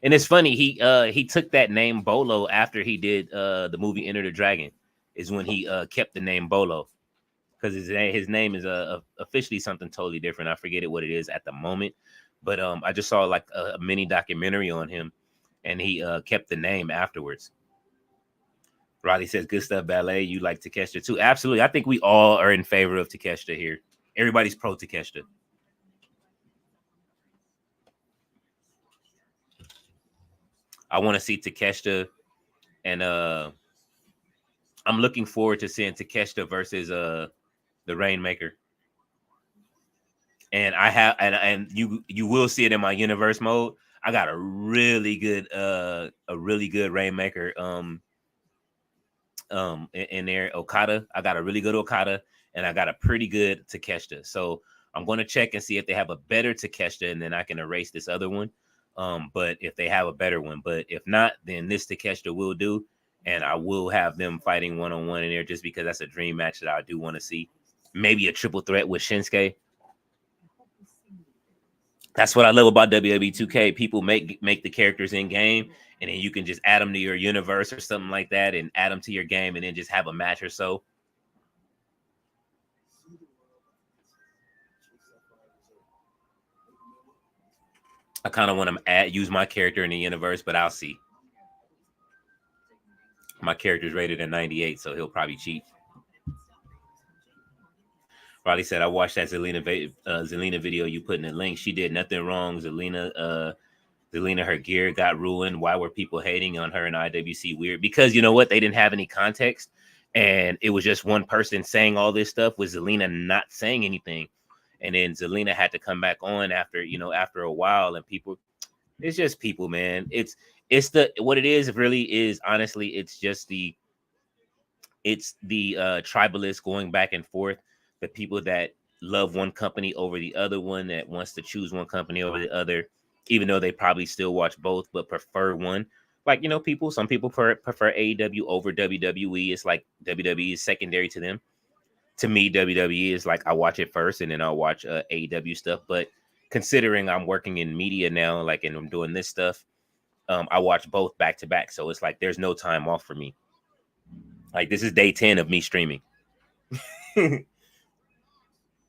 And it's funny, he took that name Bolo after he did the movie Enter the Dragon, is when he kept the name Bolo. Because his name is officially something totally different. I forget what it is at the moment. But I just saw like a mini documentary on him, and he kept the name afterwards. Riley says, good stuff, Ballet. You like Takeshita too? Absolutely. I think we all are in favor of Takeshita here. Everybody's pro Takeshita. I want to see Takeshita, and I'm looking forward to seeing Takeshita versus the Rainmaker. And I have, and you will see it in my universe mode. I got a really good Rainmaker in there. Okada. I got a really good Okada, and I got a pretty good Takeshita. So I'm going to check and see if they have a better Takeshita, and then I can erase this other one. But if they have a better one, but if not, then this Takeshita will do, and I will have them fighting one-on-one in there just because that's a dream match that I do want to see. Maybe a triple threat with Shinsuke. That's what I love about WWE 2K. People make the characters in game, and then you can just add them to your universe or something like that, and add them to your game, and then just have a match or so. I kind of want to use my character in the universe, but I'll see. My character's rated at 98, so he'll probably cheat. Riley said, I watched that Zelina video you put in the link. She did nothing wrong. Zelina, her gear got ruined. Why were people hating on her in IWC? Weird. Because you know what? They didn't have any context. And it was just one person saying all this stuff with Zelina not saying anything. And then Zelina had to come back on after a while. And people, it's just people, man. What it is really is, honestly, it's the tribalists going back and forth. The people that love one company over the other one, that wants to choose one company over the other, even though they probably still watch both, but prefer one. Like, some people prefer AEW over WWE. It's like WWE is secondary to them. To me, WWE is like, I watch it first and then I'll watch AEW stuff. But considering I'm working in media now, like, and I'm doing this stuff, I watch both back to back. So it's like, there's no time off for me. Like, this is day 10 of me streaming.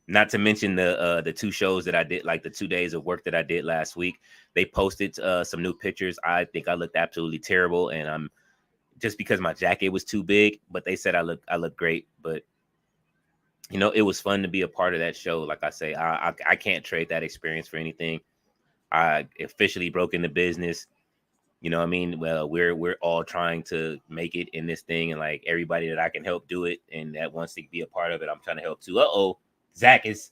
Not to mention the two shows that I did, like the 2 days of work that I did last week. They posted some new pictures. I think I looked absolutely terrible, and I'm just because my jacket was too big. But they said I look great. But you know, it was fun to be a part of that show. Like I say, I can't trade that experience for anything. I officially broke into business. You know what I mean? Well, we're all trying to make it in this thing, and like everybody that I can help do it and that wants to be a part of it, I'm trying to help too. Zach is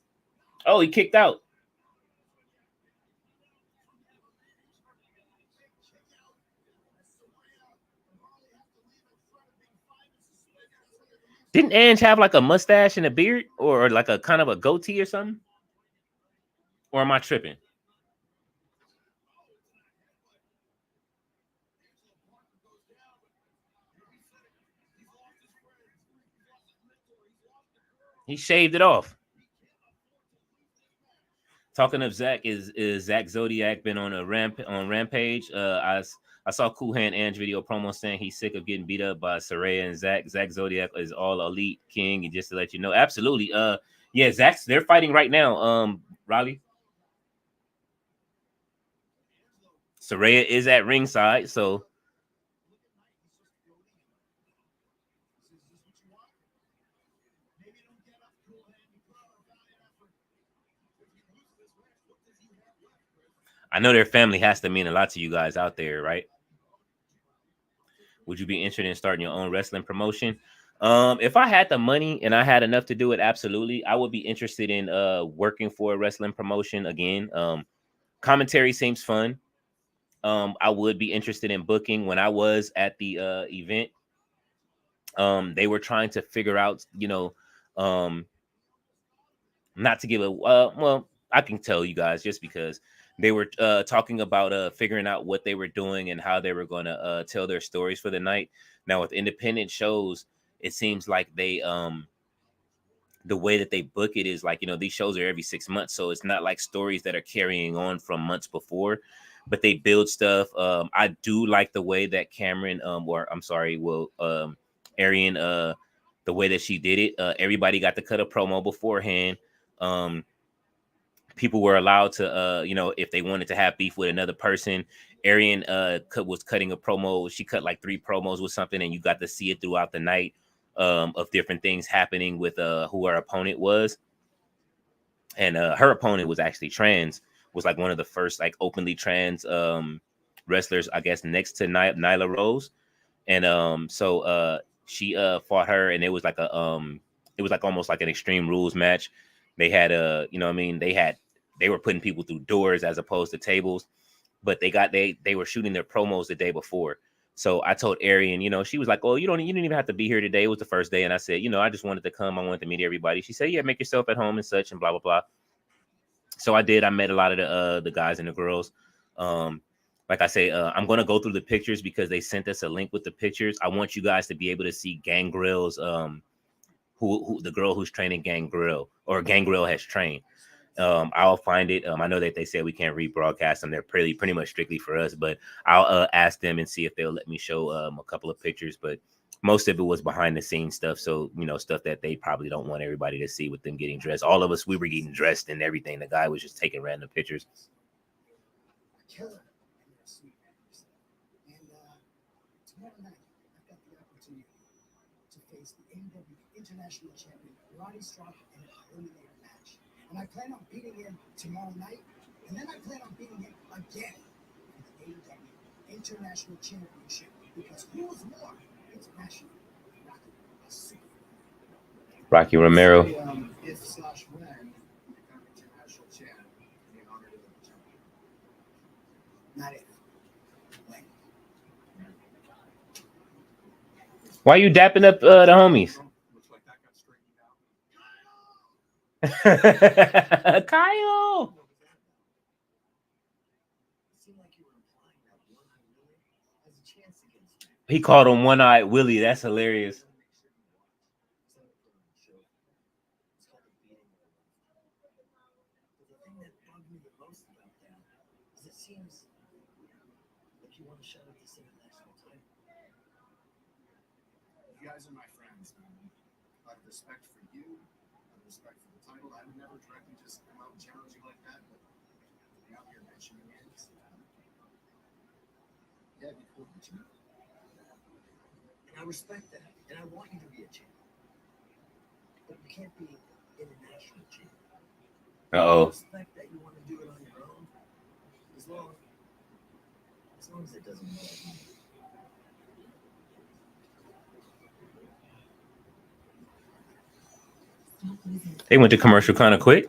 he kicked out. Didn't Ange have like a mustache and a beard or like a kind of a goatee or something? Or am I tripping? He shaved it off. Talking of Zach, is Zach Zodiac been on a Rampage? I saw Cool Hand Ange video promo saying he's sick of getting beat up by Saraya and Zach. Zach Zodiac is all elite king, and just to let you know, absolutely. Yeah, they're fighting right now. Raleigh. Saraya is at ringside, so I know their family has to mean a lot to you guys out there, right? Would you be interested in starting your own wrestling promotion? If I had the money and I had enough to do it, absolutely. I would be interested in working for a wrestling promotion again. Commentary seems fun. I would be interested in booking. When I was at the event, they were trying to figure out, um, not to give a well, I can tell you guys just because they were talking about figuring out what they were doing and how they were going to tell their stories for the night. Now with independent shows, it seems like they the way that they book it is like, these shows are every 6 months, so it's not like stories that are carrying on from months before, but they build stuff. I do like the way that Cameron or I'm sorry, Arian, the way that she did it. Everybody got to cut a promo beforehand. um People were allowed to if they wanted to have beef with another person. Arian was cutting a promo. She cut like 3 promos with something, and you got to see it throughout the night, of different things happening with who her opponent was. And her opponent was actually trans, was like one of the first like openly trans wrestlers, I guess, next to Nyla Rose. And so she fought her, and it was like it was like almost like an Extreme Rules match. They had they were putting people through doors as opposed to tables, but they were shooting their promos the day before. So I told Arian, she was like, "Oh, you didn't even have to be here today. It was the first day." And I said, I just wanted to come. I wanted to meet everybody. She said, "Yeah, make yourself at home and such and blah blah blah." So I did. I met a lot of the guys and the girls. Um, like I say, I'm gonna go through the pictures because they sent us a link with the pictures. I want you guys to be able to see Gangrel's who the girl who's training Gangrel, or Gangrel has trained. I'll find it. I know that they said we can't rebroadcast them. They're pretty much strictly for us, but I'll ask them and see if they'll let me show a couple of pictures. But most of it was behind the scenes stuff, so stuff that they probably don't want everybody to see with them getting dressed. All of us, we were getting dressed and everything. The guy was just taking random pictures. International champion Roddy Strong in an eliminator match, and I plan on beating him tomorrow night, and then I plan on beating him again in the AEW International Championship, because who is more international than Rocky Romero? If slash when you become international champ, be honored to the champion. Not if. When. Why you dapping up the homies? Kyle. He called him One-Eyed Willie. That's hilarious. You guys are my friends, man. I have respect for you. I have respect for the title. I would never directly just come out and challenge you like that, but being out here mentioning it, yeah, it'd be cool, you know? And I respect that, and I want you to be a champion. but you can't be international champ. Uh-oh. Respect that you want to do it on your own, as long as it doesn't involve me. They went to commercial kind of quick.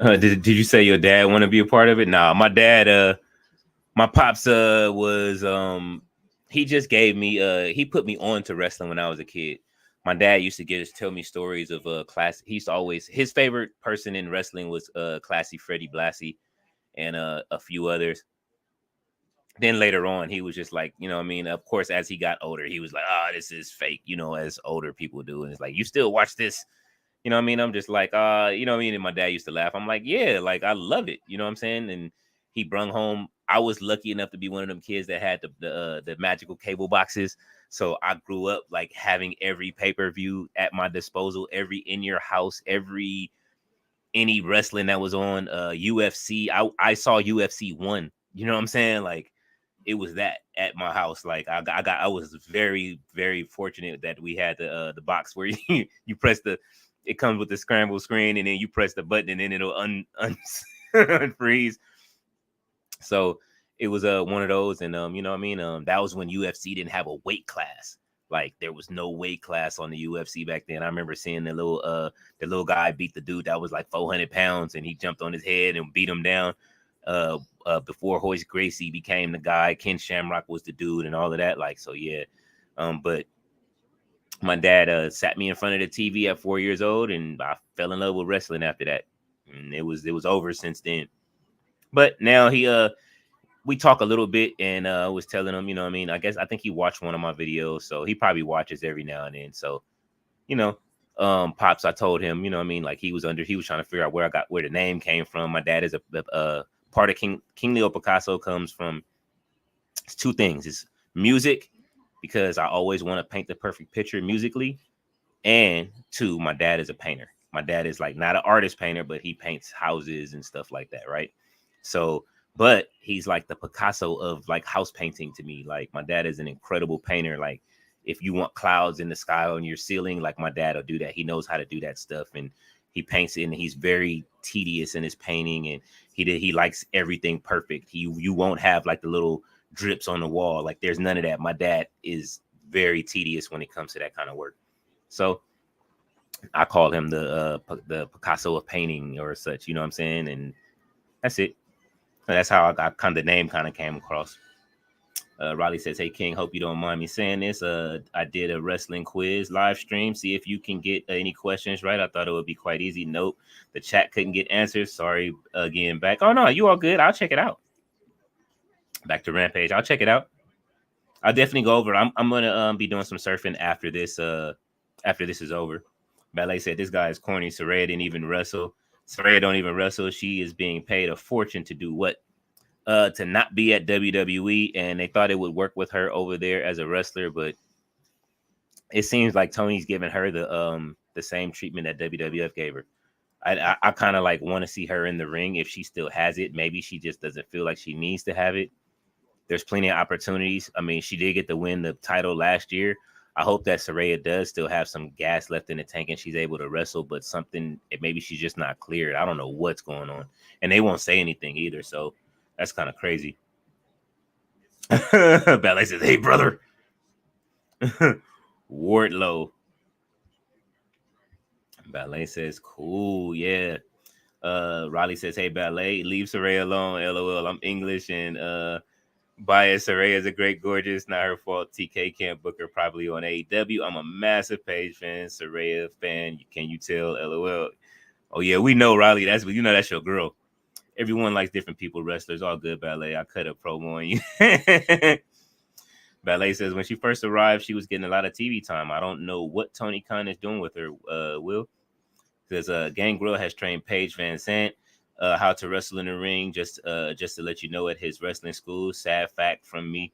Did you say your dad want to be a part of it? Nah, my dad, my pops, was, he just gave me, he put me on to wrestling when I was a kid. My dad used to tell me stories of class. He used to always, his favorite person in wrestling was Classy Freddie Blassie and a few others. Then later on, he was just like, you know what I mean? Of course, as he got older, he was like, oh, this is fake, you know, as older people do. And it's like, you still watch this? You know what I mean? I'm just like, you know what I mean? And my dad used to laugh. I'm like, yeah, like I love it. You know what I'm saying? And he brung home. I was lucky enough to be one of them kids that had the magical cable boxes. So I grew up like having every pay-per-view at my disposal, every in your house, any wrestling that was on UFC. I saw UFC 1. You know what I'm saying? Like it was that at my house. Like I was very, very fortunate that we had the box where you press it comes with the scramble screen and then you press the button and then it'll unfreeze. So it was one of those, and you know what I mean? That was when UFC didn't have a weight class. Like there was no weight class on the UFC back then. I remember seeing the little guy beat the dude that was like 400 pounds and he jumped on his head and beat him down. Before Hoist Gracie became the guy, Ken Shamrock was the dude and all of that. Like, so yeah. But my dad sat me in front of the TV at 4 years old and I fell in love with wrestling after that. And it was over since then. But now we talk a little bit and I was telling him, you know what I mean? I think he watched one of my videos, so he probably watches every now and then. So, you know, Pops, I told him, you know what I mean? Like he was trying to figure out where the name came from. My dad is a part of KingLeoPicasso comes from two things. It's music, because I always want to paint the perfect picture musically. And two, my dad is a painter. My dad is like not an artist painter, but he paints houses and stuff like that, right? So, but he's like the Picasso of like house painting to me. Like my dad is an incredible painter. Like if you want clouds in the sky on your ceiling, like my dad will do that. He knows how to do that stuff, and he paints it, and he's very tedious in his painting, and he likes everything perfect. You won't have like the little drips on the wall. Like there's none of that. My dad is very tedious when it comes to that kind of work. So I call him the Picasso of painting or such, you know what I'm saying? And that's it. And that's how I got the name kind of came across. Riley says, "Hey King, hope you don't mind me saying this. I did a wrestling quiz live stream. See if you can get any questions right. I thought it would be quite easy. Nope, the chat couldn't get answers. Sorry again. Back. Oh no, you all good. I'll check it out. Back to Rampage. I'll check it out. I'll definitely go over. I'm gonna be doing some surfing after this. After this is over." Ballet said, "This guy is corny. Saraya didn't even wrestle. Saraya don't even wrestle. She is being paid a fortune to do what? To not be at WWE, and they thought it would work with her over there as a wrestler, but it seems like Tony's giving her the same treatment that WWF gave her. I kind of like want to see her in the ring if she still has it. Maybe she just doesn't feel like she needs to have it. There's plenty of opportunities. I mean, she did get to win the title last year. I hope that Saraya does still have some gas left in the tank and she's able to wrestle, but maybe she's just not cleared. I don't know what's going on. And they won't say anything either. So that's kind of crazy. Ballet says, "Hey, brother." Wardlow. Ballet says, "Cool. Yeah." Riley says, "Hey, Ballet, leave Saraya alone. LOL. I'm English and bias. Saraya is a great gorgeous. Not her fault. TK can't book her probably on AEW. I'm a massive Paige fan, Saraya fan. Can you tell? LOL. Oh yeah, we know, Riley. That's your girl. Everyone likes different people, wrestlers. All good, Ballet. I cut a promo on you." Ballet says, "When she first arrived, she was getting a lot of TV time. I don't know what Tony Khan is doing with her, Will. Because Gangrel has trained Paige Van Sant how to wrestle in the ring, just to let you know, at his wrestling school. Sad fact from me.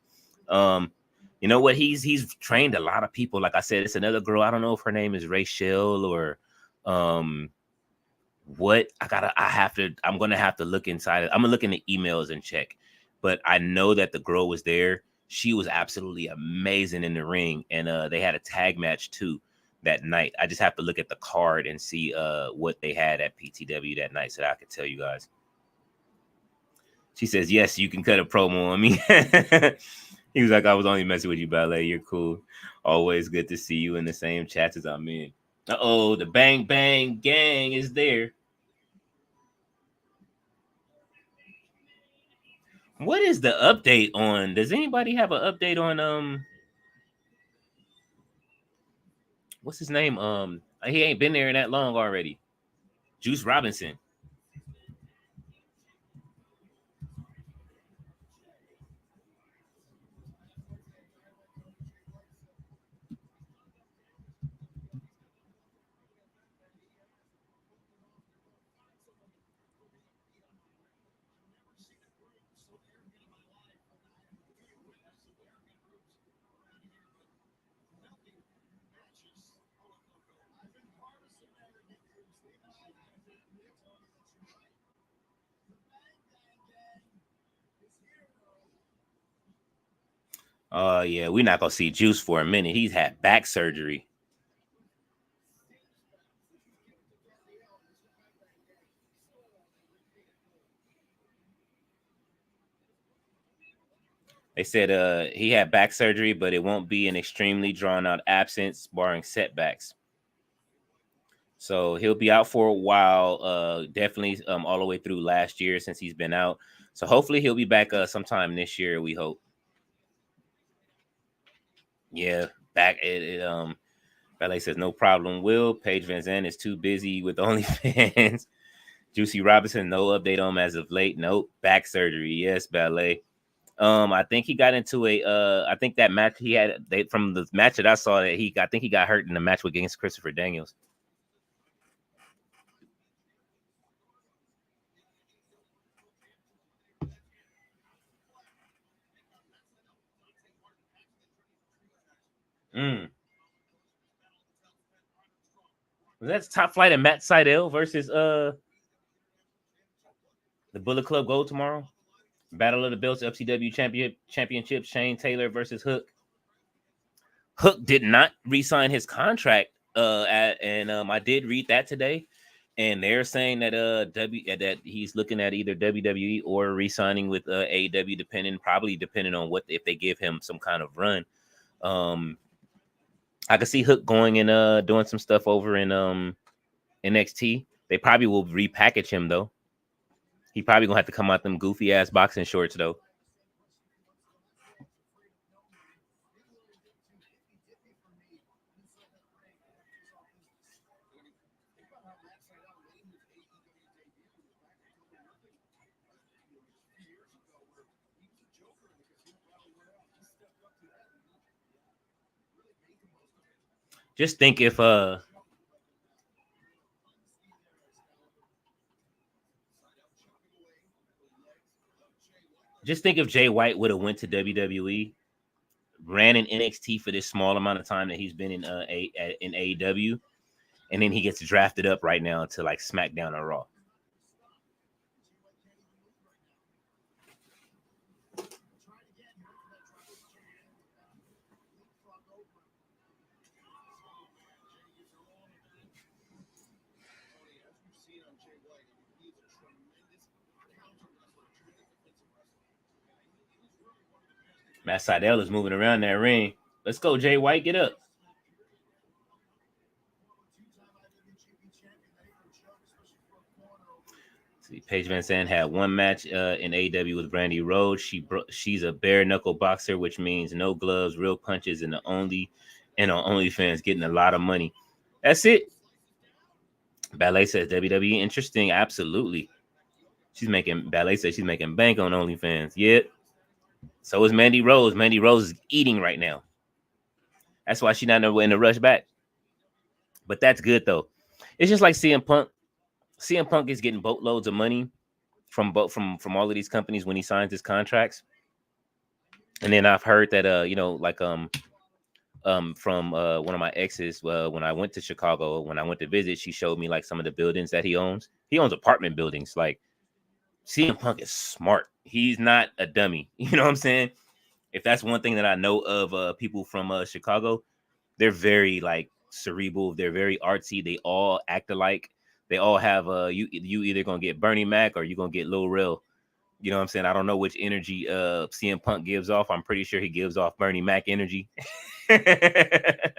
You know what? He's trained a lot of people. Like I said, it's another girl. I don't know if her name is Rachel or what. I'm gonna have to look inside it. I'm gonna look in the emails and check. But I know that the girl was there. She was absolutely amazing in the ring, and they had a tag match too that night. I just have to look at the card and see what they had at PTW that night so that I could tell you guys. She says, yes, you can cut a promo on me. He was like, I was only messing with you, Ballet. You're cool. Always good to see you in the same chats as I'm in. Uh-oh, the Bang Bang Gang is there. What is the update on? Does anybody have an update on what's his name? He ain't been there that long already. Juice Robinson. Oh yeah, we're not gonna see Juice for a minute. He's had back surgery. They said he had back surgery, but it won't be an extremely drawn out absence, barring setbacks. So he'll be out for a while, definitely all the way through last year since he's been out. So hopefully he'll be back sometime this year, we hope. Yeah, back Ballet says no problem. Will Paige Van Zandt is too busy with OnlyFans. Juicy Robinson, no update on him as of late. Nope. Back surgery. Yes, Ballet. I think he got into I think that match he had from the match that I saw that I think he got hurt in the match against Christopher Daniels. That's Top Flight and Matt Sydal versus the Bullet Club Gold tomorrow. Battle of the Belts FCW Championship. Shane Taylor versus Hook. Hook did not re-sign his contract. I did read that today, and they're saying that that he's looking at either WWE or re-signing with AEW, probably depending on if they give him some kind of run. I could see Hook going and doing some stuff over in NXT. They probably will repackage him though. He probably gonna have to come out them goofy ass boxing shorts though. Just think if Jay White would have went to WWE, ran in NXT for this small amount of time that he's been in AEW, and then he gets drafted up right now to like SmackDown or Raw. Matt Sydal is moving around that ring. Let's go, Jay White. Get up. See, Paige Van Zandt had one match in AEW with Brandy Rhodes. She's a bare knuckle boxer, which means no gloves, real punches, and on OnlyFans getting a lot of money. That's it. Ballet says WWE interesting. Absolutely. Ballet says she's making bank on OnlyFans. Yep. So is Mandy Rose. Mandy Rose is eating right now. That's why she's not in a rush back. But that's good though. It's just like CM Punk. CM Punk is getting boatloads of money from all of these companies when he signs his contracts. And then I've heard that from one of my exes, when I went to Chicago, when I went to visit, she showed me like some of the buildings that he owns. He owns apartment buildings. Like CM Punk is smart. He's not a dummy. You know what I'm saying? If that's one thing that I know of people from Chicago, they're very like cerebral. They're very artsy. They all act alike. They all have you either gonna get Bernie Mac or you gonna get Lil Rel. You know what I'm saying? I don't know which energy CM Punk gives off. I'm pretty sure he gives off Bernie Mac energy. I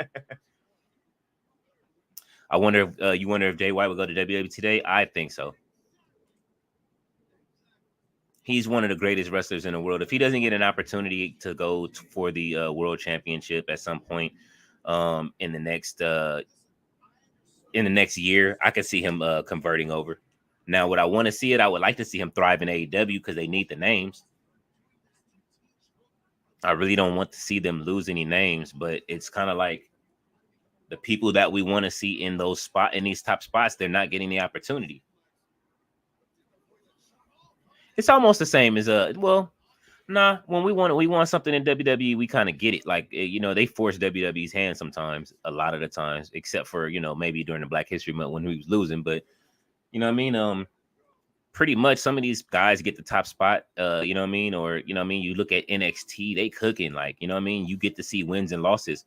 wonder if you wonder if Jay White would go to WWE today. I think so. He's one of the greatest wrestlers in the world. If he doesn't get an opportunity to go for the world championship at some point in the next year, I could see him converting over. Now, would I want to see it? I would like to see him thrive in AEW because they need the names. I really don't want to see them lose any names, but it's kind of like the people that we want to see in these top spots, they're not getting the opportunity. It's almost the same as when we want something in WWE, we kind of get it. Like, they force WWE's hand sometimes, a lot of the times, except for, maybe during the Black History Month when he was losing. But, you know what I mean? Pretty much some of these guys get the top spot, you know what I mean? Or, you know what I mean? You look at NXT, they cooking, like, you know what I mean? You get to see wins and losses.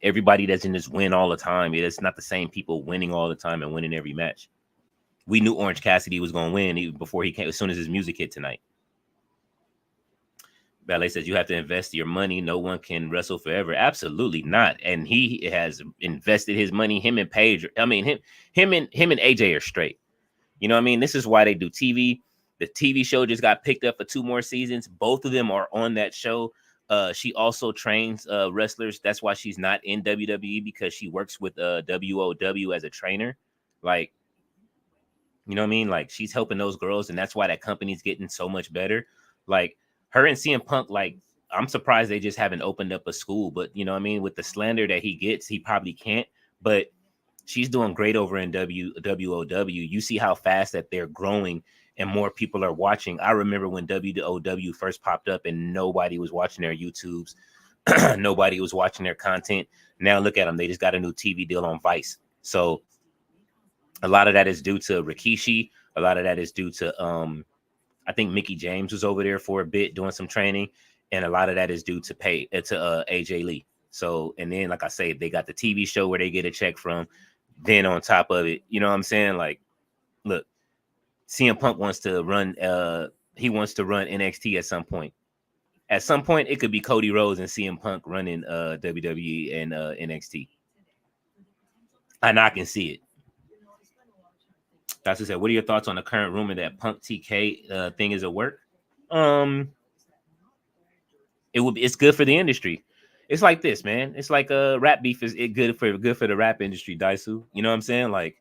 Everybody doesn't just win all the time. It's not the same people winning all the time and winning every match. We knew Orange Cassidy was going to win even before he came, as soon as his music hit tonight. Ballet says you have to invest your money. No one can wrestle forever. Absolutely not. And he has invested his money. Him and Paige. I mean, him and AJ are straight. You know what I mean? This is why they do TV. The TV show just got picked up for 2 more seasons. Both of them are on that show. She also trains wrestlers. That's why she's not in WWE, because she works with WOW as a trainer. Like, you know what I mean? Like, she's helping those girls, and that's why that company's getting so much better. Like, her and CM Punk, like, I'm surprised they just haven't opened up a school. But, you know what I mean? With the slander that he gets, he probably can't. But she's doing great over in WOW. You see how fast that they're growing and more people are watching. I remember when WOW first popped up and nobody was watching their YouTubes. Nobody was watching their content. Now look at them. They just got a new TV deal on Vice. So a lot of that is due to Rikishi. A lot of that is due to, I think Mickey James was over there for a bit doing some training. And a lot of that is due to AJ Lee. So, and then, like I say, they got the TV show where they get a check from. Then on top of it, you know what I'm saying? Like, look, CM Punk wants to run NXT at some point. At some point, it could be Cody Rhodes and CM Punk running WWE and NXT. And I can see it. That's what I said. What are your thoughts on the current rumor that Punk TK thing is at work? It's good for the industry. It's like this, man. It's like rap beef is good for the rap industry, Daisu. You know what I'm saying? Like,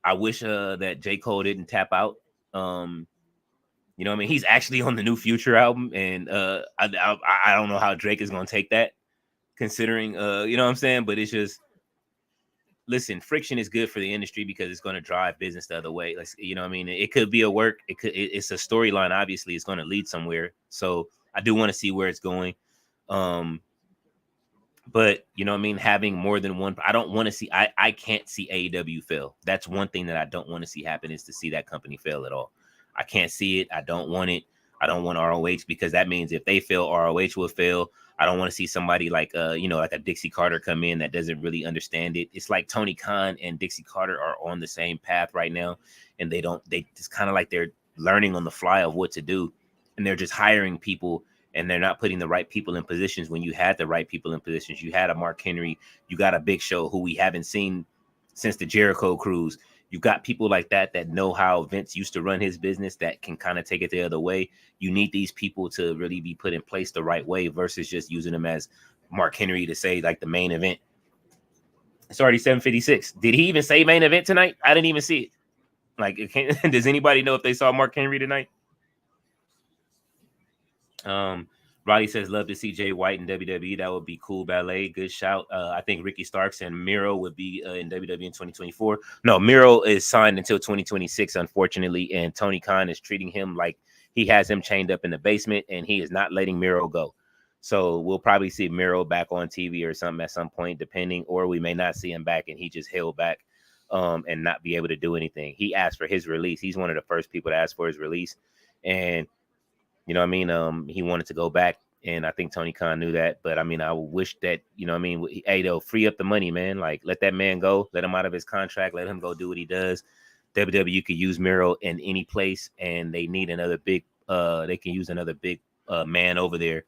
I wish that J. Cole didn't tap out. You know what I mean? He's actually on the new Future album, and I don't know how Drake is gonna take that, considering you know what I'm saying? But it's just, listen, friction is good for the industry because it's going to drive business the other way. Like, you know what I mean? It could be a work. It's a storyline. Obviously, it's going to lead somewhere. So I do want to see where it's going. But you know what I mean? Having more than one, I don't want to see, I can't see AEW fail. That's one thing that I don't want to see happen, is to see that company fail at all. I can't see it. I don't want it. I don't want ROH, because that means if they fail, ROH will fail. I don't want to see somebody like, like a Dixie Carter come in that doesn't really understand it. It's like Tony Khan and Dixie Carter are on the same path right now. And they just kind of like they're learning on the fly of what to do. And they're just hiring people, and they're not putting the right people in positions when you had the right people in positions. You had a Mark Henry, you got a Big Show who we haven't seen since the Jericho Cruise. You've got people like that know how Vince used to run his business, that can kind of take it the other way. You need these people to really be put in place the right way versus just using them as Mark Henry to say like the main event. It's already 7:56. Did he even say main event tonight? I didn't even see it. Like, does anybody know if they saw Mark Henry tonight? Roddy says, love to see Jay White in WWE. That would be cool. Ballet, good shout. I think Ricky Starks and Miro would be in WWE in 2024. No, Miro is signed until 2026, unfortunately, and Tony Khan is treating him like he has him chained up in the basement, and he is not letting Miro go. So we'll probably see Miro back on TV or something at some point, depending, or we may not see him back and he just held back and not be able to do anything. He asked for his release. He's one of the first people to ask for his release, and You know what I mean? He wanted to go back, and I think Tony Khan knew that. But I mean, I wish that, you know what I mean? Hey, though, free up the money, man. Like, let that man go. Let him out of his contract. Let him go do what he does. WWE could use Miro in any place, and they need another big. They can use another big man over there,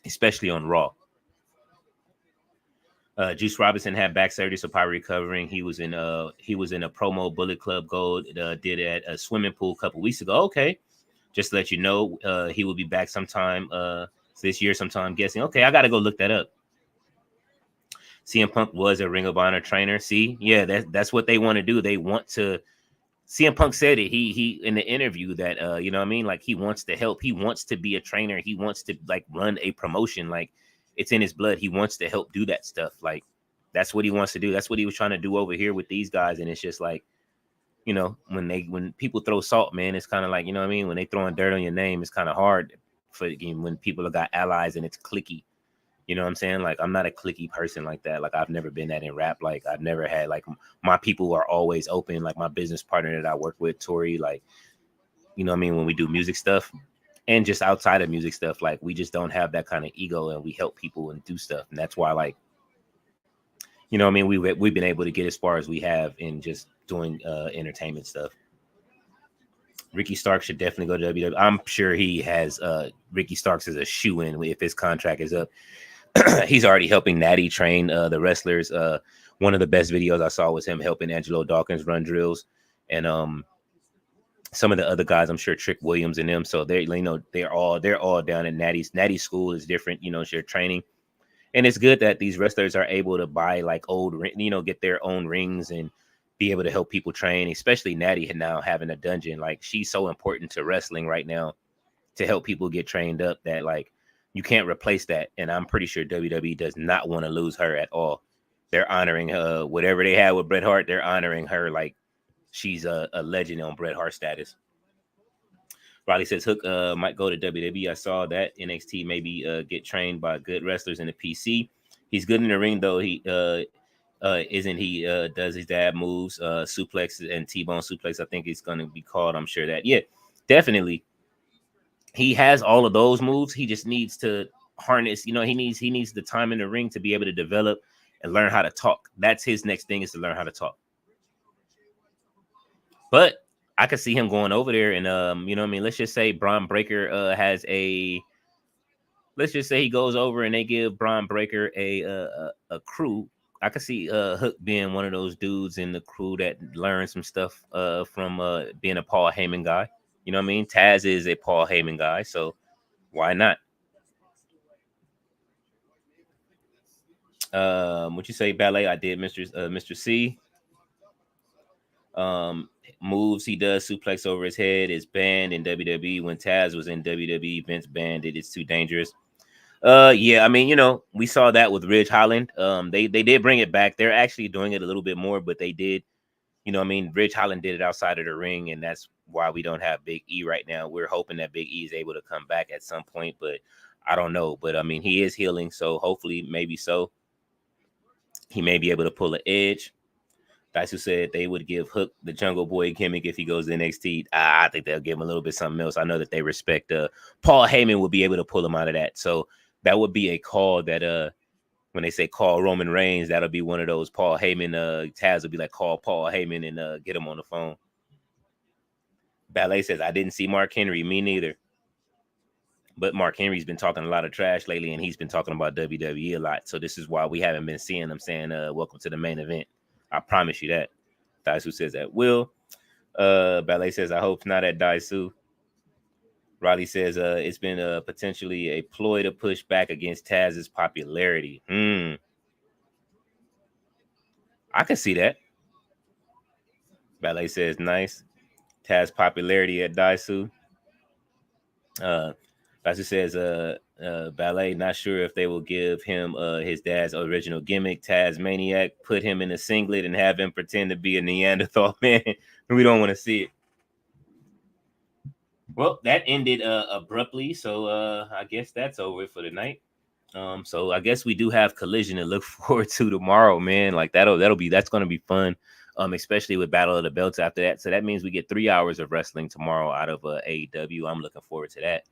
especially on Raw. Juice Robinson had back surgery, so probably recovering. He was in a promo Bullet Club Gold. Did at a swimming pool a couple weeks ago. Okay, just to let you know, he will be back sometime this year. Sometime, I'm guessing. Okay, I got to go look that up. CM Punk was a Ring of Honor trainer. See, yeah, that's what they want to do. They want to. CM Punk said it. He in the interview that you know what I mean, like he wants to help. He wants to be a trainer. He wants to like run a promotion. Like it's in his blood. He wants to help do that stuff. Like that's what he wants to do. That's what he was trying to do over here with these guys. And it's just like, you know, when people throw salt, man, it's kind of like, you know what I mean? When they throwing dirt on your name, it's kind of hard for the game when people have got allies and it's clicky. You know what I'm saying? Like, I'm not a clicky person like that. Like, I've never been that in rap. Like, I've never had, like, my people are always open. Like, my business partner that I work with, Tori, like, you know what I mean? When we do music stuff and just outside of music stuff, like, we just don't have that kind of ego and we help people and do stuff. And that's why, like, you know what I mean? We've been able to get as far as we have in just doing entertainment stuff. Ricky Starks should definitely go to WWE. I'm sure he has Ricky Starks as a shoe-in if his contract is up. He's already helping Natty train the wrestlers. One of the best videos I saw was him helping Angelo Dawkins run drills, and some of the other guys. I'm sure Trick Williams and them. So they, you know, they're all down at Natty's. Natty's school is different, you know, it's your training, and it's good that these wrestlers are able to buy like old, you know, get their own rings and be able to help people train. Especially Natty now having a dungeon. Like she's so important to wrestling right now to help people get trained up that like. You can't replace that. And I'm pretty sure WWE does not want to lose her at all. They're honoring whatever they had with Bret Hart. They're honoring her like she's a legend on Bret Hart status. Riley says Hook might go to WWE. I saw that NXT maybe get trained by good wrestlers in the PC. He's good in the ring though. He isn't he does his dad moves, suplex and T-bone suplex. I think it's going to be called. I'm sure that. Yeah, definitely. He has all of those moves. He just needs to harness, you know, he needs the time in the ring to be able to develop and learn how to talk. That's his next thing, is to learn how to talk. But I could see him going over there and you know what I mean? Let's just say Braun Breaker let's just say he goes over and they give Braun Breaker a crew. I could see Hook being one of those dudes in the crew that learned some stuff from being a Paul Heyman guy. You know what I mean? Taz is a Paul Heyman guy, so why not? What you say, Ballet? I did, Mr. C. Moves he does suplex over his head is banned in WWE. When Taz was in WWE, Vince banned it. It's too dangerous. Yeah, I mean, you know, we saw that with Ridge Holland. They did bring it back. They're actually doing it a little bit more, but they did. You know what I mean? Ridge Holland did it outside of the ring, and that's why we don't have Big E right now. We're hoping that Big E is able to come back at some point, but I don't know. But, I mean, he is healing, so hopefully maybe so. He may be able to pull an Edge. Daisu said they would give Hook the Jungle Boy gimmick if he goes to NXT. I think they'll give him a little bit something else. I know that they respect Paul Heyman will be able to pull him out of that. So that would be a call that when they say call Roman Reigns, that'll be one of those Paul Heyman. Taz will be like, call Paul Heyman and get him on the phone. Ballet says, I didn't see Mark Henry. Me neither. But Mark Henry's been talking a lot of trash lately, and he's been talking about WWE a lot. So this is why we haven't been seeing them saying, welcome to the main event. I promise you that. Daisu says that will. Ballet says, I hope not at Daisu. Riley says it's been potentially a ploy to push back against Taz's popularity. I can see that. Ballet says nice. Taz popularity at Daisu. Daisu says Ballet not sure if they will give him his dad's original gimmick, Taz Maniac, put him in a singlet and have him pretend to be a Neanderthal man. We don't want to see it. Well, that ended abruptly, so I guess that's over for the night. So I guess we do have Collision to look forward to tomorrow, man. Like that's gonna be fun. especially with Battle of the Belts after that. So that means we get 3 hours of wrestling tomorrow out of AEW. I'm looking forward to that.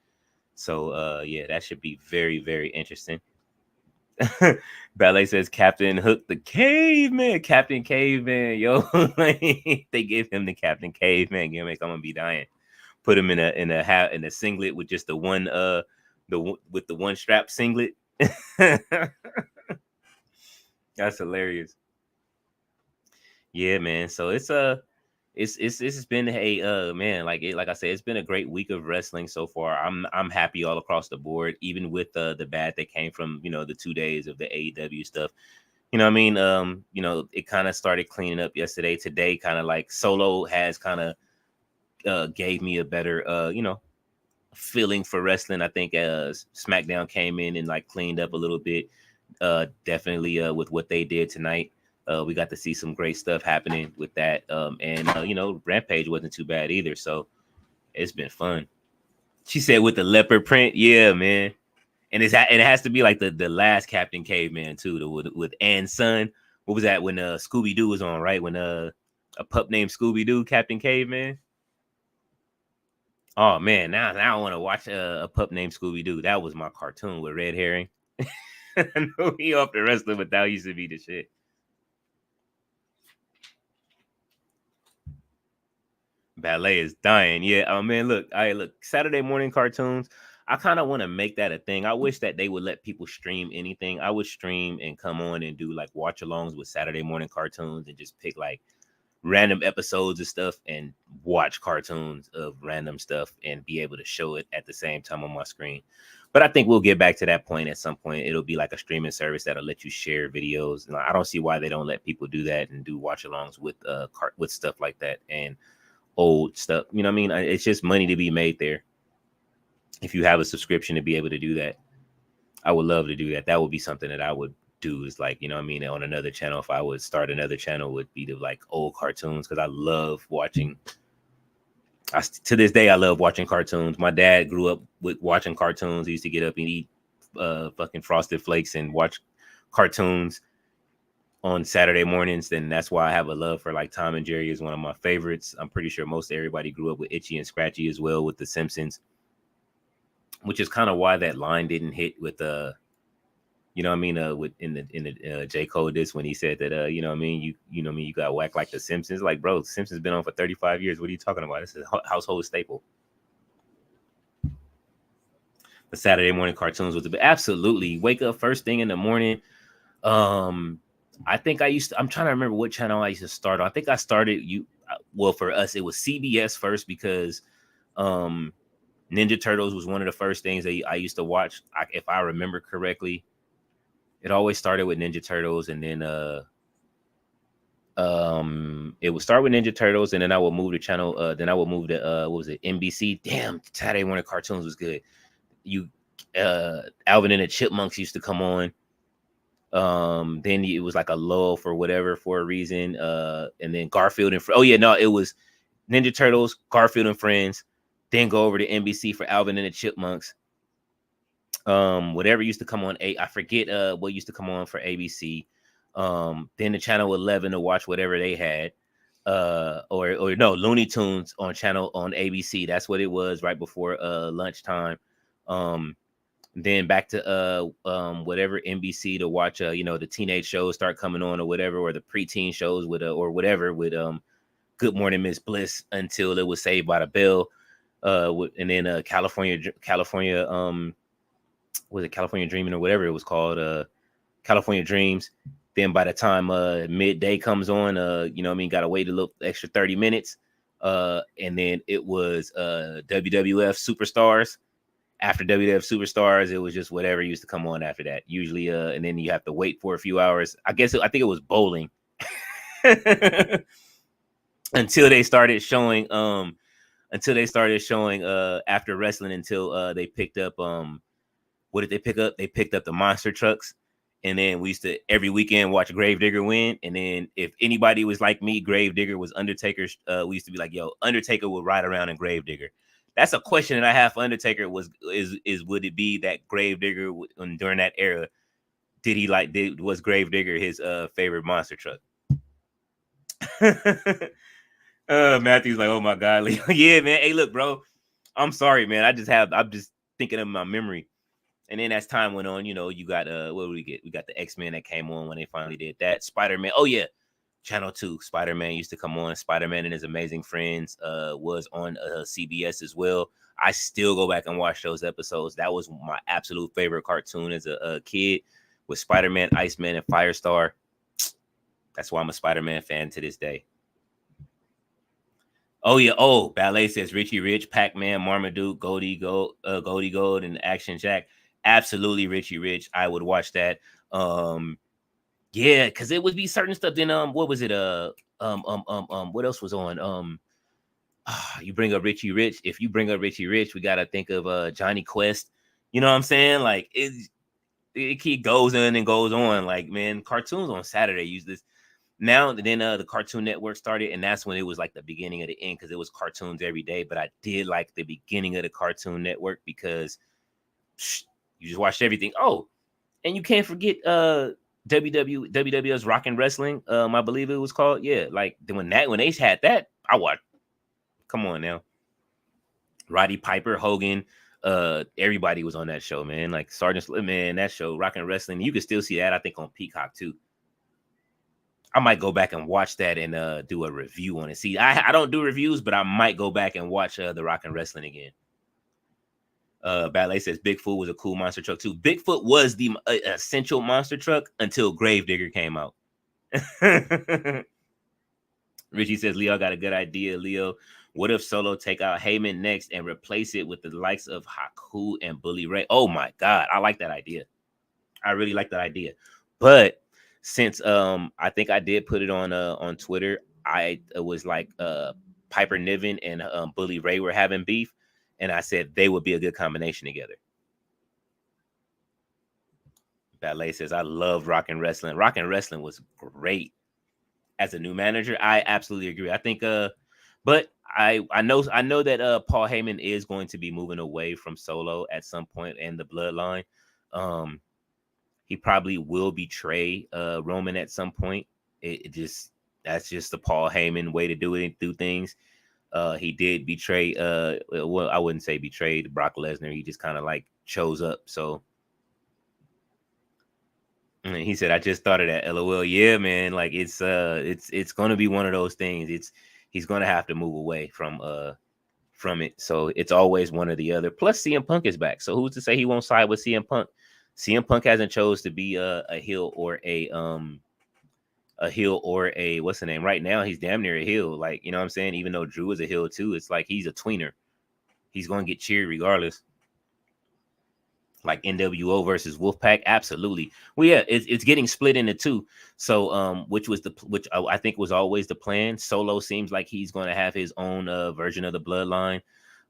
So yeah, that should be very, very interesting. Ballet says Captain Hook the Caveman. Captain Caveman, yo. They gave him the Captain Caveman gimmick. I'm gonna be dying. Put him in a singlet with just the one with the one strap singlet. That's hilarious. Yeah, man. So it's been man, like I said, it's been a great week of wrestling so far. I'm happy all across the board, even with the bad that came from the 2 days of the AEW stuff. You know what I mean? It kind of started cleaning up yesterday. Today, kind of like Solo has kind of gave me a better feeling for wrestling. I think SmackDown came in and like cleaned up a little bit. Definitely with what they did tonight. We got to see some great stuff happening with that. And Rampage wasn't too bad either. So it's been fun. She said with the leopard print. Yeah, man. And it has to be like the last Captain Caveman too, with Ann's son. What was that when Scooby Doo was on, right? When a pup named Scooby Doo, Captain Caveman. Oh man, now I want to watch a pup named Scooby Doo. That was my cartoon with Red Herring. I know he off the wrestling, but that used to be the shit. Ballet is dying. Yeah. Oh man, look. Saturday morning cartoons. I kind of want to make that a thing. I wish that they would let people stream anything. I would stream and come on and do like watch alongs with Saturday morning cartoons and just pick like random episodes of stuff and watch cartoons of random stuff and be able to show it at the same time on my screen. But I think we'll get back to that point at some point. It'll be like a streaming service that'll let you share videos. And I don't see why they don't let people do that and do watch alongs with with stuff like that and old stuff. You know what I mean? It's just money to be made there. If you have a subscription to be able to do that, I would love to do that. That would be something that I would do, is like, what I mean, on another channel. If I would start another channel, would be to like old cartoons, because I love watching. To this day, I love watching cartoons. My dad grew up with watching cartoons. He used to get up and eat fucking Frosted Flakes and watch cartoons on Saturday mornings. Then that's why I have a love for like Tom and Jerry is one of my favorites. I'm pretty sure most everybody grew up with Itchy and Scratchy as well, with The Simpsons, which is kind of why that line didn't hit with with in the J. Cole disc, when he said that you got whacked like The Simpsons. Like, bro, The Simpsons been on for 35 years. What are you talking about? This is a household staple. The Saturday morning cartoons was absolutely wake up first thing in the morning. I think I'm trying to remember what channel I used to start on. I think I started for us it was CBS first, because Ninja Turtles was one of the first things that I used to watch. If I remember correctly, it always started with Ninja Turtles, and then it would start with Ninja Turtles, and then I would move the channel. Then I would move to what was it, NBC? Damn, Saturday morning cartoons was good. Alvin and the Chipmunks used to come on. Then it was like a lull for a reason. And then Garfield and it was Ninja Turtles, Garfield and Friends. Then go over to NBC for Alvin and the Chipmunks. Whatever used to come on I forget what used to come on for ABC. Then the channel 11 to watch whatever they had. Or no, Looney Tunes on ABC. That's what it was right before lunchtime. Then back to whatever NBC to watch the teenage shows start coming on or whatever, or the preteen shows with or whatever with Good Morning Miss Bliss until it was Saved by the Bell. And then California was it California Dreaming or whatever it was called, California Dreams. Then by the time midday comes on, gotta wait a little extra 30 minutes. And then it was WWF Superstars. After WWF Superstars, it was just whatever used to come on after that. Usually, and then you have to wait for a few hours. I think it was bowling. Until they started showing after wrestling, until they picked up what did they pick up? They picked up the monster trucks. And then we used to every weekend watch Gravedigger win. And then if anybody was like me, Gravedigger was Undertaker's. We used to be like, yo, Undertaker would ride around in Gravedigger. That's a question that I have for Undertaker would it be that Gravedigger during that era, was Gravedigger his favorite monster truck? Matthew's like, oh my God, Leo. Yeah, man. Hey, look, bro. I'm sorry, man. I'm just thinking of my memory. And then as time went on, you know, you got what did we get? We got the X-Men that came on when they finally did that. Spider-Man. Oh yeah. Channel 2. Spider-Man used to come on. Spider-Man and His Amazing Friends was on CBS as well. I still go back and watch those episodes. That was my absolute favorite cartoon as a kid, with Spider-Man, Iceman, and Firestar. That's why I'm a Spider-Man fan to this day. Oh yeah. Oh, Ballet says Richie Rich, Pac-Man, Marmaduke, Goldie Gold, and Action Jack. Absolutely, Richie Rich. I would watch that. Yeah, because it would be certain stuff. Then what was it? What else was on? You bring up Richie Rich. If you bring up Richie Rich, we gotta think of Johnny Quest. You know what I'm saying? Like it goes in and goes on. Like, man, cartoons on Saturday use this. Now then, the Cartoon Network started, and that's when it was like the beginning of the end, because it was cartoons every day. But I did like the beginning of the Cartoon Network because you just watched everything. Oh, and you can't forget WWF's Rockin' Wrestling. I believe it was called. Yeah, like when they had that, I watched. Come on now, Roddy Piper, Hogan, everybody was on that show, man. Like Sergeant Slim, man, that show, Rockin' Wrestling. You can still see that, I think, on Peacock too. I might go back and watch that and do a review on it. See, I don't do reviews, but I might go back and watch the Rockin' Wrestling again. Ballet says Bigfoot was a cool monster truck too. Bigfoot was the essential monster truck until Gravedigger came out. Richie says Leo got a good idea. Leo, what if Solo take out Heyman next and replace it with the likes of Haku and Bully Ray? Oh my God, I like that idea. I really like that idea. But since I think I did put it on Twitter, I was like Piper Niven and Bully Ray were having beef, and I said they would be a good combination together. Ballet says I love Rockin' Wrestling. Rockin' Wrestling was great. As a new manager, I absolutely agree. I think but I know that Paul Heyman is going to be moving away from Solo at some point in the bloodline. He probably will betray Roman at some point. That's just the Paul Heyman way to do things. He did betray well, I wouldn't say betrayed Brock Lesnar. He just kind of like chose up. So and he said, I just thought of that. LOL. Yeah, man. Like it's gonna be one of those things. He's gonna have to move away from it. So it's always one or the other. Plus CM Punk is back. So who's to say he won't side with CM Punk? CM Punk hasn't chose to be a heel or a what's the name? Right now he's damn near a heel. Like, you know what I'm saying? Even though Drew is a heel too, it's like he's a tweener. He's gonna get cheered regardless. Like NWO versus Wolfpack, absolutely. Well, yeah, it's getting split into two. So, which I think was always the plan. Solo seems like he's going to have his own version of the bloodline.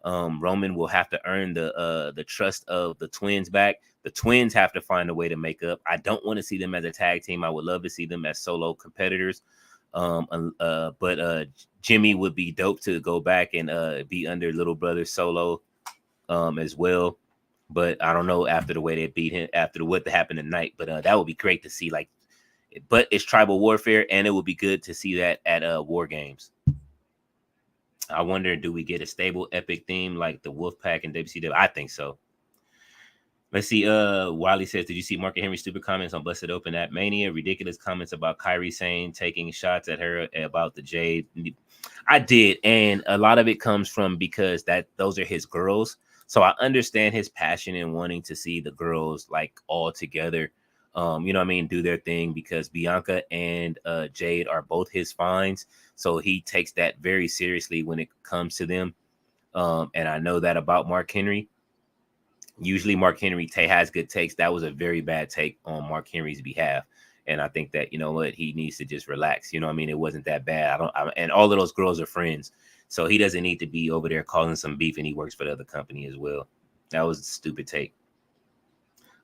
Roman will have to earn the trust of the twins back. The twins have to find a way to make up. I don't want to see them as a tag team. I would love to see them as solo competitors. But Jimmy would be dope to go back and be under little brother Solo as well. But I don't know after the way they beat him, after what happened tonight. But that would be great to see. Like, but it's tribal warfare, and it would be good to see that at War Games. I wonder, do we get a stable epic theme like the Wolfpack and WCW? I think so. Let's see. Wiley says, did you see Mark Henry's stupid comments on Busted Open at Mania? Ridiculous comments about Kyrie saying taking shots at her about the Jade. I did, and a lot of it comes from because those are his girls. So I understand his passion in wanting to see the girls like all together, you know what I mean, do their thing, because Bianca and Jade are both his finds. So he takes that very seriously when it comes to them. And I know that about Mark Henry. Usually Mark Henry has good takes. That was a very bad take on Mark Henry's behalf. And I think that, you know what, he needs to just relax. You know what I mean? It wasn't that bad. And all of those girls are friends. So he doesn't need to be over there causing some beef, and he works for the other company as well. That was a stupid take.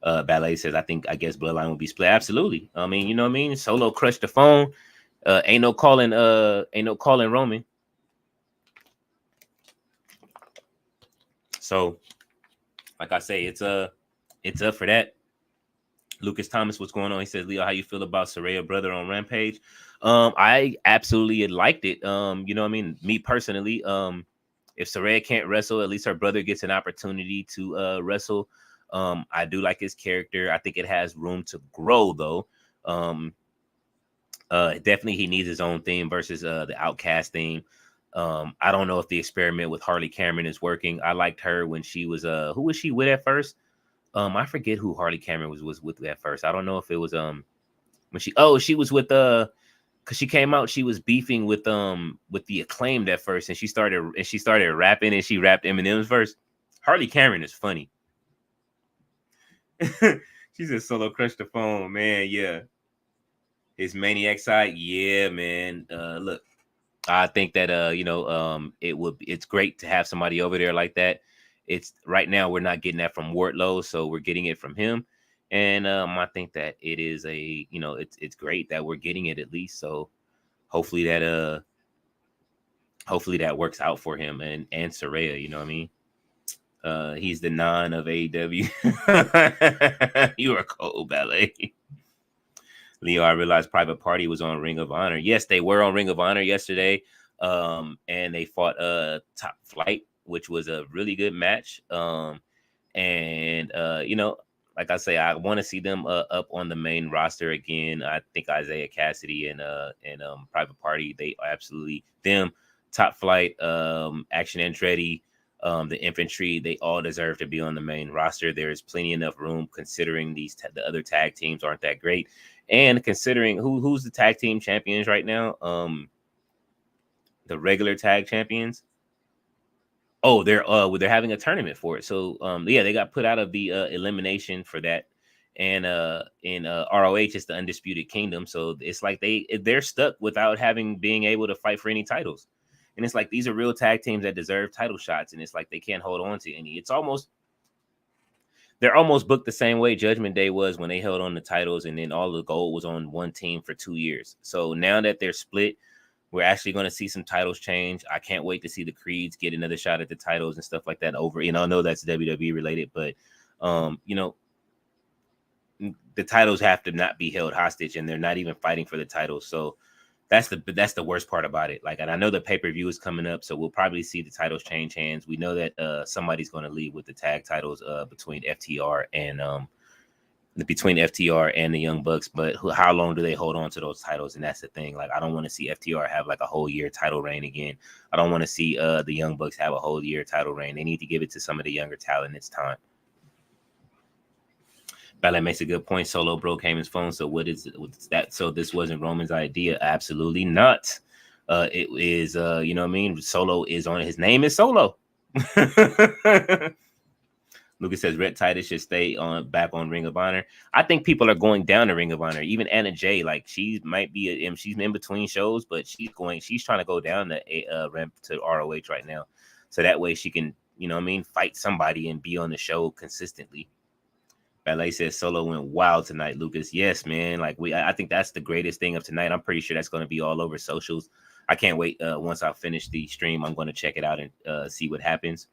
Ballet says, I guess Bloodline will be split. Absolutely. I mean, you know what I mean? Solo crushed the phone. Ain't no calling Roman. So, like I say, it's up for that. Lucas Thomas, what's going on? He says, Leo, how you feel about Saraya brother on Rampage? I absolutely liked it. You know what I mean? Me personally, if Saraya can't wrestle, at least her brother gets an opportunity to wrestle. I do like his character. I think it has room to grow though. Definitely he needs his own theme versus the Outcast theme. I don't know if the experiment with Harley Cameron is working. I liked her when she was who was she with at first? I forget who Harley Cameron was with at first. I don't know if it was when she was with because she came out, she was beefing with the Acclaimed at first, and she started rapping, and she rapped Eminem's verse. Harley Cameron is funny. She said Solo crushed the phone, man. Yeah. His maniac side, yeah, man. Look, I think that it's great to have somebody over there like that. It's right now we're not getting that from Wardlow, so we're getting it from him. And I think that it is it's great that we're getting it at least. So hopefully that works out for him and Saraya, you know what I mean? He's the non of AEW. You are cold, ballet. Leo, I realized Private Party was on Ring of Honor. Yes, they were on Ring of Honor yesterday. And they fought Top Flight, which was a really good match. Like I say, I want to see them up on the main roster again. I think Isaiah Cassidy and Private Party, they absolutely them. Top Flight, Action Andretti, the Infantry, they all deserve to be on the main roster. There is plenty enough room considering the other tag teams aren't that great. And considering who's the tag team champions right now, the regular tag champions. Oh, they're having a tournament for it. So yeah, they got put out of the elimination for that. And in ROH, it's the Undisputed Kingdom. So it's like they're stuck without being able to fight for any titles. And it's like these are real tag teams that deserve title shots, and it's like they can't hold on to any. They're almost booked the same way Judgment Day was when they held on the titles, and then all the gold was on one team for 2 years. So now that they're split, we're actually going to see some titles change. I can't wait to see the Creeds get another shot at the titles and stuff like that over. I know that's WWE related, but the titles have to not be held hostage, and they're not even fighting for the titles. So that's the worst part about it. Like, and I know the pay-per-view is coming up, so we'll probably see the titles change hands. We know that somebody's going to leave with the tag titles between FTR and the Young Bucks, but how long do they hold on to those titles? And that's the thing. Like, I don't want to see FTR have like a whole year title reign again. I don't want to see the Young Bucks have a whole year title reign. They need to give it to some of the younger talent. It's time. Ballet makes a good point. Solo broke Heyman's phone. So what's that? So this wasn't Roman's idea? Absolutely not. It is, you know what I mean? Solo is on, his name is Solo. Lucas says Red Titus should stay back on Ring of Honor. I think people are going down to Ring of Honor. Even Anna Jay, like she might be, she's in between shows, but she's trying to go down to ROH right now. So that way she can, you know what I mean, fight somebody and be on the show consistently. Ballet says Solo went wild tonight, Lucas. Yes, man. Like I think that's the greatest thing of tonight. I'm pretty sure that's going to be all over socials. I can't wait. Once I finish the stream, I'm going to check it out and see what happens.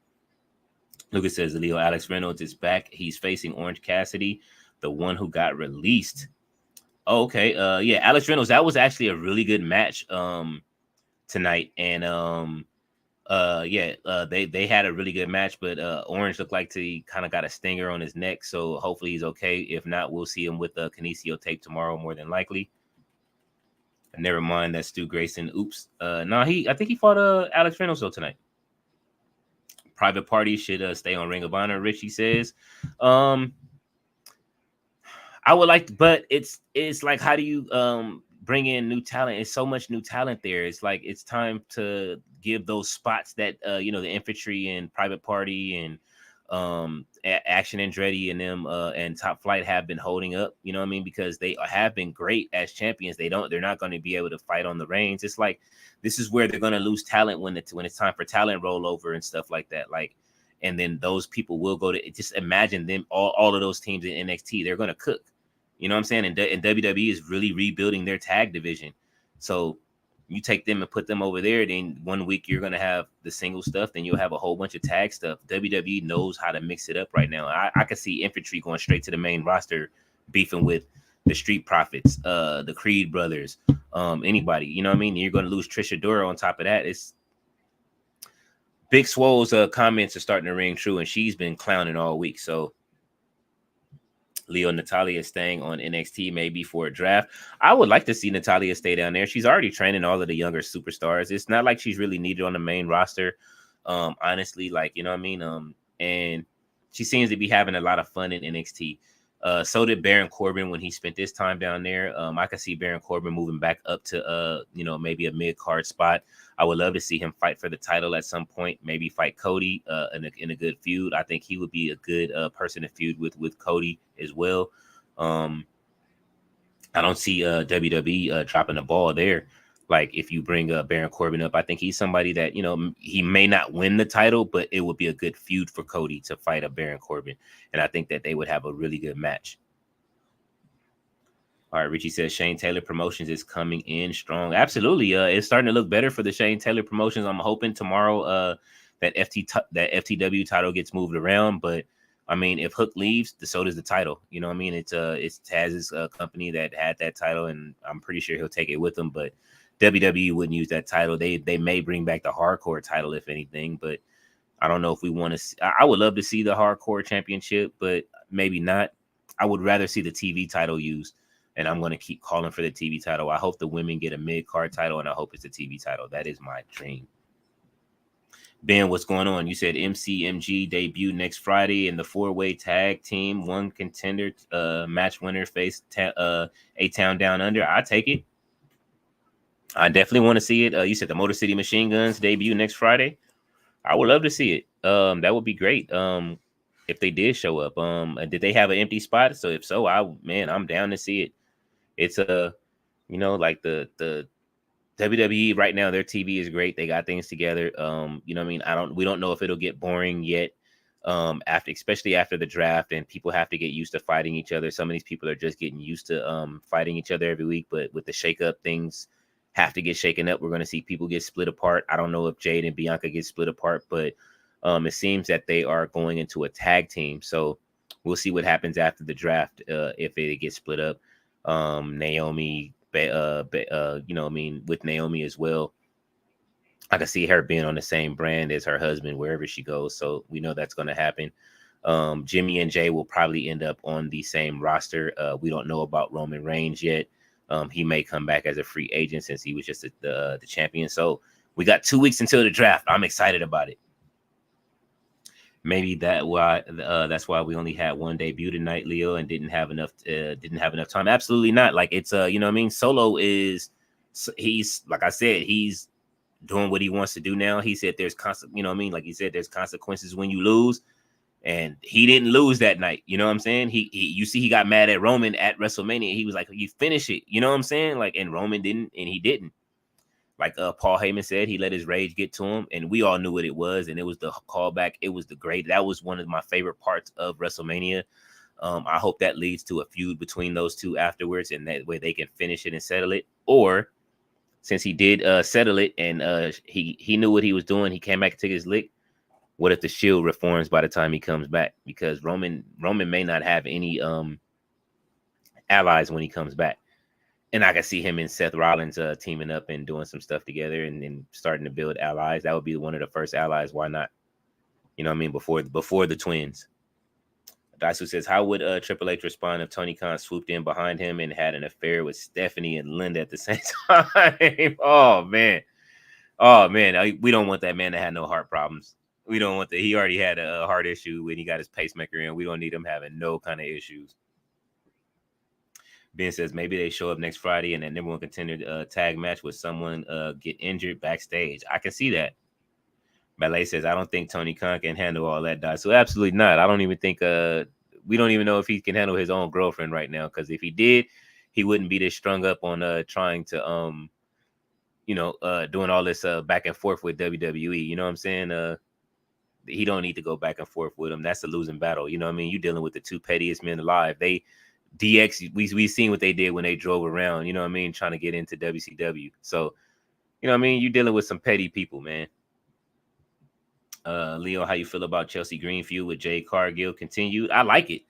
Lucas says Leo Alex Reynolds is back. He's facing Orange Cassidy, the one who got released. Oh, okay. Yeah, Alex Reynolds. That was actually a really good match tonight, and they had a really good match, but Orange looked like he kind of got a stinger on his neck, so hopefully he's okay. If not, we'll see him with the Kinesio tape tomorrow, more than likely. And never mind that Stu Grayson. Oops. I think he fought Alex Reynolds though tonight. Private Party should stay on Ring of Honor, Richie says. I would like, but it's like, how do you bring in new talent? It's so much new talent there. It's like it's time to give those spots that the Infantry and Private Party and Action Andretti and them and Top Flight have been holding up. You know what I mean? Because they have been great as champions. They're not going to be able to fight on the reins. It's like this is where they're going to lose talent when it's time for talent rollover and stuff like that. Like, and then those people will go to, just imagine them all of those teams in NXT. They're going to cook. You know what I'm saying? And WWE is really rebuilding their tag division. So you take them and put them over there, then 1 week you're going to have the single stuff, then you'll have a whole bunch of tag stuff. WWE knows how to mix it up right now. I could see Infantry going straight to the main roster beefing with the Street Profits, the Creed brothers, anybody. You know what I mean? You're going to lose Trisha Dora on top of that. It's Big Swole's comments are starting to ring true, and she's been clowning all week. So Leo, Natalia is staying on NXT maybe for a draft. I would like to see Natalia stay down there. She's already training all of the younger superstars. It's not like she's really needed on the main roster. Honestly, like, you know what I mean? And she seems to be having a lot of fun in NXT. So did Baron Corbin when he spent this time down there. I could see Baron Corbin moving back up to maybe a mid-card spot. I would love to see him fight for the title at some point, maybe fight Cody in a good feud. I think he would be a good person to feud with Cody as well. I don't see WWE dropping the ball there. Like, if you bring Baron Corbin up, I think he's somebody that, he may not win the title, but it would be a good feud for Cody to fight a Baron Corbin. And I think that they would have a really good match. All right, Richie says Shane Taylor Promotions is coming in strong. Absolutely. It's starting to look better for the Shane Taylor Promotions. I'm hoping tomorrow that FTW title gets moved around. But I mean, if Hook leaves, so does the title. You know what I mean? It's Taz's company that had that title, and I'm pretty sure he'll take it with him. But WWE wouldn't use that title. They may bring back the Hardcore title, if anything. But I don't know if we want to. I would love to see the Hardcore Championship, but maybe not. I would rather see the TV title used. And I'm going to keep calling for the TV title. I hope the women get a mid-card title, and I hope it's a TV title. That is my dream. Ben, what's going on? You said MCMG debut next Friday in the 4-way tag team. One contender match winner face A-Town Down Under. I take it. I definitely want to see it. You said the Motor City Machine Guns debut next Friday. I would love to see it. That would be great. If they did show up. Did they have an empty spot? So if so, I'm down to see it. It's like the WWE right now, their TV is great. They got things together. You know what I mean? We don't know if it'll get boring yet. Especially after the draft, and people have to get used to fighting each other. Some of these people are just getting used to fighting each other every week, but with the shakeup, things have to get shaken up. We're going to see people get split apart. I don't know if Jade and Bianca get split apart, but it seems that they are going into a tag team. So we'll see what happens after the draft if it gets split up. Naomi, with Naomi as well. I can see her being on the same brand as her husband wherever she goes. So we know that's going to happen. Jimmy and Jay will probably end up on the same roster. We don't know about Roman Reigns yet. He may come back as a free agent since he was just the champion. So we got 2 weeks until the draft. I'm excited about it. Maybe that's why we only had one debut tonight, Leo, and didn't have enough time. Absolutely not. Like, it's Solo he's, like I said, he's doing what he wants to do now. He said there's like he said, there's consequences when you lose, and he didn't lose that night. You know what I'm saying? He got mad at Roman at WrestleMania. He was like, you finish it. You know what I'm saying? Like, and Roman didn't, and he didn't. Like Paul Heyman said, he let his rage get to him, and we all knew what it was, and it was the callback. It was that was one of my favorite parts of WrestleMania. I hope that leads to a feud between those two afterwards, and that way they can finish it and settle it. Or, since he did settle it, and he knew what he was doing, he came back and took his lick. What if the Shield reforms by the time he comes back? Because Roman may not have any allies when he comes back. And I can see him and Seth Rollins teaming up and doing some stuff together and starting to build allies. That would be one of the first allies. Why not? You know what I mean? Before the twins. Daisu says, how would Triple H respond if Tony Khan swooped in behind him and had an affair with Stephanie and Linda at the same time? Oh, man. We don't want that man to have no heart problems. We don't want that. He already had a heart issue when he got his pacemaker in. We don't need him having no kind of issues. Ben says maybe they show up next Friday and that number one contender tag match with someone get injured backstage. I can see that. Ballet says, I don't think Tony Khan can handle all that. So absolutely not. I don't even think we don't even know if he can handle his own girlfriend right now, because if he did, he wouldn't be this strung up on trying to doing all this back and forth with WWE. You know what I'm saying? He don't need to go back and forth with him. That's a losing battle. You know what I mean? You're dealing with the two pettiest men alive. We seen what they did when they drove around, you know what I mean, trying to get into WCW. So, you know what I mean, you're dealing with some petty people, man. Leo, how you feel about Chelsea Green feud with Jade Cargill continued? I like it.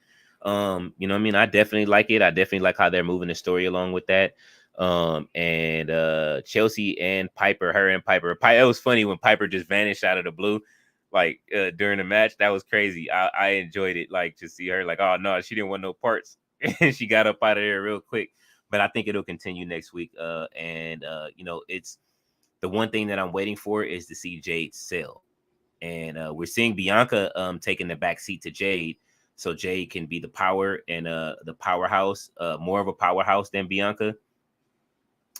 You know what I mean? I definitely like it. I definitely like how they're moving the story along with that. And Chelsea and Piper, her and Piper. It was funny when Piper just vanished out of the blue, like during the match. That was crazy. I enjoyed it, like to see her like, oh no, she didn't want no parts. And she got up out of there real quick. But I think it'll continue next week. And you know, it's the one thing that I'm waiting for is to see Jade sell. And we're seeing Bianca taking the back seat to Jade, so Jade can be the power and the powerhouse, more of a powerhouse than Bianca.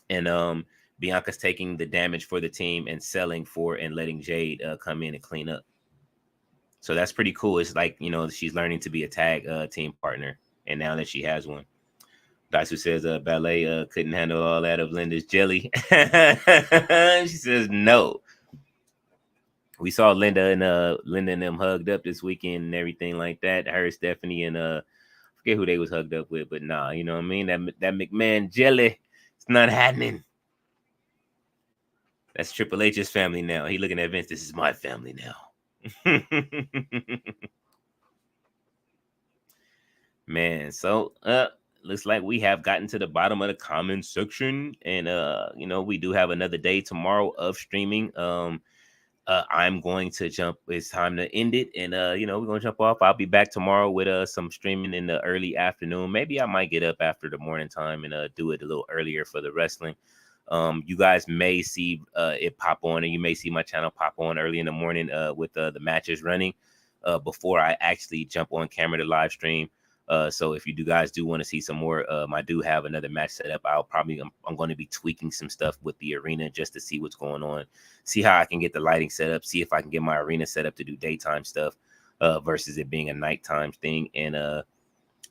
And Bianca's taking the damage for the team and selling for and letting Jade come in and clean up. So that's pretty cool. It's like, you know, she's learning to be a tag team partner, and now that she has one. Daisu says Ballet couldn't handle all that of Linda's jelly. She says no. We saw Linda and them hugged up this weekend and everything like that. Her, Stephanie, and I forget who they was hugged up with, but nah, you know what I mean? That McMahon jelly, it's not happening. That's Triple H's family now. He looking at Vince. This is my family now. Man, so looks like we have gotten to the bottom of the comment section, and you know, we do have another day tomorrow of streaming. I'm going to jump. It's time to end it, and you know, we're gonna jump off. I'll be back tomorrow with some streaming in the early afternoon. Maybe I might get up after the morning time and do it a little earlier for the wrestling. You guys may see it pop on, and you may see my channel pop on early in the morning with the matches running before I actually jump on camera to live stream. So if you guys do want to see some more, I do have another match set up. I'm going to be tweaking some stuff with the arena just to see what's going on, see how I can get the lighting set up, see if I can get my arena set up to do daytime stuff versus it being a nighttime thing. And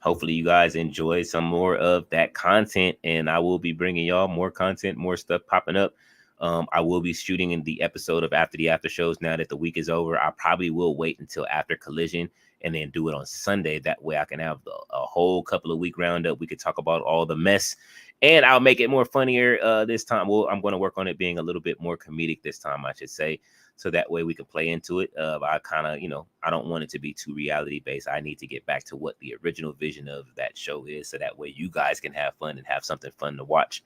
hopefully you guys enjoy some more of that content, and I will be bringing y'all more content, more stuff popping up. I will be shooting in the episode of After the After Shows now that the week is over. I probably will wait until after Collision and then do it on Sunday. That way I can have a whole couple of week roundup. We could talk about all the mess, and I'll make it more funnier this time. Well, I'm going to work on it being a little bit more comedic this time, I should say. So that way we can play into it. I kind of, you know, I don't want it to be too reality based. I need to get back to what the original vision of that show is. So that way you guys can have fun and have something fun to watch.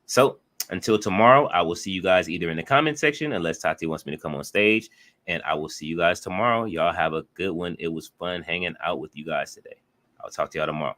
So until tomorrow, I will see you guys either in the comment section, unless Tati wants me to come on stage, and I will see you guys tomorrow. Y'all have a good one. It was fun hanging out with you guys today. I'll talk to y'all tomorrow.